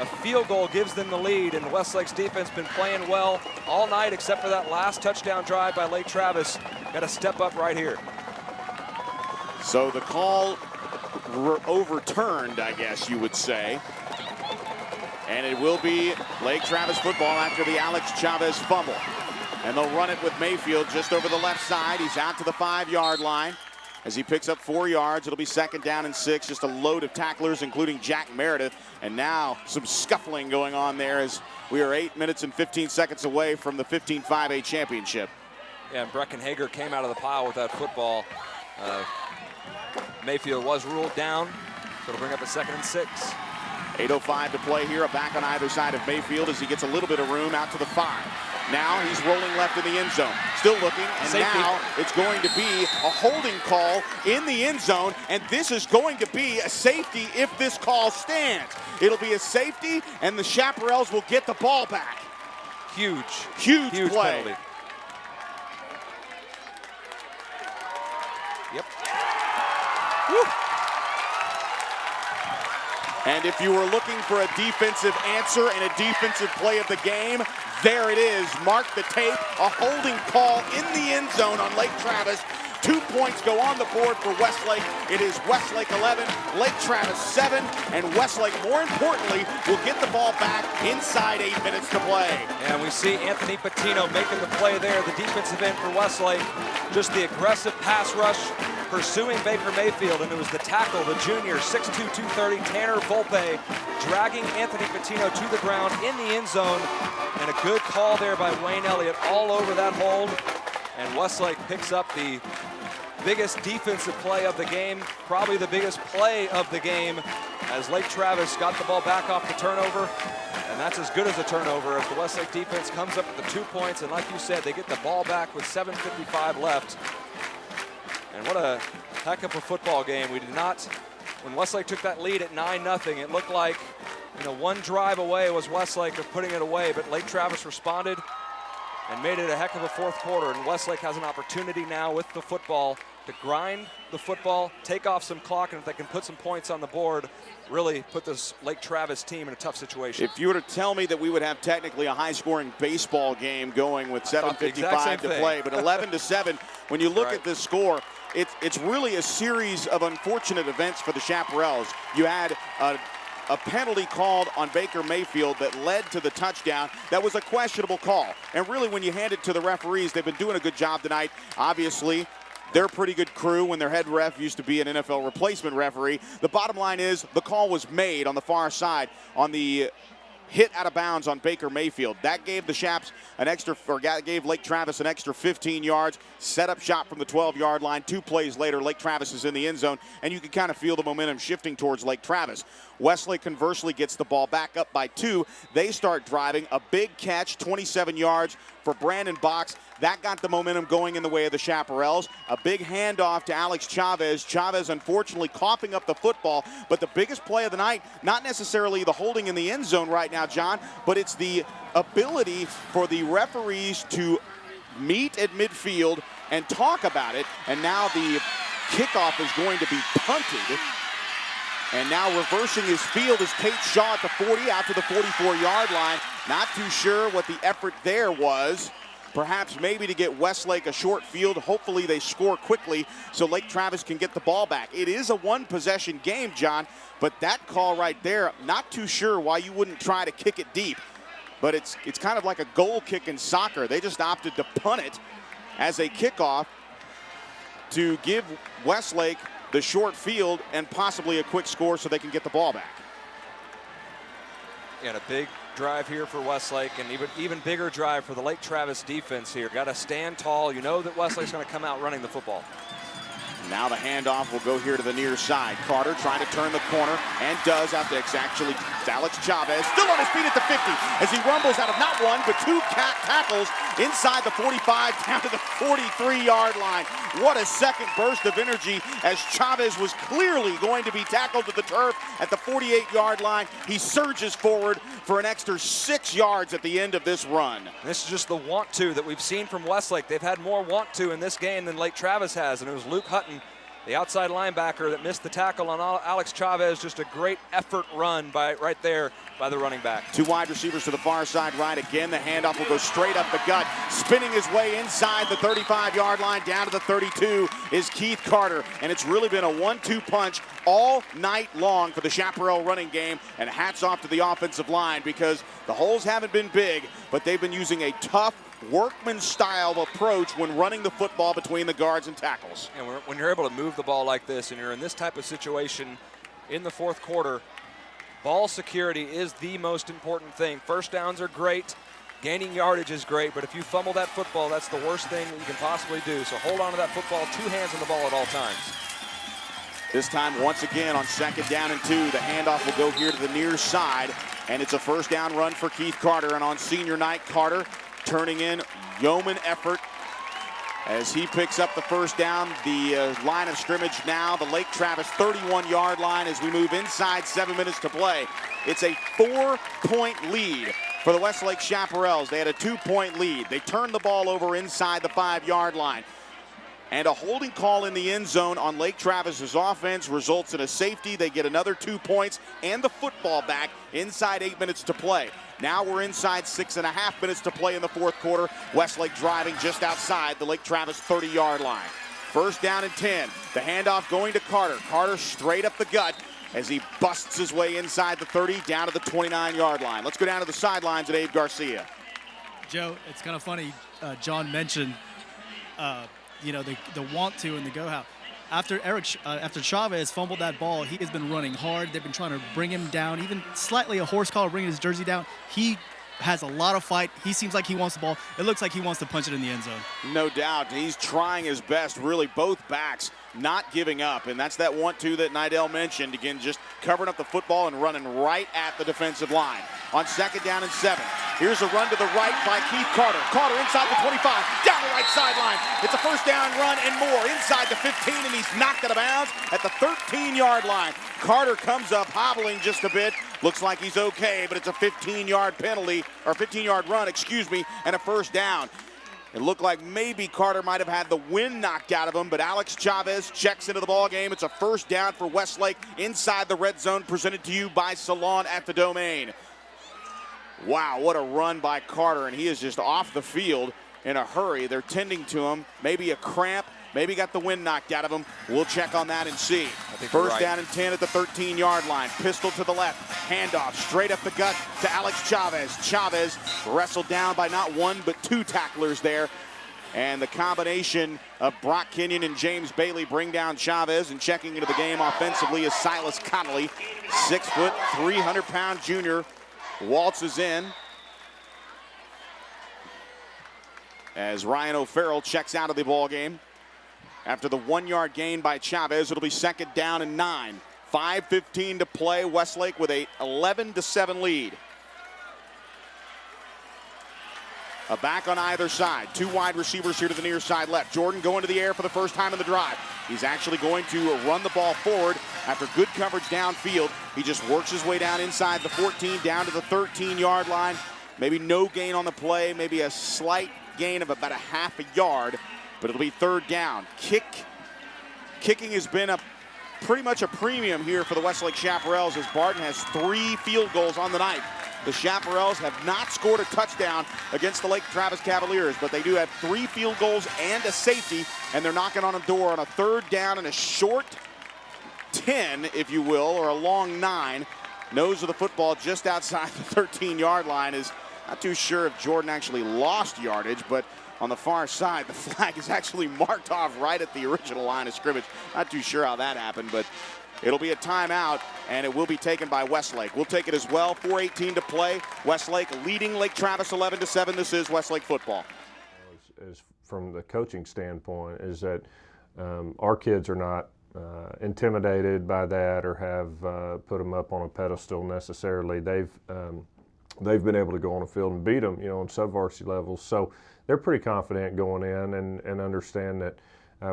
A field goal gives them the lead, and Westlake's defense been playing well all night except for that last touchdown drive by Lake Travis. Got to step up right here. So the call overturned, I guess you would say. And it will be Lake Travis football after the Alex Chavez fumble. And they'll run it with Mayfield just over the left side. He's out to the 5-yard line. As he picks up 4 yards, it'll be 2nd down and 6. Just a load of tacklers, including Jack Meredith. And now some scuffling going on there as we are 8 minutes and 15 seconds away from the 15-5A championship. Yeah, and Brecken Hager came out of the pile with that football. Mayfield was ruled down, so it'll bring up a 2nd and 6. 8:05 to play here. A back on either side of Mayfield as he gets a little bit of room out to the 5. Now he's rolling left in the end zone. Still looking, and safety. Now it's going to be a holding call in the end zone, and this is going to be a safety if this call stands. It'll be a safety, and the Chaparrals will get the ball back. Huge play. Penalty. Yep. Woo. And if you were looking for a defensive answer and a defensive play of the game, there it is. Mark the tape. A holding call in the end zone on Lake Travis. 2 points go on the board for Westlake. It is Westlake 11, Lake Travis 7, and Westlake, more importantly, will get the ball back inside 8 minutes to play. And we see Anthony Patino making the play there, the defensive end for Westlake. Just the aggressive pass rush, pursuing Baker Mayfield, and it was the tackle, the junior, 6'2", 230, Tanner Volpe, dragging Anthony Patino to the ground in the end zone, and a good call there by Wayne Elliott all over that hold. And Westlake picks up the biggest defensive play of the game, probably the biggest play of the game, as Lake Travis got the ball back off the turnover. And that's as good as a turnover as the Westlake defense comes up with the 2 points. And like you said, they get the ball back with 7:55 left. And what a heck of a football game. We did not, when Westlake took that lead at 9-0, it looked like, one drive away was Westlake of putting it away, but Lake Travis responded and made it a heck of a fourth quarter. And Westlake has an opportunity now with the football to grind the football, take off some clock, and if they can put some points on the board, really put this Lake Travis team in a tough situation. If you were to tell me that we would have technically a high-scoring baseball game going with 7:55 to play, but 11-7, when you look at this score, it's really a series of unfortunate events for the Chaparrals. You had a penalty called on Baker Mayfield that led to the touchdown. That was a questionable call. And really, when you hand it to the referees, they've been doing a good job tonight. Obviously, they're a pretty good crew when their head ref used to be an NFL replacement referee. The bottom line is the call was made on the far side on the hit out of bounds on Baker Mayfield. That gave the Chaps an extra, or gave Lake Travis an extra 15 yards. Set up shot from the 12-yard line. 2 plays later, Lake Travis is in the end zone, and you can kind of feel the momentum shifting towards Lake Travis. Westlake conversely gets the ball back up by 2. They start driving. A big catch, 27 yards for Brandon Box. That got the momentum going in the way of the Chaparrals. A big handoff to Alex Chavez. Chavez unfortunately coughing up the football, but the biggest play of the night, not necessarily the holding in the end zone right now, John, but it's the ability for the referees to meet at midfield and talk about it. And now the kickoff is going to be punted. And now reversing his field is Tate Shaw at the 40 out to the 44-yard line. Not too sure what the effort there was. Perhaps maybe to get Westlake a short field. Hopefully they score quickly so Lake Travis can get the ball back. It is a one-possession game, John, but that call right there, not too sure why you wouldn't try to kick it deep. But it's kind of like a goal kick in soccer. They just opted to punt it as a kickoff to give Westlake the short field and possibly a quick score so they can get the ball back. And a big drive here for Westlake, and even bigger drive for the Lake Travis defense here. Got to stand tall. You know that Westlake's going to come out running the football. Now the handoff will go here to the near side. Carter trying to turn the corner, and does after actually Alex Chavez still on his feet at the 50 as he rumbles out of not one but 2 tackles inside the 45 down to the 43-yard line. What a second burst of energy as Chavez was clearly going to be tackled to the turf at the 48-yard line. He surges forward for an extra 6 yards at the end of this run. This is just the want to that we've seen from Westlake. They've had more want to in this game than Lake Travis has, and it was Luke Hutton, the outside linebacker, that missed the tackle on Alex Chavez. Just a great effort run right there by the running back. 2 wide receivers to the far side right again. The handoff will go straight up the gut. Spinning his way inside the 35-yard line down to the 32 is Keith Carter. And it's really been a 1-2 punch all night long for the Chaparral running game. And hats off to the offensive line because the holes haven't been big, but they've been using a tough workman-style approach when running the football between the guards and tackles. And when you're able to move the ball like this and you're in this type of situation in the fourth quarter, ball security is the most important thing. First downs are great, gaining yardage is great, but if you fumble that football, that's the worst thing that you can possibly do. So hold on to that football, 2 hands on the ball at all times. This time, once again, on 2nd down and 2, the handoff will go here to the near side, and it's a first down run for Keith Carter. And on senior night, Carter turning in yeoman effort as he picks up the first down. The line of scrimmage now, the Lake Travis 31-yard line as we move inside 7 minutes to play. It's a 4-point lead for the Westlake Chaparrals. They had a 2-point lead. They turned the ball over inside the 5-yard line. And a holding call in the end zone on Lake Travis's offense results in a safety. They get another 2 points and the football back inside 8 minutes to play. Now we're inside 6.5 minutes to play in the fourth quarter. Westlake driving just outside the Lake Travis 30-yard line. First down and 10. The handoff going to Carter. Carter straight up the gut as he busts his way inside the 30 down to the 29-yard line. Let's go down to the sidelines at Abe Garcia. Joe, it's kind of funny. John mentioned, the want to and the go how. After Chavez fumbled that ball, he has been running hard. They've been trying to bring him down, even slightly a horse collar, bringing his jersey down. He has a lot of fight. He seems like he wants the ball. It looks like he wants to punch it in the end zone. No doubt. He's trying his best, really, both backs not giving up. And that's that 1-2 that Nidell mentioned. Again, just covering up the football and running right at the defensive line. On 2nd down and 7. Here's a run to the right by Keith Carter. Carter inside the 25, down the right sideline. It's a first down run and more inside the 15, and he's knocked out of bounds at the 13-yard line. Carter comes up hobbling just a bit. Looks like he's okay, but it's a 15-yard penalty, or 15-yard run, and a first down. It looked like maybe Carter might have had the wind knocked out of him, but Alex Chavez checks into the ball game. It's a first down for Westlake inside the red zone, presented to you by Salon at the Domain. Wow, what a run by Carter, and he is just off the field in a hurry. They're tending to him. Maybe a cramp, maybe got the wind knocked out of him. We'll check on that and see. First down and 10 at the 13-yard line. Pistol to the left, handoff straight up the gut to Alex Chavez. Chavez wrestled down by not one but two tacklers there. And the combination of Brock Kenyon and James Bailey bring down Chavez, and checking into the game offensively is Silas Connolly. 6 foot, 300-pound junior waltzes in as Ryan O'Farrell checks out of the ball game. After the 1-yard gain by Chavez, it'll be second down and 9. 5:15 to play. Westlake with a 11-7 lead. A back on either side. 2 wide receivers here to the near side left. Jordan going to the air for the first time in the drive. He's actually going to run the ball forward after good coverage downfield. He just works his way down inside the 14, down to the 13-yard line. Maybe no gain on the play, maybe a slight gain of about a half a yard, but it'll be third down. Kicking has been pretty much a premium here for the Westlake Chaparrals, as Barton has 3 field goals on the night. The Chaparrals have not scored a touchdown against the Lake Travis Cavaliers, but they do have 3 field goals and a safety, and they're knocking on a door on a third down and a short 10, if you will, or a long 9. Nose of the football just outside the 13-yard line. Is not too sure if Jordan actually lost yardage, but on the far side, the flag is actually marked off right at the original line of scrimmage. Not too sure how that happened, but it'll be a timeout, and it will be taken by Westlake. We'll take it as well. 4:18 to play. Westlake leading Lake Travis 11-7. This is Westlake football. As from the coaching standpoint, is that our kids are not intimidated by that or have put them up on a pedestal necessarily. They've been able to go on the field and beat them, on sub-varsity levels. So they're pretty confident going in and understand that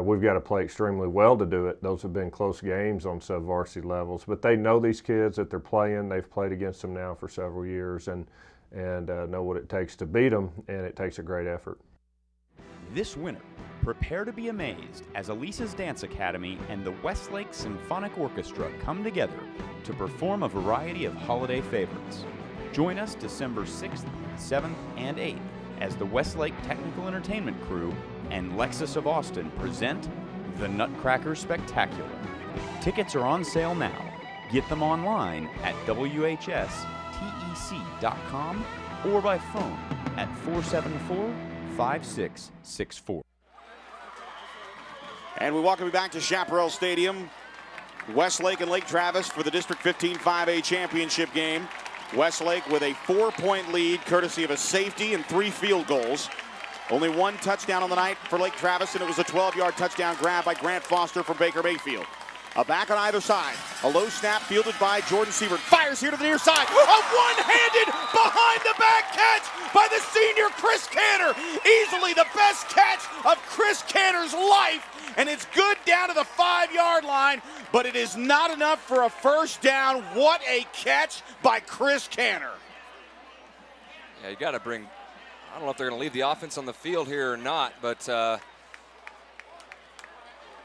we've got to play extremely well to do it. Those have been close games on sub-varsity levels, but they know these kids that they're playing. They've played against them now for several years and know what it takes to beat them, and it takes a great effort. This winter, prepare to be amazed as Elisa's Dance Academy and the Westlake Symphonic Orchestra come together to perform a variety of holiday favorites. Join us December 6th, 7th, and 8th as the Westlake Technical Entertainment Crew and Lexus of Austin present the Nutcracker Spectacular. Tickets are on sale now. Get them online at WHSTEC.com or by phone at 474-5664. And we welcome you back to Chaparral Stadium. Westlake and Lake Travis for the District 15 5A championship game. Westlake with a 4-point lead courtesy of a safety and 3 field goals. Only 1 touchdown on the night for Lake Travis, and it was a 12-yard touchdown grab by Grant Foster from Baker Mayfield. A back on either side. A low snap fielded by Jordan Siebert. Fires here to the near side. A one-handed behind-the-back catch by the senior Chris Canner. Easily the best catch of Chris Canner's life. And it's good down to the 5-yard line, but it is not enough for a first down. What a catch by Chris Canner. Yeah, you got to bring, I don't know if they're going to leave the offense on the field here or not, but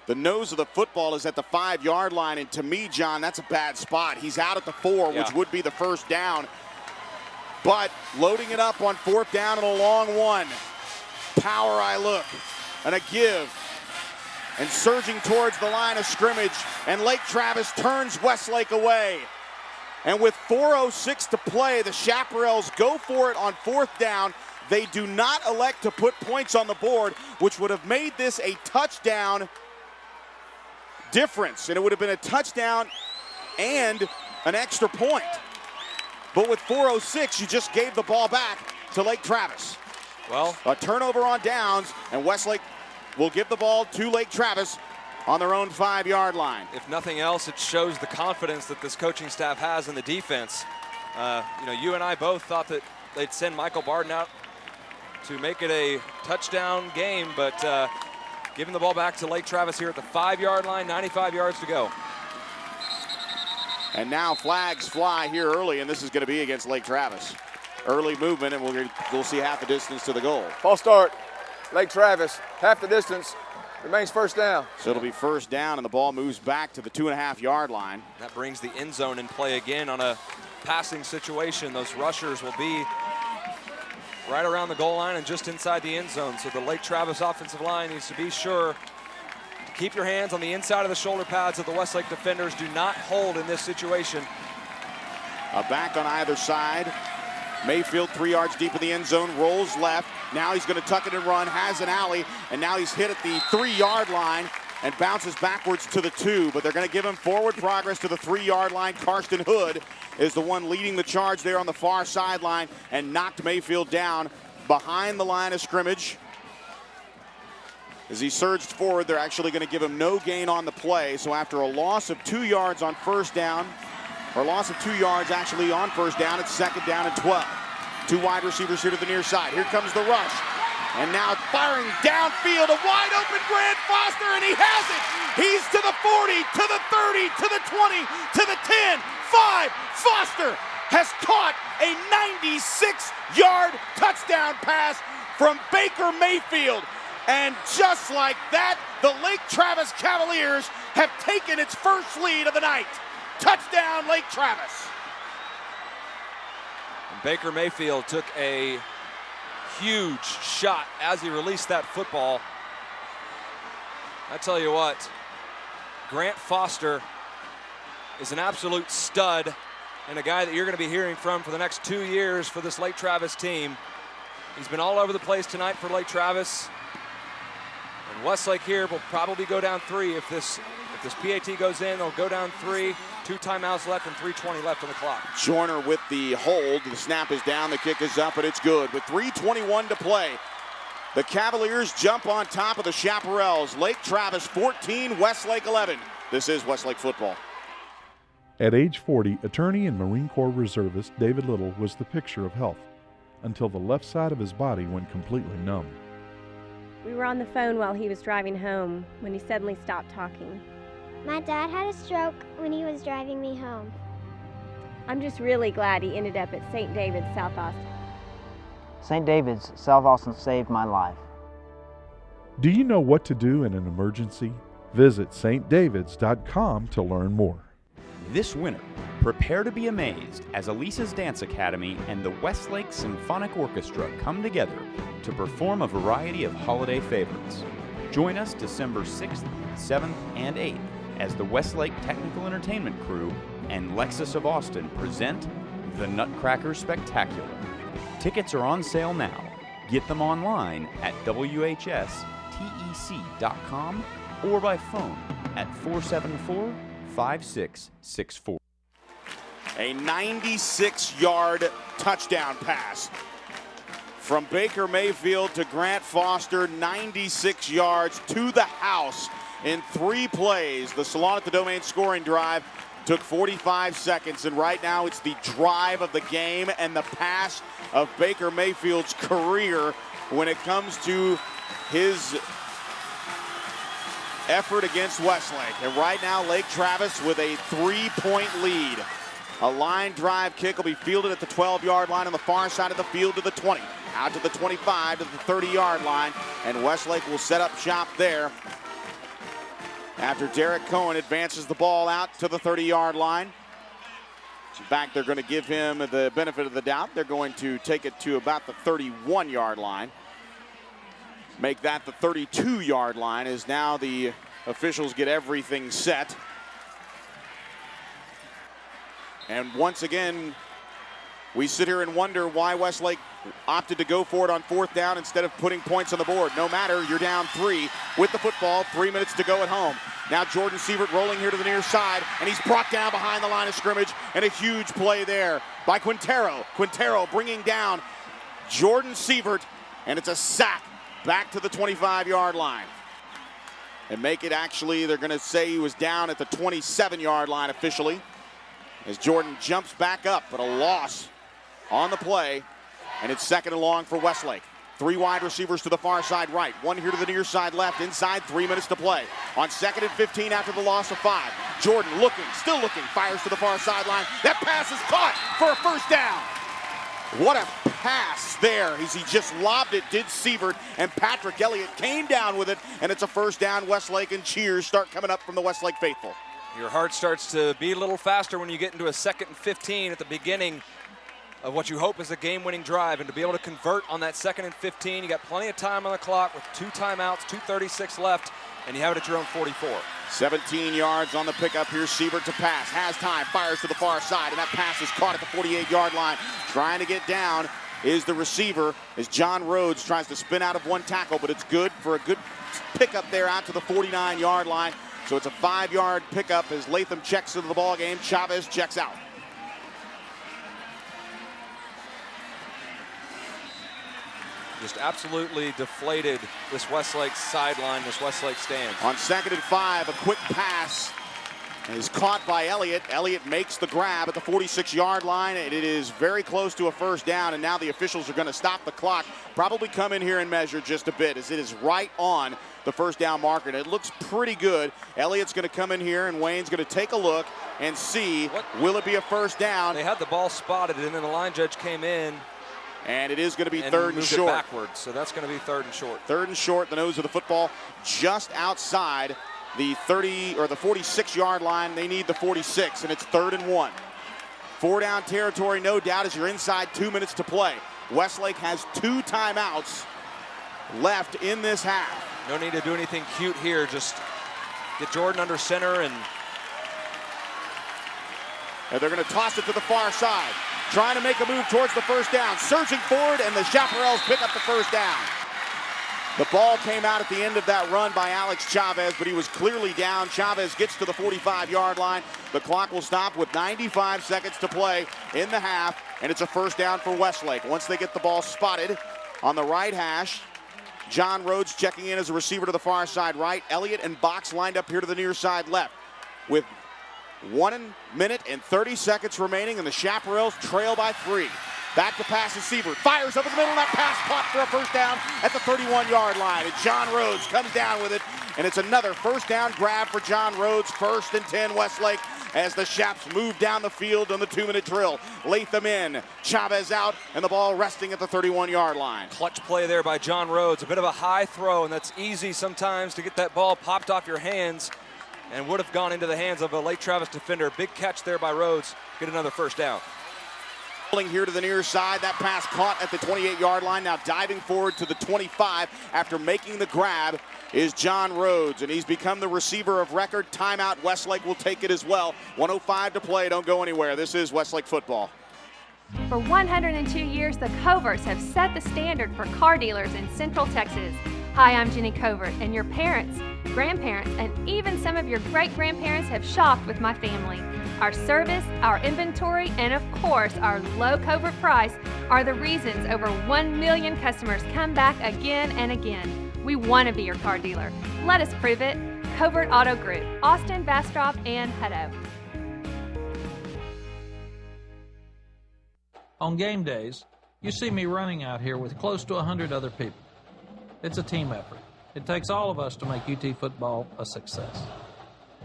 the nose of the football is at the 5-yard line, and to me, John, that's a bad spot. He's out at the 4, which would be the first down. But loading it up on 4th down and a long one. Power I look, and a give. And surging towards the line of scrimmage, and Lake Travis turns Westlake away. And with 4:06 to play, the Chaparrals go for it on 4th down. They do not elect to put points on the board, which would have made this a touchdown difference, and it would have been a touchdown and an extra point. But with 4:06, you just gave the ball back to Lake Travis. Well, a turnover on downs, and Westlake will give the ball to Lake Travis on their own 5-yard line. If nothing else, it shows the confidence that this coaching staff has in the defense. You and I both thought that they'd send Michael Barden out to make it a touchdown game, but giving the ball back to Lake Travis here at the 5-yard line, 95 yards to go. And now flags fly here early, and this is going to be against Lake Travis. Early movement, and we'll see half the distance to the goal. False start. Lake Travis, half the distance, remains first down. So it'll be first down, and the ball moves back to the 2.5-yard line. That brings the end zone in play again on a passing situation. Those rushers will be right around the goal line and just inside the end zone. So the Lake Travis offensive line needs to be sure to keep your hands on the inside of the shoulder pads of the Westlake defenders. Do not hold in this situation. A back on either side. Mayfield 3 yards deep in the end zone, rolls left. Now he's going to tuck it and run, has an alley, and now he's hit at the 3-yard line and bounces backwards to the 2, but they're going to give him forward progress to the 3-yard line. Karsten Hood is the one leading the charge there on the far sideline and knocked Mayfield down behind the line of scrimmage. As he surged forward, they're actually going to give him no gain on the play. So after a loss of 2 yards on first down, or loss of 2 yards actually on first down, it's second down and 12. 2 wide receivers here to the near side. Here comes the rush. And now firing downfield, a wide open Grant Foster, and he has it. He's to the 40, to the 30, to the 20, to the 10, 5. Foster has caught a 96-yard touchdown pass from Baker Mayfield. And just like that, the Lake Travis Cavaliers have taken its first lead of the night. Touchdown, Lake Travis. And Baker Mayfield took a huge shot as he released that football. I tell you what, Grant Foster is an absolute stud and a guy that you're going to be hearing from for the next 2 years for this Lake Travis team. He's been all over the place tonight for Lake Travis. And Westlake here will probably go down 3 if this PAT goes in. They'll go down 3. 2 timeouts left and 3:20 left on the clock. Joyner with the hold. The snap is down, the kick is up, and it's good. With 3:21 to play, the Cavaliers jump on top of the Chaparrals. Lake Travis 14, Westlake 11. This is Westlake football. At age 40, attorney and Marine Corps reservist David Little was the picture of health until the left side of his body went completely numb. We were on the phone while he was driving home when he suddenly stopped talking. My dad had a stroke when he was driving me home. I'm just really glad he ended up at St. David's, South Austin. St. David's, South Austin saved my life. Do you know what to do in an emergency? Visit stdavids.com to learn more. This winter, prepare to be amazed as Elisa's Dance Academy and the Westlake Symphonic Orchestra come together to perform a variety of holiday favorites. Join us December 6th, 7th, and 8th as the Westlake Technical Entertainment Crew and Lexus of Austin present the Nutcracker Spectacular. Tickets are on sale now. Get them online at WHSTEC.com or by phone at 474-5664. A 96-yard touchdown pass from Baker Mayfield to Grant Foster, 96 yards to the house in 3 plays. The Salon at the Domain scoring drive took 45 seconds, and right now it's the drive of the game and the pass of Baker Mayfield's career when it comes to his effort against Westlake. And right now, Lake Travis with a 3-point lead. A line drive kick will be fielded at the 12-yard line on the far side of the field to the 20. Out to the 25 to the 30-yard line, and Westlake will set up shop there after Derek Cohen advances the ball out to the 30-yard line. In fact, they're going to give him the benefit of the doubt. They're going to take it to about the 31-yard line. Make that the 32-yard line as now the officials get everything set. And once again, we sit here and wonder why Westlake opted to go for it on 4th down instead of putting points on the board. No matter, you're down 3 with the football, 3 minutes to go at home. Now Jordan Sievert rolling here to the near side, and he's brought down behind the line of scrimmage, and a huge play there by Quintero. Quintero bringing down Jordan Sievert, and it's a sack back to the 25-yard line. And make it actually, they're going to say he was down at the 27-yard line officially, as Jordan jumps back up, but a loss on the play, and it's 2nd and long for Westlake. 3 wide receivers to the far side right, 1 here to the near side left, inside, 3 minutes to play. On 2nd and 15 after the loss of 5. Jordan looking, still looking, fires to the far sideline. That pass is caught for a first down. What a pass there as he just lobbed it, did Sievert, and Patrick Elliott came down with it, and it's a first down. Westlake, and cheers start coming up from the Westlake faithful. Your heart starts to beat a little faster when you get into a 2nd and 15 at the beginning of what you hope is a game-winning drive, and to be able to convert on that 2nd and 15, you got plenty of time on the clock with 2 timeouts, 2:36 left, and you have it at your own 44. 17 yards on the pickup here. Sievert to pass, has time, fires to the far side, and that pass is caught at the 48-yard line. Trying to get down is the receiver as John Rhodes tries to spin out of one tackle, but it's good for a good pickup there out to the 49-yard line. So it's a 5-yard pickup as Latham checks into the ball game. Chavez checks out. Just absolutely deflated this Westlake sideline, this Westlake stand. On 2nd and 5, a quick pass is caught by Elliott. Elliott makes the grab at the 46-yard line, and it is very close to a first down, and now the officials are going to stop the clock, probably come in here and measure just a bit, as it is right on the first down marker, and it looks pretty good. Elliott's going to come in here, and Wayne's going to take a look and see, will it be a first down? They had the ball spotted, and then the line judge came in. And it is going to be and 3rd and short. It backwards, so that's going to be 3rd and short. 3rd and short, the nose of the football, just outside the 30 or the 46-yard line. They need the 46, and it's 3rd and 1. 4-down territory, no doubt, as you're inside 2 minutes to play. Westlake has 2 timeouts left in this half. No need to do anything cute here. Just get Jordan under center, and they're going to toss it to the far side. Trying to make a move towards the first down. Surging forward, and the Chaparrals pick up the first down. The ball came out at the end of that run by Alex Chavez, but he was clearly down. Chavez gets to the 45-yard line. The clock will stop with 95 seconds to play in the half, and it's a first down for Westlake. Once they get the ball spotted on the right hash, John Rhodes checking in as a receiver to the far side right. Elliott and Box lined up here to the near side left. With 1 minute and 30 seconds remaining, and the Chaparrals trail by 3. Back to pass to Sievert. Fires up in the middle, and that pass caught for a first down at the 31-yard line. And John Rhodes comes down with it, and it's another first down grab for John Rhodes. 1st and 10 Westlake as the Chaps move down the field on the 2-minute drill. Latham in, Chavez out, and the ball resting at the 31-yard line. Clutch play there by John Rhodes. A bit of a high throw, and that's easy sometimes to get that ball popped off your hands, and would have gone into the hands of a Lake Travis defender. Big catch there by Rhodes. Get another first down. Here to the near side. That pass caught at the 28-yard line. Now diving forward to the 25 after making the grab is John Rhodes, and he's become the receiver of record. Timeout. Westlake will take it as well. 1:05 to play. Don't go anywhere. This is Westlake football. For 102 years, the Coverts have set the standard for car dealers in Central Texas. Hi, I'm Jenny Covert, and your parents, grandparents, and even some of your great-grandparents have shopped with my family. Our service, our inventory, and of course, our low Covert price are the reasons over 1 million customers come back again and again. We want to be your car dealer. Let us prove it. Covert Auto Group, Austin, Bastrop, and Hutto. On game days, you see me running out here with close to 100 other people. It's a team effort. It takes all of us to make UT football a success.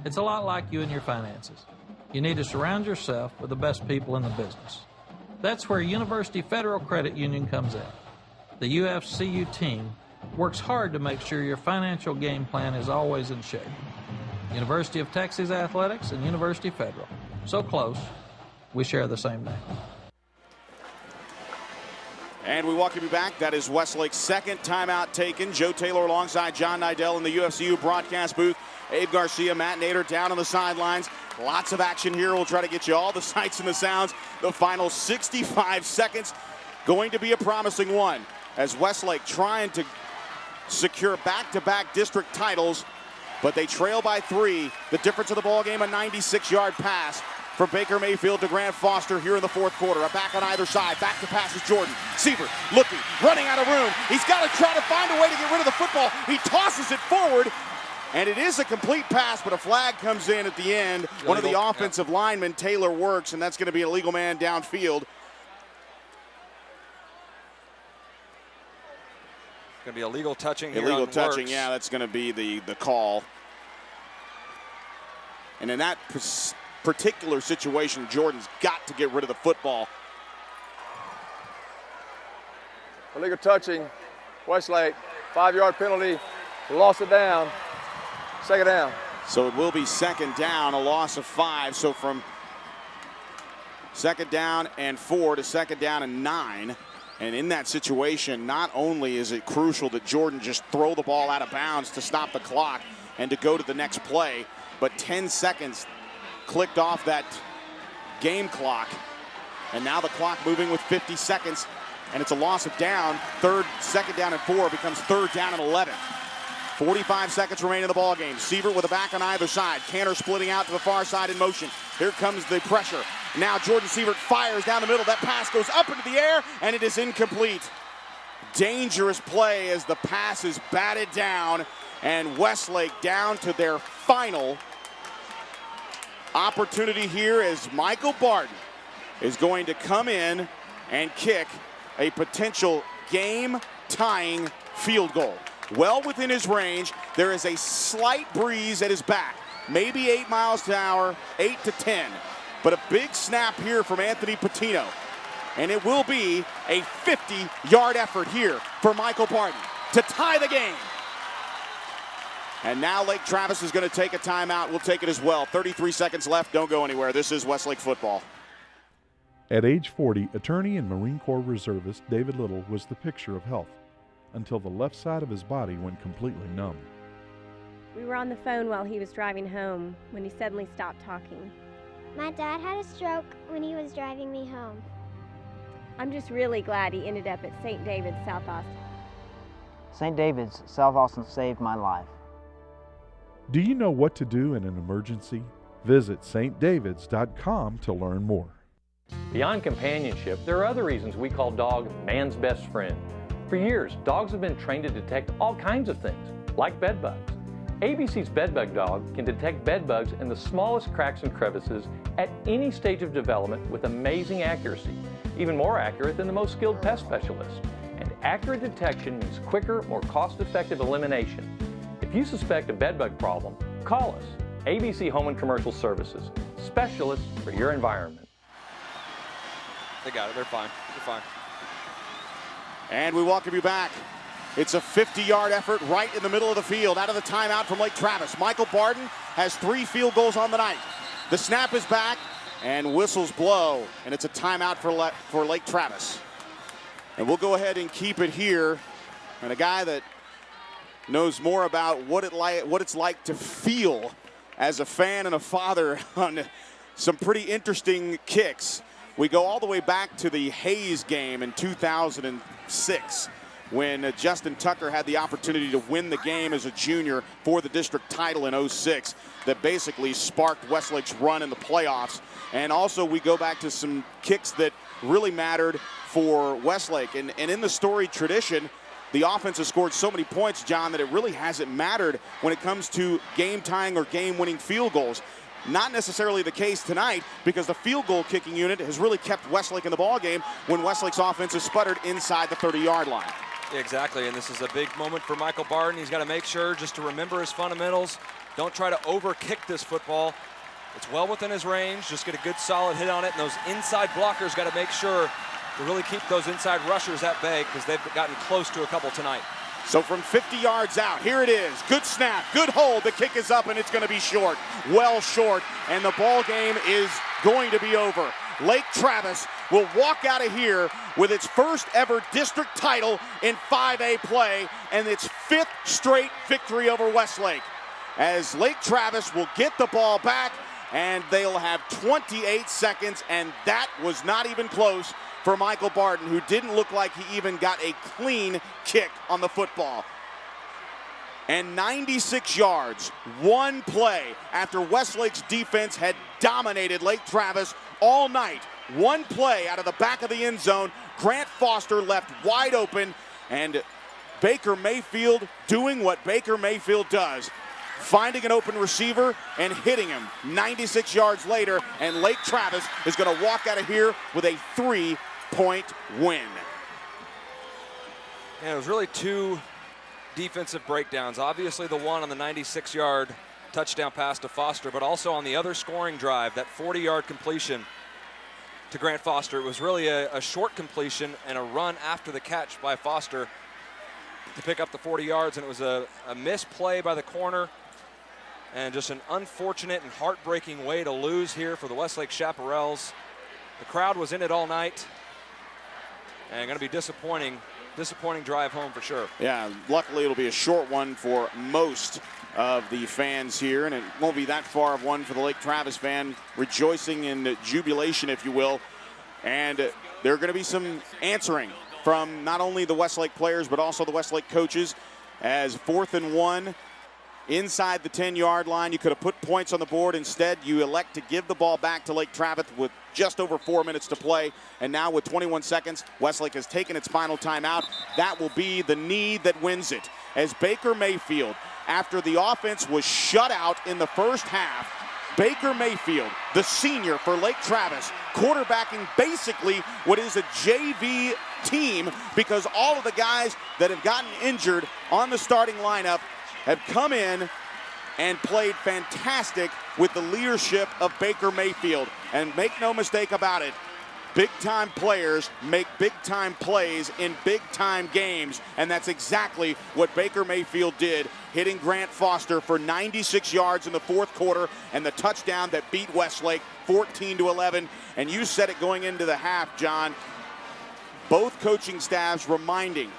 It's a lot like you and your finances. You need to surround yourself with the best people in the business. That's where University Federal Credit Union comes in. The UFCU team works hard to make sure your financial game plan is always in shape. University of Texas Athletics and University Federal. So close, we share the same name. And we welcome you back. That is Westlake's 2nd timeout taken. Joe Taylor alongside John Nidell in the UFCU broadcast booth. Abe Garcia, Matt Nader down on the sidelines. Lots of action here. We'll try to get you all the sights and the sounds. The final 65 seconds going to be a promising one as Westlake trying to secure back-to-back district titles, but they trail by 3. The difference of the ball game, a 96-yard pass for Baker Mayfield to Grant Foster here in the 4th quarter. A back on either side. Back to pass is Jordan. Sievert looking, running out of room. He's got to try to find a way to get rid of the football. He tosses it forward, and it is a complete pass, but a flag comes in at the end. One of the offensive linemen, Taylor, works, and that's going to be a legal man downfield. Going to be illegal touching here. Illegal on touching, Works. yeah, that's going to be the call. And in that particular situation, Jordan's got to get rid of the football. illegal touching, Westlake, 5-yard penalty, lost it down, second down. So it will be second down, a loss of 5. So from second down and 4 to second down and 9. And in that situation, not only is it crucial that Jordan just throw the ball out of bounds to stop the clock and to go to the next play, but 10 seconds clicked off that game clock. And now the clock moving with 50 seconds, and it's a loss of down. Second down and 4 becomes third down and 11. 45 seconds remain in the ball game. Sievert with a back on either side. Cantor splitting out to the far side in motion. Here comes the pressure. Now Jordan Sievert fires down the middle. That pass goes up into the air, and it is incomplete. Dangerous play as the pass is batted down, and Westlake down to their final opportunity here as Michael Barton is going to come in and kick a potential game-tying field goal. Well within his range. There is a slight breeze at his back, maybe 8 miles an hour, 8 to 10. But a big snap here from Anthony Patino. And it will be a 50-yard effort here for Michael Barton to tie the game. And now Lake Travis is going to take a timeout. We'll take it as well. 33 seconds left. Don't go anywhere. This is Westlake football. At age 40, attorney and Marine Corps reservist David Little was the picture of health until the left side of his body went completely numb. We were on the phone while he was driving home when he suddenly stopped talking. My dad had a stroke when he was driving me home. I'm just really glad he ended up at St. David's, South Austin. St. David's, South Austin saved my life. Do you know what to do in an emergency? Visit stdavids.com to learn more. Beyond companionship, there are other reasons we call dog man's best friend. For years, dogs have been trained to detect all kinds of things, like bed bugs. ABC's bedbug dog can detect bed bugs in the smallest cracks and crevices at any stage of development with amazing accuracy, even more accurate than the most skilled pest specialists. And accurate detection means quicker, more cost-effective elimination. If you suspect a bedbug problem, call us, ABC Home and Commercial Services, specialists for your environment. They got it. They're fine. They're fine. And we welcome you back. It's a 50-yard effort right in the middle of the field. Out of the timeout from Lake Travis. Michael Barton has 3 field goals on the night. The snap is back, and whistles blow, and it's a timeout for Lake Travis. And we'll go ahead and keep it here. And a guy that knows more about what it's like to feel as a fan and a father on some pretty interesting kicks. We go all the way back to the Hayes game in 2006 when Justin Tucker had the opportunity to win the game as a junior for the district title in 06 that basically sparked Westlake's run in the playoffs. And also we go back to some kicks that really mattered for Westlake. And in the storied tradition, the offense has scored so many points, John, that it really hasn't mattered when it comes to game-tying or game-winning field goals. Not necessarily the case tonight because the field goal kicking unit has really kept Westlake in the ballgame when Westlake's offense has sputtered inside the 30-yard line. Yeah, exactly, and this is a big moment for Michael Barton. He's got to make sure just to remember his fundamentals. Don't try to over-kick this football. It's well within his range. Just get a good solid hit on it, and those inside blockers got to make sure to really keep those inside rushers at bay because they've gotten close to a couple tonight. So from 50 yards out, here it is. Good snap, good hold. The kick is up, and it's going to be short. Well short, and the ball game is going to be over. Lake Travis will walk out of here with its first ever district title in 5A play and its 5th straight victory over Westlake. As Lake Travis will get the ball back, and they'll have 28 seconds, and that was not even close for Michael Barton, who didn't look like he even got a clean kick on the football. And 96 yards, one play after Westlake's defense had dominated Lake Travis all night. One play out of the back of the end zone. Grant Foster left wide open, and Baker Mayfield doing what Baker Mayfield does. Finding an open receiver and hitting him 96 yards later, and Lake Travis is going to walk out of here with a 3-point win. Yeah, it was really 2 defensive breakdowns. Obviously the one on the 96-yard touchdown pass to Foster, but also on the other scoring drive, that 40-yard completion. to Grant Foster. It was really a short completion and a run after the catch by Foster to pick up the 40 yards, and it was a misplay by the corner and just an unfortunate and heartbreaking way to lose here for the Westlake Chaparrals. The crowd was in it all night, and going to be disappointing drive home for sure. Yeah, luckily it'll be a short one for most of the fans here, and it won't be that far of one for the Lake Travis fan, rejoicing in jubilation, if you will. And there are going to be some answering from not only the Westlake players but also the Westlake coaches, as 4th and 1 inside the 10-yard line. You could have put points on the board. Instead, you elect to give the ball back to Lake Travis with just over 4 minutes to play. And now with 21 seconds, Westlake has taken its final timeout. That will be the need that wins it, as Baker Mayfield, after the offense was shut out in the first half, Baker Mayfield, the senior for Lake Travis, quarterbacking basically what is a JV team, because all of the guys that have gotten injured on the starting lineup have come in and played fantastic with the leadership of Baker Mayfield. And make no mistake about it, big-time players make big-time plays in big-time games, and that's exactly what Baker Mayfield did, hitting Grant Foster for 96 yards in the fourth quarter and the touchdown that beat Westlake 14-11. And you said it going into the half, John, both coaching staffs reminding,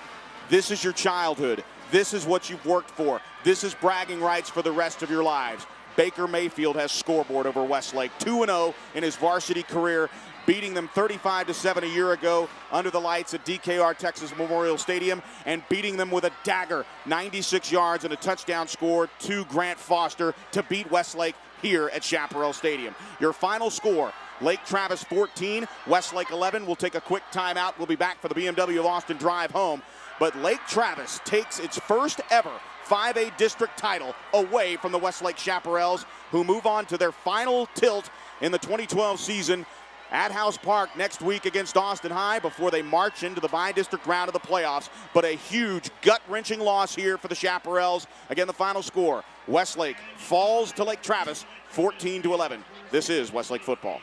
this is your childhood. This is what you've worked for. This is bragging rights for the rest of your lives. Baker Mayfield has scoreboard over Westlake, 2-0 in his varsity career, beating them 35-7 a year ago under the lights at DKR Texas Memorial Stadium, and beating them with a dagger, 96 yards and a touchdown score to Grant Foster to beat Westlake here at Chaparral Stadium. Your final score, Lake Travis 14, Westlake 11. We'll take a quick timeout. We'll be back for the BMW of Austin drive home. But Lake Travis takes its first ever 5A district title away from the Westlake Chaparrals, who move on to their final tilt in the 2012 season at House Park next week against Austin High before they march into the bi-district round of the playoffs. But a huge gut-wrenching loss here for the Chaparrals. Again, the final score, Westlake falls to Lake Travis 14-11. This is Westlake football.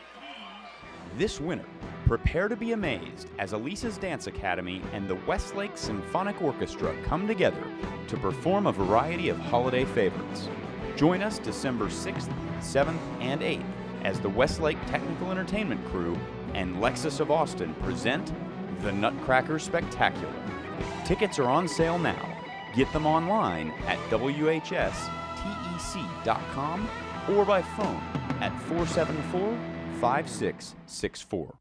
This winter, prepare to be amazed as Elisa's Dance Academy and the Westlake Symphonic Orchestra come together to perform a variety of holiday favorites. Join us December 6th, 7th, and 8th as the Westlake Technical Entertainment Crew and Lexus of Austin present the Nutcracker Spectacular. Tickets are on sale now. Get them online at WHSTEC.com or by phone at 474-5664.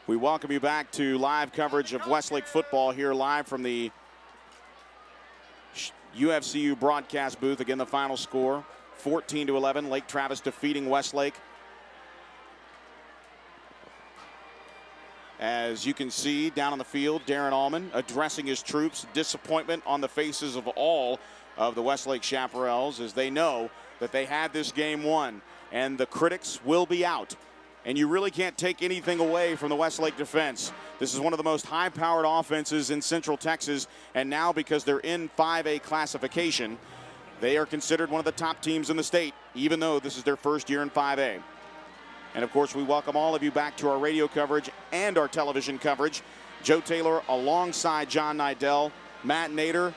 We welcome you back to live coverage of Westlake football here live from the UFCU broadcast booth. Again, the final score, 14-11, Lake Travis defeating Westlake. As you can see down on the field, Darren Allman addressing his troops, disappointment on the faces of all of the Westlake Chaparrals as they know that they had this game won, and the critics will be out. And you really can't take anything away from the Westlake defense. This is one of the most high-powered offenses in Central Texas, and now because they're in 5A classification, they are considered one of the top teams in the state, even though this is their first year in 5A. And of course, we welcome all of you back to our radio coverage and our television coverage. Joe Taylor alongside John Nidell, Matt Nader,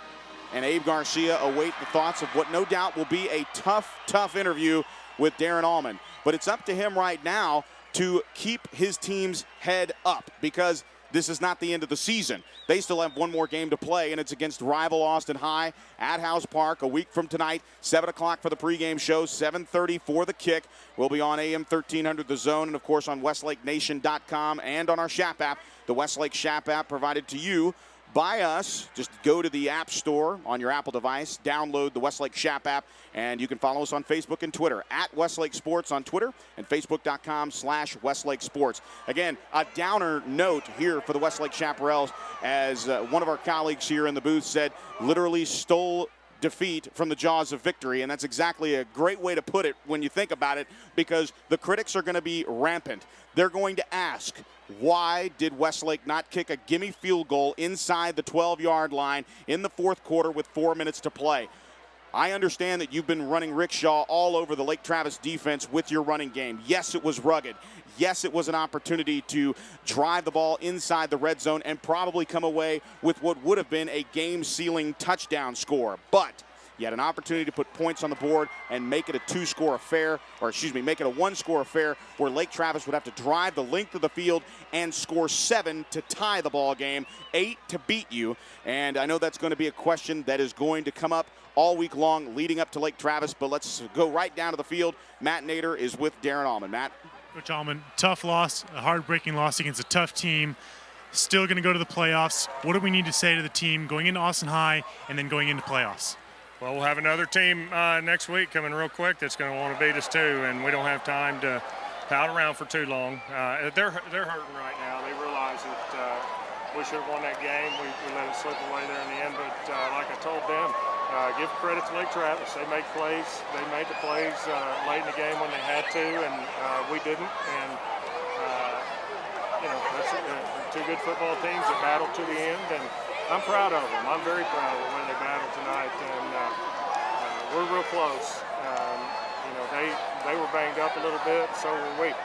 and Abe Garcia await the thoughts of what no doubt will be a tough interview with Darren Allman. But it's up to him right now to keep his team's head up, because this is not the end of the season. They still have one more game to play, and it's against rival Austin High at House Park a week from tonight. 7 o'clock for the pregame show, 7:30 for the kick. We'll be on AM 1300 The Zone, and of course on WestlakeNation.com and on our Shap app, the Westlake Shap app provided to you by us. Just go to the App Store on your Apple device, download the Westlake Shap app, and you can follow us on Facebook and Twitter, at Westlake Sports on Twitter and Facebook.com/Westlake Sports. Again, a downer note here for the Westlake Chaparrals, as one of our colleagues here in the booth said, literally stole defeat from the jaws of victory, and that's exactly a great way to put it when you think about it, because the critics are going to be rampant. They're going to ask, why did Westlake not kick a gimme field goal inside the 12-yard line in the fourth quarter with 4 minutes to play? I understand that you've been running rickshaw all over the Lake Travis defense with your running game. Yes, it was rugged. Yes, it was an opportunity to drive the ball inside the red zone and probably come away with what would have been a game-sealing touchdown score. But you had an opportunity to put points on the board and make it a two-score affair, or excuse me, make it a one-score affair where Lake Travis would have to drive the length of the field and score 7 to tie the ball game, 8 to beat you. And I know that's going to be a question that is going to come up all week long leading up to Lake Travis, but let's go right down to the field. Matt Nader is with Darren Allman. Matt? Coach Allman, tough loss, a heartbreaking loss against a tough team. Still going to go to the playoffs. What do we need to say to the team going into Austin High and then going into playoffs? Well, we'll have another team next week coming real quick that's going to want to beat us too, and we don't have time to pout around for too long. They're hurting right now. They realize that we should have won that game. We let it slip away there in the end, but like I told them, give credit to Lake Travis. They make plays. They made the plays late in the game when they had to, and we didn't. And that's two good football teams that battled to the end, and I'm proud of them. I'm very proud of the way they battled tonight, and we're real close. They were banged up a little bit, so were we.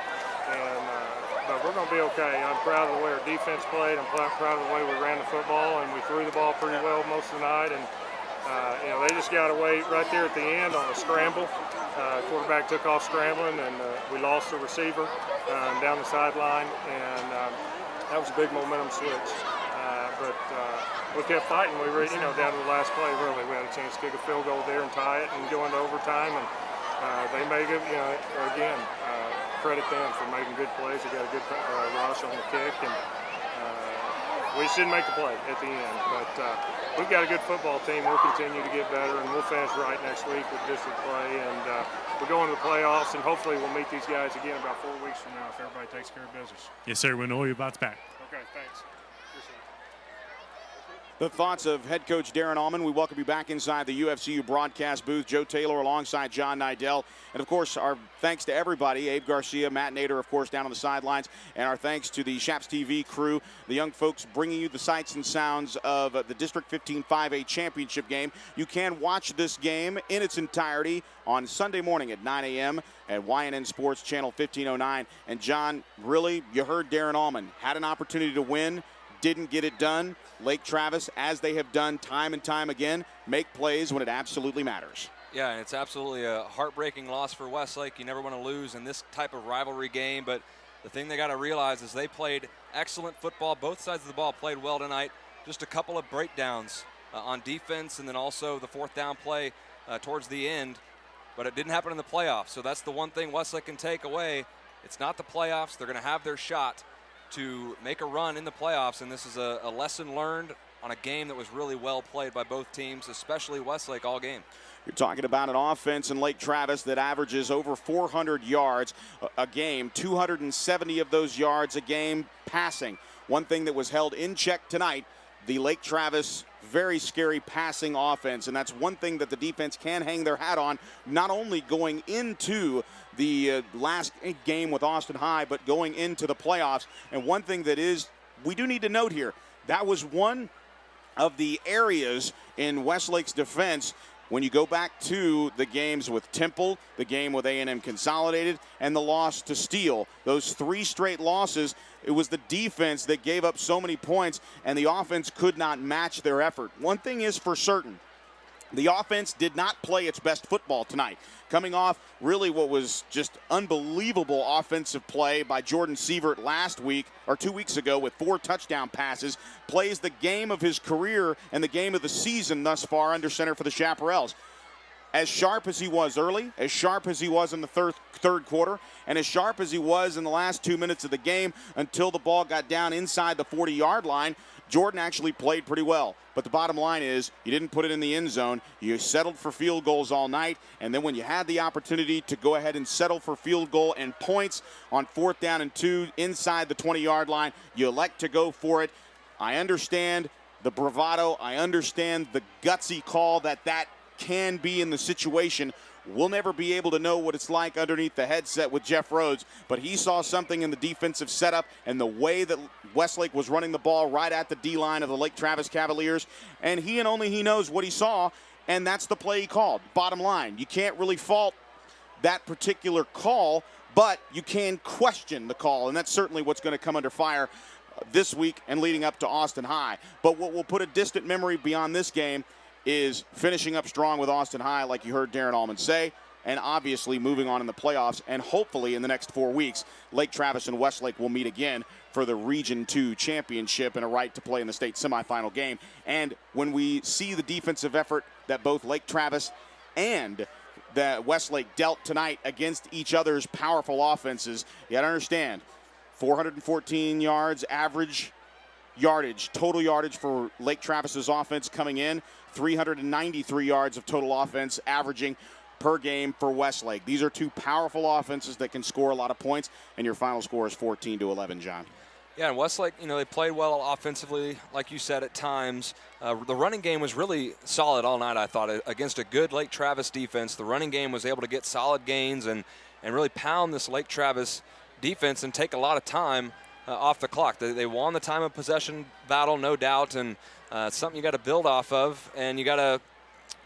But we're going to be okay. I'm proud of the way our defense played. I'm proud of the way we ran the football, and we threw the ball pretty well most of the night. And they just got away right there at the end on a scramble. Quarterback took off scrambling, and we lost the receiver down the sideline, and that was a big momentum switch. But we kept fighting. We were, down to the last play, really. We had a chance to kick a field goal there and tie it and go into overtime. And they made it, again, credit them for making good plays. They got a good rush on the kick. And we just didn't make the play at the end. But we've got a good football team. We'll continue to get better, and we'll finish right next week with district play. And we're going to the playoffs, and hopefully we'll meet these guys again about 4 weeks from now if everybody takes care of business. Yes, sir. We'll know you're about back. Okay, thanks. The thoughts of head coach Darren Allman. We welcome you back inside the UFCU broadcast booth. Joe Taylor alongside John Nidell. And, of course, our thanks to everybody. Abe Garcia, Matt Nader, of course, down on the sidelines. And our thanks to the Shaps TV crew, the young folks bringing you the sights and sounds of the District 15 5A championship game. You can watch this game in its entirety on Sunday morning at 9 a.m. at YNN Sports Channel 1509. And, John, really, you heard Darren Allman. Had an opportunity to win. Didn't get it done. Lake Travis, as they have done time and time again, make plays when it absolutely matters. Yeah, and it's absolutely a heartbreaking loss for Westlake. You never want to lose in this type of rivalry game, but the thing they got to realize is they played excellent football. Both sides of the ball played well tonight. Just a couple of breakdowns on defense, and then also the fourth down play towards the end, but it didn't happen in the playoffs. So that's the one thing Westlake can take away. It's not the playoffs. They're going to have their shot to make a run in the playoffs, and this is a lesson learned on a game that was really well played by both teams, especially Westlake all game. You're talking about an offense in Lake Travis that averages over 400 yards a game, 270 of those yards a game passing. One thing that was held in check tonight, the Lake Travis very scary passing offense, and that's one thing that the defense can hang their hat on, not only going into the last game with Austin High, but going into the playoffs. And one thing that is, we do need to note here, that was one of the areas in Westlake's defense when you go back to the games with Temple, the game with A&M Consolidated, and the loss to Steele. Those 3 straight losses, it was the defense that gave up so many points, and the offense could not match their effort. One thing is for certain, The offense did not play its best football tonight, coming off really what was just unbelievable offensive play by Jordan Sievert last week or 2 weeks ago with 4 touchdown passes, plays the game of his career and the game of the season thus far under center for the Chaparrals. As sharp as he was early, as sharp as he was in the third quarter, and as sharp as he was in the last 2 minutes of the game until the ball got down inside the 40-yard line, Jordan actually played pretty well. But the bottom line is you didn't put it in the end zone. You settled for field goals all night. And then when you had the opportunity to go ahead and settle for field goal and points on 4th down and 2 inside the 20-yard line, you elect to go for it. I understand the bravado. I understand the gutsy call that can be in the situation. We'll never be able to know what it's like underneath the headset with Jeff Rhodes, but he saw something in the defensive setup and the way that Westlake was running the ball right at the D-line of the Lake Travis Cavaliers, and he and only he knows what he saw, and that's the play he called. Bottom line, you can't really fault that particular call, but you can question the call, and that's certainly what's going to come under fire this week and leading up to Austin High. But what will put a distant memory beyond this game is finishing up strong with Austin High, like you heard Darren Allman say, and obviously moving on in the playoffs. And hopefully in the next 4 weeks, Lake Travis and Westlake will meet again for the Region 2 championship and a right to play in the state semifinal game. And when we see the defensive effort that both Lake Travis and that Westlake dealt tonight against each other's powerful offenses, you got to understand, 414 yards average yardage, total yardage for Lake Travis's offense coming in, 393 yards of total offense averaging per game for Westlake. These are two powerful offenses that can score a lot of points, and your final score is 14-11, John. Yeah, and Westlake, they played well offensively, like you said, at times. The running game was really solid all night, I thought, against a good Lake Travis defense. The running game was able to get solid gains and really pound this Lake Travis defense and take a lot of time off the clock. They won the time of possession battle, no doubt, and it's something you got to build off of, and you got to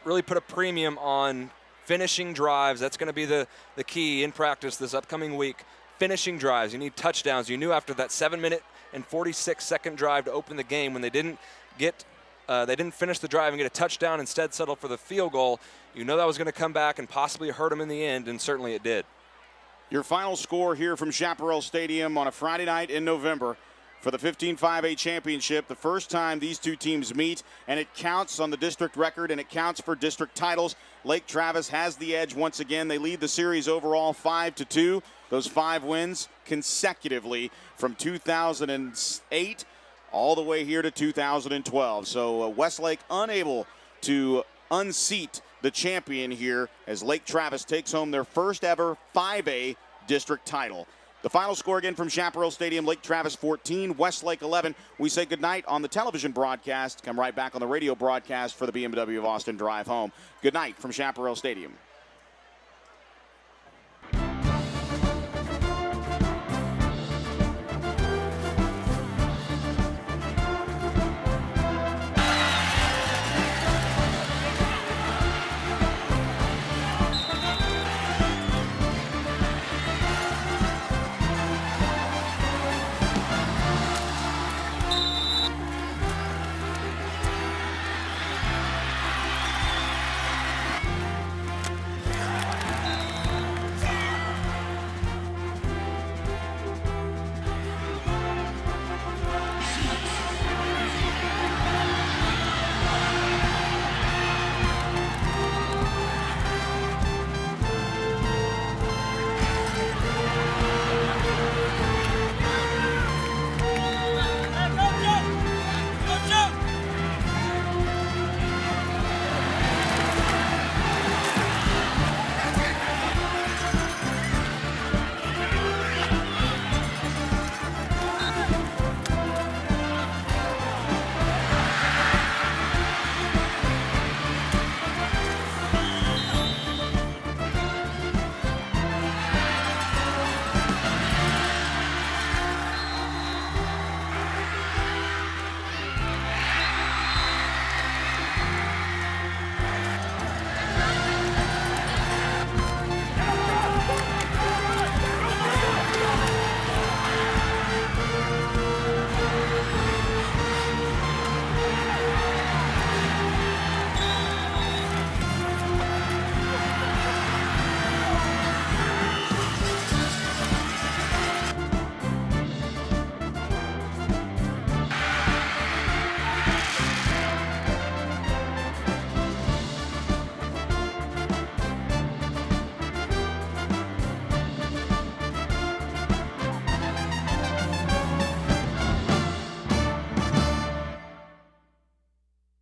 really put a premium on finishing drives. That's going to be the key in practice this upcoming week. Finishing drives. You need touchdowns. You knew after that 7-minute and 46-second drive to open the game when they didn't finish the drive and get a touchdown, instead settle for the field goal. You know that was going to come back and possibly hurt them in the end, and certainly it did. Your final score here from Chaparral Stadium on a Friday night in November for the 15-5A championship, the first time these two teams meet, and it counts on the district record and it counts for district titles. Lake Travis has the edge once again. They lead the series overall 5-2. Those 5 wins consecutively from 2008 all the way here to 2012. So Westlake unable to unseat the champion here as Lake Travis takes home their first ever 5A district title. The final score again from Chaparral Stadium, Lake Travis 14, Westlake 11. We say goodnight on the television broadcast. Come right back on the radio broadcast for the BMW of Austin drive home. Good night from Chaparral Stadium.